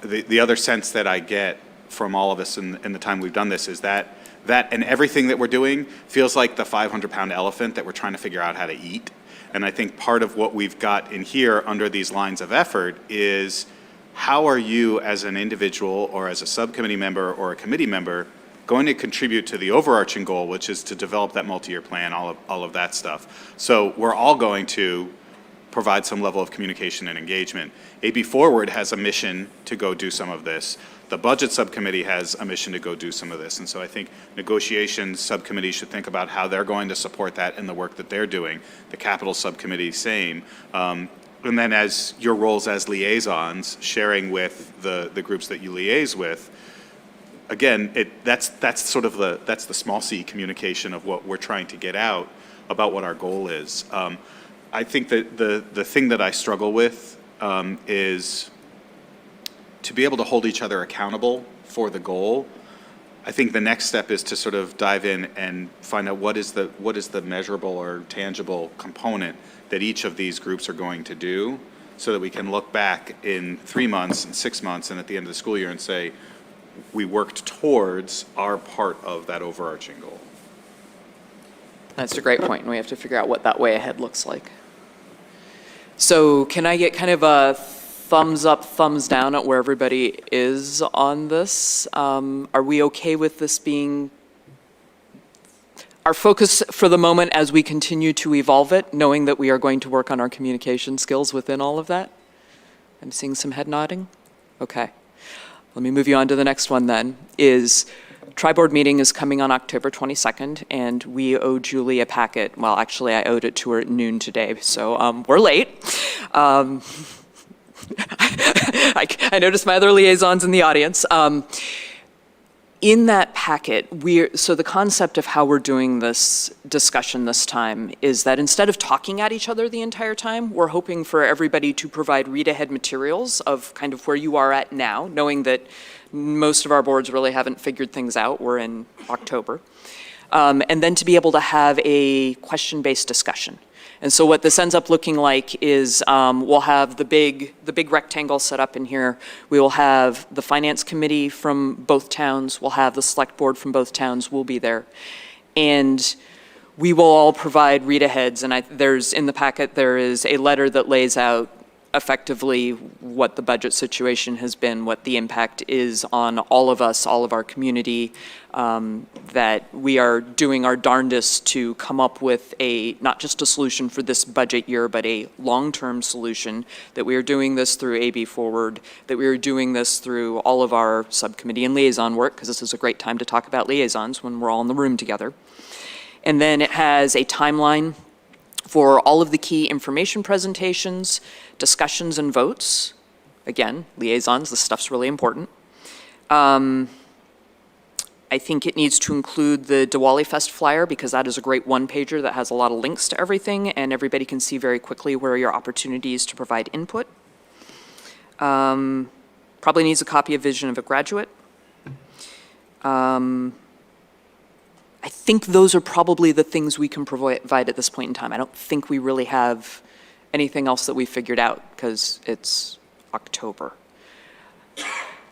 the other sense that I get from all of us in the time we've done this is that and everything that we're doing feels like the 500-pound elephant that we're trying to figure out how to eat. And I think part of what we've got in here under these lines of effort is, how are you as an individual or as a subcommittee member or a committee member going to contribute to the overarching goal, which is to develop that multi-year plan, all of that stuff. So we're all going to provide some level of communication and engagement. AB Forward has a mission to go do some of this. The Budget Subcommittee has a mission to go do some of this. And so I think negotiations subcommittees should think about how they're going to support that in the work that they're doing. The Capital Subcommittee, same. And then as your roles as liaisons, sharing with the groups that you liaise with, again, that's sort of the small c communication of what we're trying to get out about what our goal is. I think that the thing that I struggle with is to be able to hold each other accountable for the goal. I think the next step is to sort of dive in and find out what is the measurable or tangible component that each of these groups are going to do, so that we can look back in 3 months and 6 months and at the end of the school year and say, we worked towards our part of that overarching goal. That's a great point, and we have to figure out what that way ahead looks like. So can I get kind of a thumbs up, thumbs down at where everybody is on this? Are we okay with this being our focus for the moment as we continue to evolve it, knowing that we are going to work on our communication skills within all of that? I'm seeing some head nodding. Okay. Let me move you on to the next one then, is Tri-Board meeting is coming on October 22nd, and we owe Julie a packet. Well, actually, I owed it to her at noon today, so we're late. I noticed my other liaisons in the audience. In that packet, so the concept of how we're doing this discussion this time is that instead of talking at each other the entire time, we're hoping for everybody to provide read-ahead materials of kind of where you are at now, knowing that most of our boards really haven't figured things out. We're in October. And then to be able to have a question-based discussion. And so what this ends up looking like is we'll have the big rectangle set up in here. We will have the finance committee from both towns. We'll have the select board from both towns. We'll be there. And we will all provide read-aheads. And in the packet, there is a letter that lays out effectively what the budget situation has been, what the impact is on all of us, all of our community, that we are doing our darndest to come up with not just a solution for this budget year, but a long-term solution, that we are doing this through AB Forward, that we are doing this through all of our subcommittee and liaison work, because this is a great time to talk about liaisons when we're all in the room together. And then it has a timeline for all of the key information presentations, discussions, and votes. Again, liaisons, this stuff's really important. I think it needs to include the Diwali Fest flyer, because that is a great one-pager that has a lot of links to everything, and everybody can see very quickly where are your opportunities to provide input. Probably needs a copy of Vision of a Graduate. I think those are probably the things we can provide at this point in time. I don't think we really have anything else that we figured out, because it's October.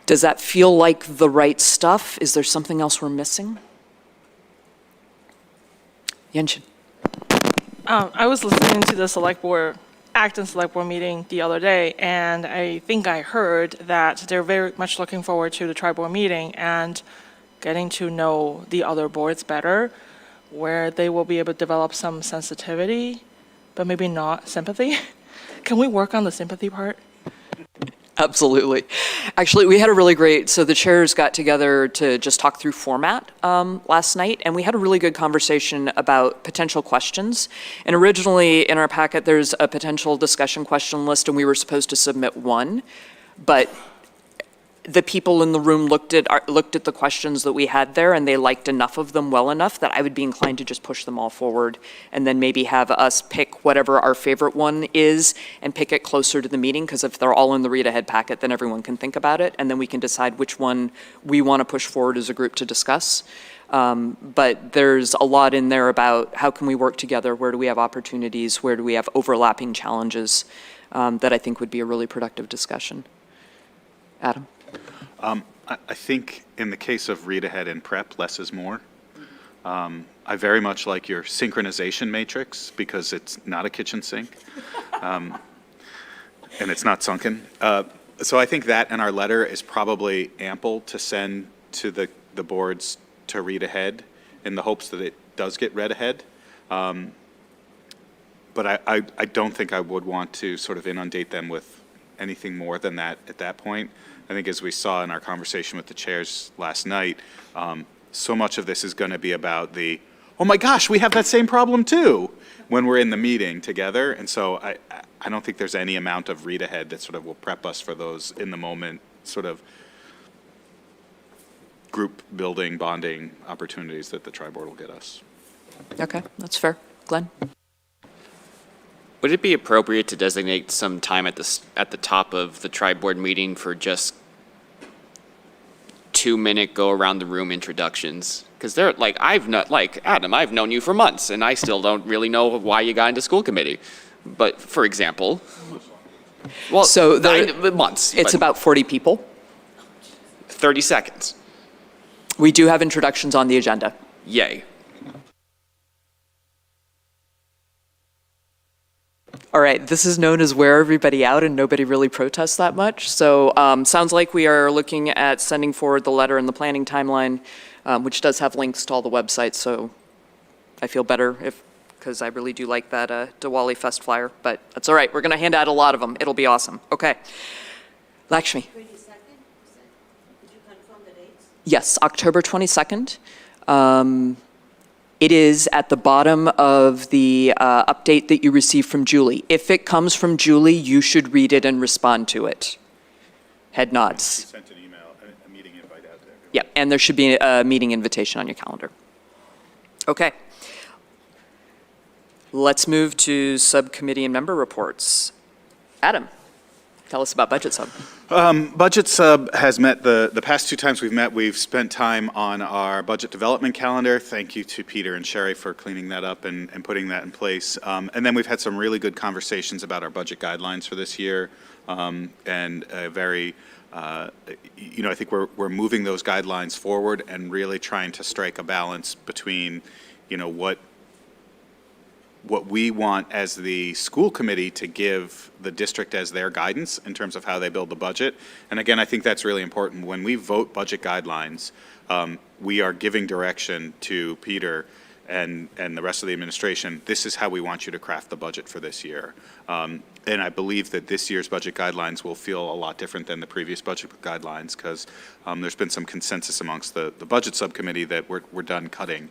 Does that feel like the right stuff? Is there something else we're missing? Yenshin. I was listening to the Acton Select Board meeting the other day, and I think I heard that they're very much looking forward to the tri-board meeting and getting to know the other boards better, where they will be able to develop some sensitivity, but maybe not sympathy. Can we work on the sympathy part? Absolutely. Actually, we had a really great, so the chairs got together to just talk through format last night, and we had a really good conversation about potential questions. And originally in our packet, there's a potential discussion question list, and we were supposed to submit one, but the people in the room looked at the questions that we had there, and they liked enough of them well enough that I would be inclined to just push them all forward, and then maybe have us pick whatever our favorite one is and pick it closer to the meeting, because if they're all in the read-ahead packet, then everyone can think about it, and then we can decide which one we want to push forward as a group to discuss. But there's a lot in there about how can we work together, where do we have opportunities, where do we have overlapping challenges, that I think would be a really productive discussion. Adam? I think in the case of read ahead and prep, less is more. I very much like your synchronization matrix because it's not a kitchen sink and it's not sunken. So I think that and our letter is probably ample to send to the boards to read ahead in the hopes that it does get read ahead. But I don't think I would want to sort of inundate them with anything more than that at that point. I think as we saw in our conversation with the chairs last night, so much of this is going to be about the, oh my gosh, we have that same problem too, when we're in the meeting together. And so I don't think there's any amount of read ahead that sort of will prep us for those in the moment sort of group building, bonding opportunities that the tri-board will get us. Okay, that's fair. Glenn? Would it be appropriate to designate some time at the top of the tri-board meeting for just 2-minute go around the room introductions? Because they're like, Adam, I've known you for months and I still don't really know why you got into school committee. But for example, well, so months. It's about 40 people. 30 seconds. We do have introductions on the agenda. Yay. All right, this is known as wear everybody out and nobody really protests that much. So sounds like we are looking at sending forward the letter and the planning timeline, which does have links to all the websites. So I feel better because I really do like that Diwali Fest flyer, but that's all right. We're gonna hand out a lot of them. It'll be awesome. Okay. Lakshmi. 22nd? Did you confirm the dates? Yes, October 22nd. It is at the bottom of the update that you received from Julie. If it comes from Julie, you should read it and respond to it. Head nods. You sent an email, a meeting invite out there. Yeah, and there should be a meeting invitation on your calendar. Okay. Let's move to subcommittee and member reports. Adam, tell us about Budget Sub. Budget Sub has met the past 2 times we've met. We've spent time on our budget development calendar. Thank you to Peter and Sherry for cleaning that up and putting that in place. And then we've had some really good conversations about our budget guidelines for this year. And a very, I think we're moving those guidelines forward and really trying to strike a balance between, what we want as the school committee to give the district as their guidance in terms of how they build the budget. And again, I think that's really important. When we vote budget guidelines, we are giving direction to Peter and the rest of the administration. This is how we want you to craft the budget for this year. And I believe that this year's budget guidelines will feel a lot different than the previous budget guidelines because there's been some consensus amongst the budget subcommittee that we're done cutting.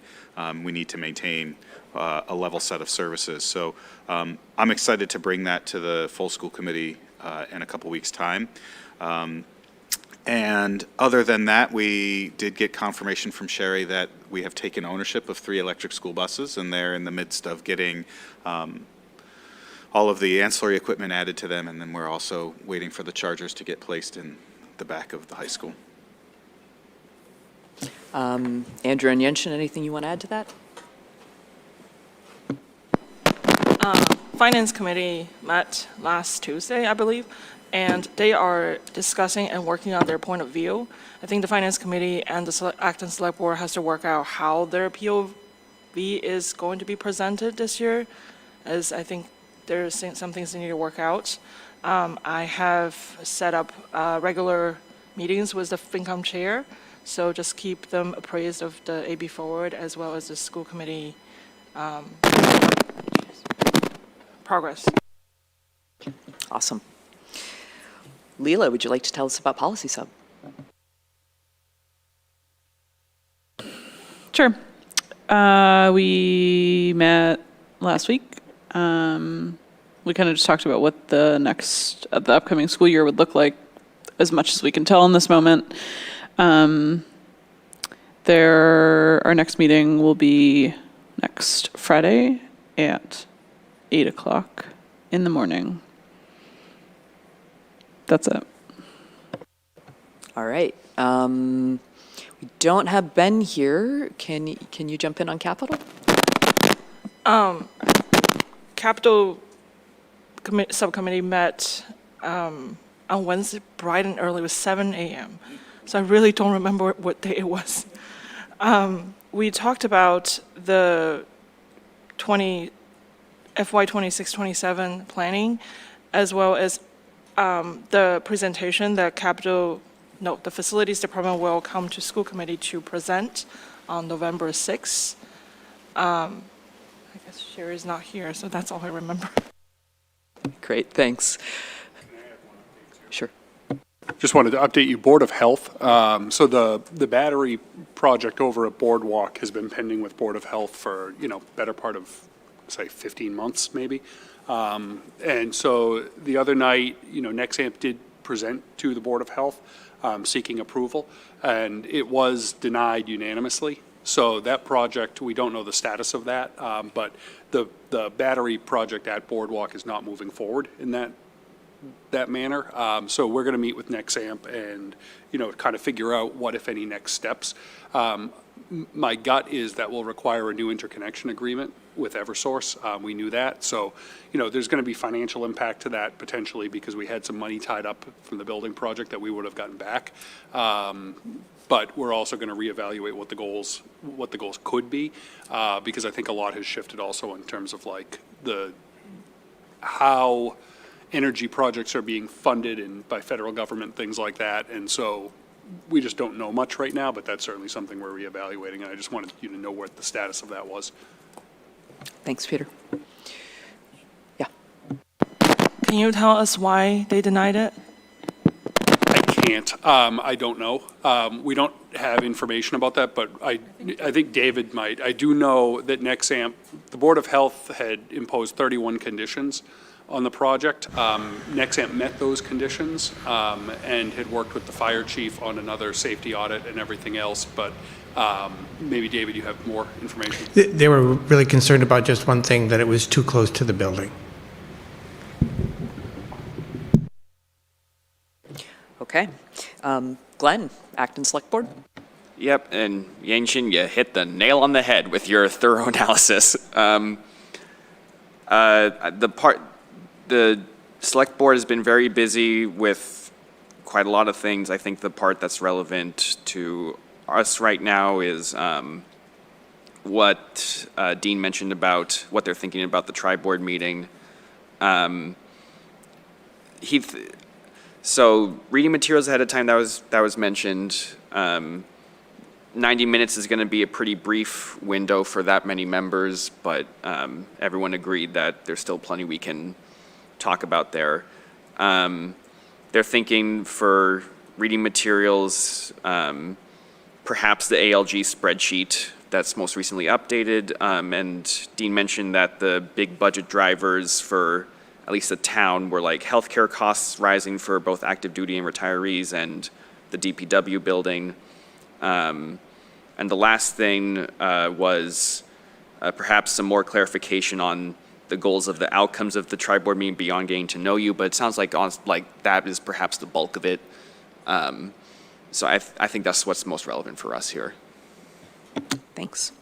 We need to maintain a level set of services. So I'm excited to bring that to the full school committee in a couple weeks' time. And other than that, we did get confirmation from Sherry that we have taken ownership of 3 electric school buses, and they're in the midst of getting all of the ancillary equipment added to them, and then we're also waiting for the chargers to get placed in the back of the high school. Andrew and Yenshin, anything you want to add to that? Finance Committee met last Tuesday, I believe, and they are discussing and working on their point of view. I think the Finance Committee and the Acton Select Board has to work out how their POV fee is going to be presented this year, as I think there's some things that need to work out. I have set up regular meetings with the FinCom chair, so just keep them appraised of the AB forward as well as the school committee progress. Awesome. Leela, would you like to tell us about Policy Sub? Sure. We met last week. We kind of just talked about what the upcoming school year would look like, as much as we can tell in this moment. Our next meeting will be next Friday at 8 o'clock in the morning. That's it. All right. We don't have Ben here. Can you jump in on Capital? Capital Subcommittee met on Wednesday, bright and early. It was 7 a.m. So I really don't remember what day it was. We talked about the FY 26-27 planning, as well as the presentation that the Facilities Department will come to School Committee to present on November 6th. I guess Sherry's not here, so that's all I remember. Great, thanks. Sure. Just wanted to update you, Board of Health. So the battery project over at Boardwalk has been pending with Board of Health for, better part of, say, 15 months maybe. And so the other night, Nexamp did present to the Board of Health seeking approval, and it was denied unanimously. So that project, we don't know the status of that, but the battery project at Boardwalk is not moving forward in that manner. So we're going to meet with Nexamp and, kind of figure out what, if any, next steps. My gut is that will require a new interconnection agreement with Eversource. We knew that. So, there's going to be financial impact to that potentially because we had some money tied up from the building project that we would have gotten back. But we're also going to reevaluate what the goals could be, because I think a lot has shifted also in terms of like how energy projects are being funded and by federal government, things like that. And so we just don't know much right now, but that's certainly something we're reevaluating. And I just wanted you to know what the status of that was. Thanks, Peter. Yeah. Can you tell us why they denied it? I can't. I don't know. We don't have information about that, but I think David might. I do know that Nexamp, the Board of Health had imposed 31 conditions on the project. Nexamp met those conditions and had worked with the fire chief on another safety audit and everything else, but maybe, David, you have more information. They were really concerned about just one thing, that it was too close to the building. Okay. Glenn, Acton Select Board. Yep, and Yangshin, you hit the nail on the head with your thorough analysis. The Select Board has been very busy with quite a lot of things. I think the part that's relevant to us right now is what Dean mentioned about what they're thinking about the tri-board meeting. So reading materials ahead of time, that was mentioned. 90 minutes is going to be a pretty brief window for that many members, but everyone agreed that there's still plenty we can talk about there. They're thinking for reading materials, perhaps the ALG spreadsheet that's most recently updated, and Dean mentioned that the big budget drivers for at least the town were like healthcare costs rising for both active duty and retirees and the DPW building. And the last thing was perhaps some more clarification on the goals of the outcomes of the tri-board meeting beyond getting to know you, but it sounds like that is perhaps the bulk of it. So I think that's what's most relevant for us here. Thanks.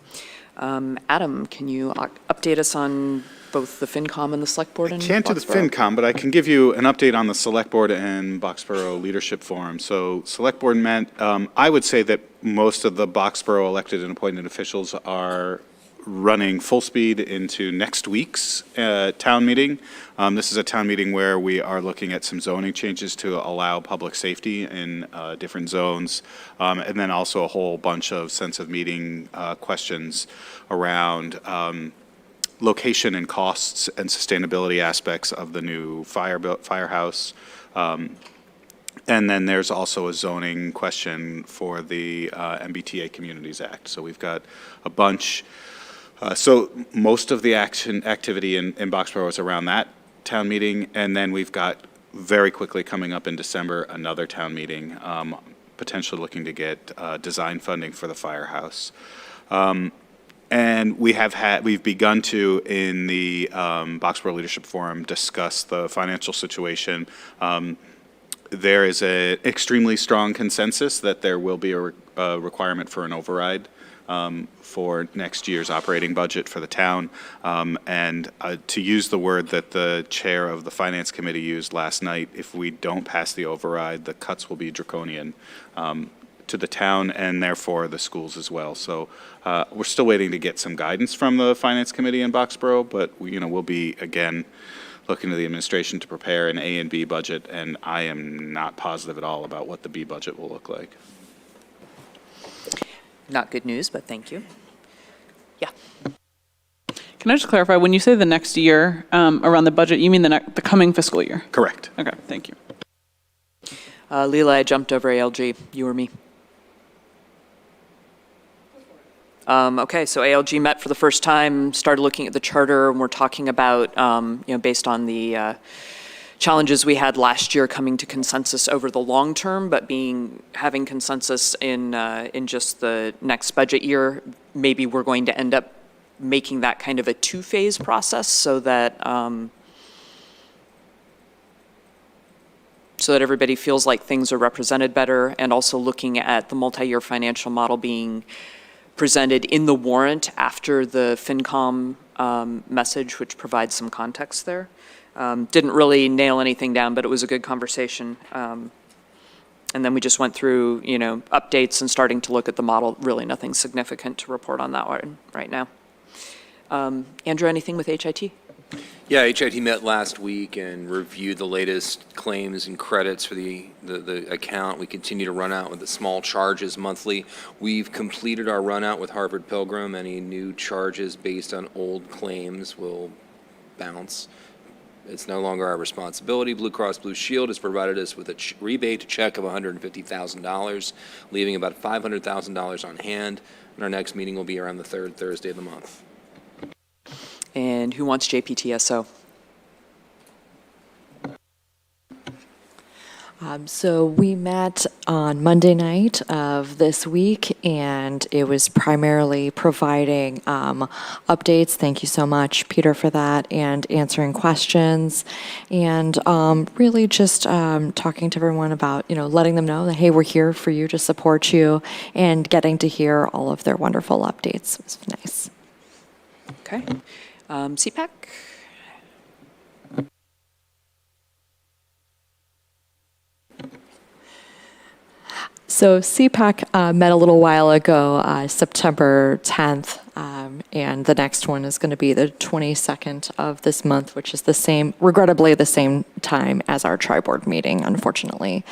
Adam, can you update us on both the FinCom and the Select Board? I can't do the FinCom, but I can give you an update on the Select Board and Boxborough Leadership Forum. So Select Board met, I would say that most of the Boxborough elected and appointed officials are running full speed into next week's town meeting. This is a town meeting where we are looking at some zoning changes to allow public safety in different zones, and then also a whole bunch of sense of meeting questions around location and costs and sustainability aspects of the new firehouse. And then there's also a zoning question for the MBTA Communities Act. So we've got a bunch. So most of the activity in Boxborough is around that town meeting. And then we've got very quickly coming up in December, another town meeting, potentially looking to get design funding for the firehouse. And we've begun to, in the Boxborough Leadership Forum, discuss the financial situation. There is an extremely strong consensus that there will be a requirement for an override for next year's operating budget for the town. And to use the word that the chair of the Finance Committee used last night, if we don't pass the override, the cuts will be draconian to the town and therefore the schools as well. So we're still waiting to get some guidance from the Finance Committee in Boxborough, but we'll be, again, looking to the administration to prepare an A and B budget, and I am not positive at all about what the B budget will look like. Not good news, but thank you. Yeah. Can I just clarify, when you say the next year around the budget, you mean the coming fiscal year? Correct. Okay, Thank you. Leela, I jumped over ALG. You or me? Okay, so ALG met for the first time, started looking at the charter, and we're talking about, based on the challenges we had last year, coming to consensus over the long term, but having consensus in just the next budget year. Maybe we're going to end up making that kind of a two-phase process so that everybody feels like things are represented better, and also looking at the multi-year financial model being presented in the warrant after the FinCom message, which provides some context there. Didn't really nail anything down, but it was a good conversation. And then we just went through, updates and starting to look at the model. Really nothing significant to report on that one right now. Andrew, anything with HIT? Yeah, HIT met last week and reviewed the latest claims and credits for the account. We continue to run out with the small charges monthly. We've completed our run out with Harvard Pilgrim. Any new charges based on old claims will bounce. It's no longer our responsibility. Blue Cross Blue Shield has provided us with a rebate check of $150,000, leaving about $500,000 on hand. And our next meeting will be around the third Thursday of the month. And who wants JPTSO? So we met on Monday night of this week, and it was primarily providing updates. Thank you so much, Peter, for that, and answering questions, and really just talking to everyone about, letting them know that, hey, we're here for you to support you, and getting to hear all of their wonderful updates. It was nice. Okay. CPAC? So CPAC met a little while ago, September 10th, and the next one is going to be the 22nd of this month, which is regrettably the same time as our tri-board meeting, unfortunately.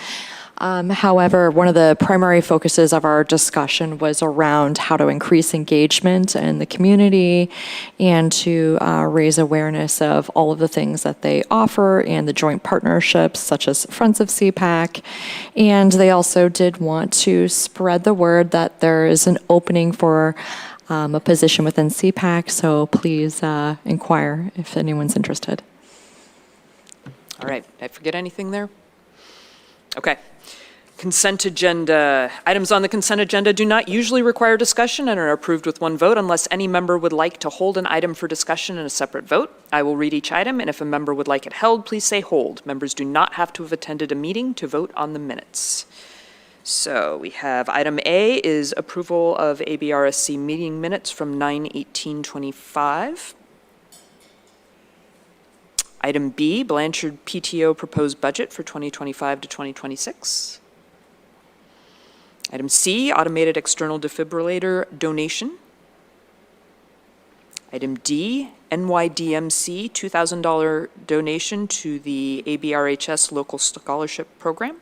However, one of the primary focuses of our discussion was around how to increase engagement in the community and to raise awareness of all of the things that they offer and the joint partnerships such as Friends of CPAC. And they also did want to spread the word that there is an opening for a position within CPAC, so please inquire if anyone's interested. All right, did I forget anything there? Okay. Consent agenda. Items on the consent agenda do not usually require discussion and are approved with one vote unless any member would like to hold an item for discussion in a separate vote. I will read each item, and if a member would like it held, please say hold. Members do not have to have attended a meeting to vote on the minutes. So we have item A is approval of ABRSC meeting minutes from 9/18/25. Item B, Blanchard PTO proposed budget for 2025 to 2026. Item C, automated external defibrillator donation. Item D, NYDMC $2,000 donation to the ABRHS Local Scholarship Program.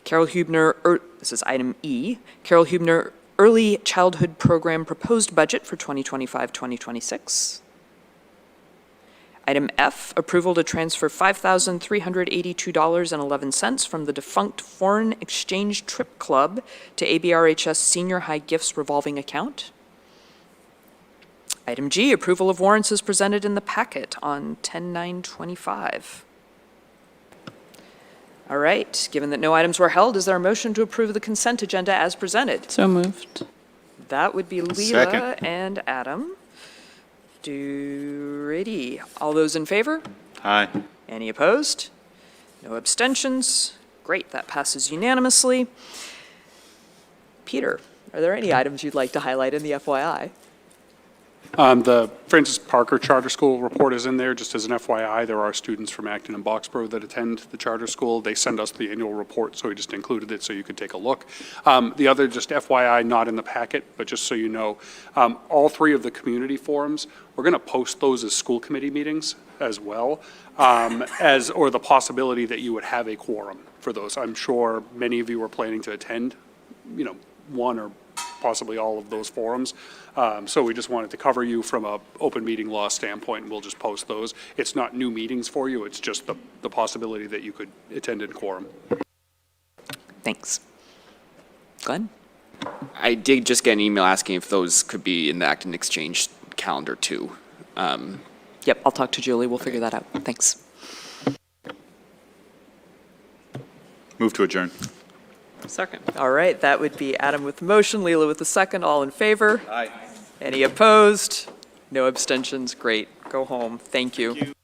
Carol Hubner, this is item E, Carol Hubner Early Childhood Program proposed budget for 2025-2026. Item F, approval to transfer $5,382.11 from the defunct Foreign Exchange Trip Club to ABRHS Senior High Gifts Revolving Account. Item G, approval of warrants is presented in the packet on 10/9/25. All right, given that no items were held, is there a motion to approve the consent agenda as presented? So moved. That would be Leela Second. and Adam. Ready. All those in favor? Aye. Any opposed? No abstentions? Great, that passes unanimously. Peter, are there any items you'd like to highlight in the FYI? The Francis Parker Charter School report is in there, just as an FYI. There are students from Acton-Boxborough that attend the charter school. They send us the annual report, so we just included it so you could take a look. The other, just FYI, not in the packet, but just so you know, all three of the community forums, we're going to post those as school committee meetings as well, or the possibility that you would have a quorum for those. I'm sure many of you are planning to attend, one or possibly all of those forums. So we just wanted to cover you from a open meeting law standpoint, and we'll just post those. It's not new meetings for you, it's just the possibility that you could attend in quorum. Thanks. Glenn? I did just get an email asking if those could be in the Acton Exchange calendar too. Yep, I'll talk to Julie, we'll figure that out. Thanks. Move to adjourn. Second. All right, that would be Adam with the motion, Leela with the second. All in favor? Aye. Any opposed? No abstentions? Great. Go home. Thank you.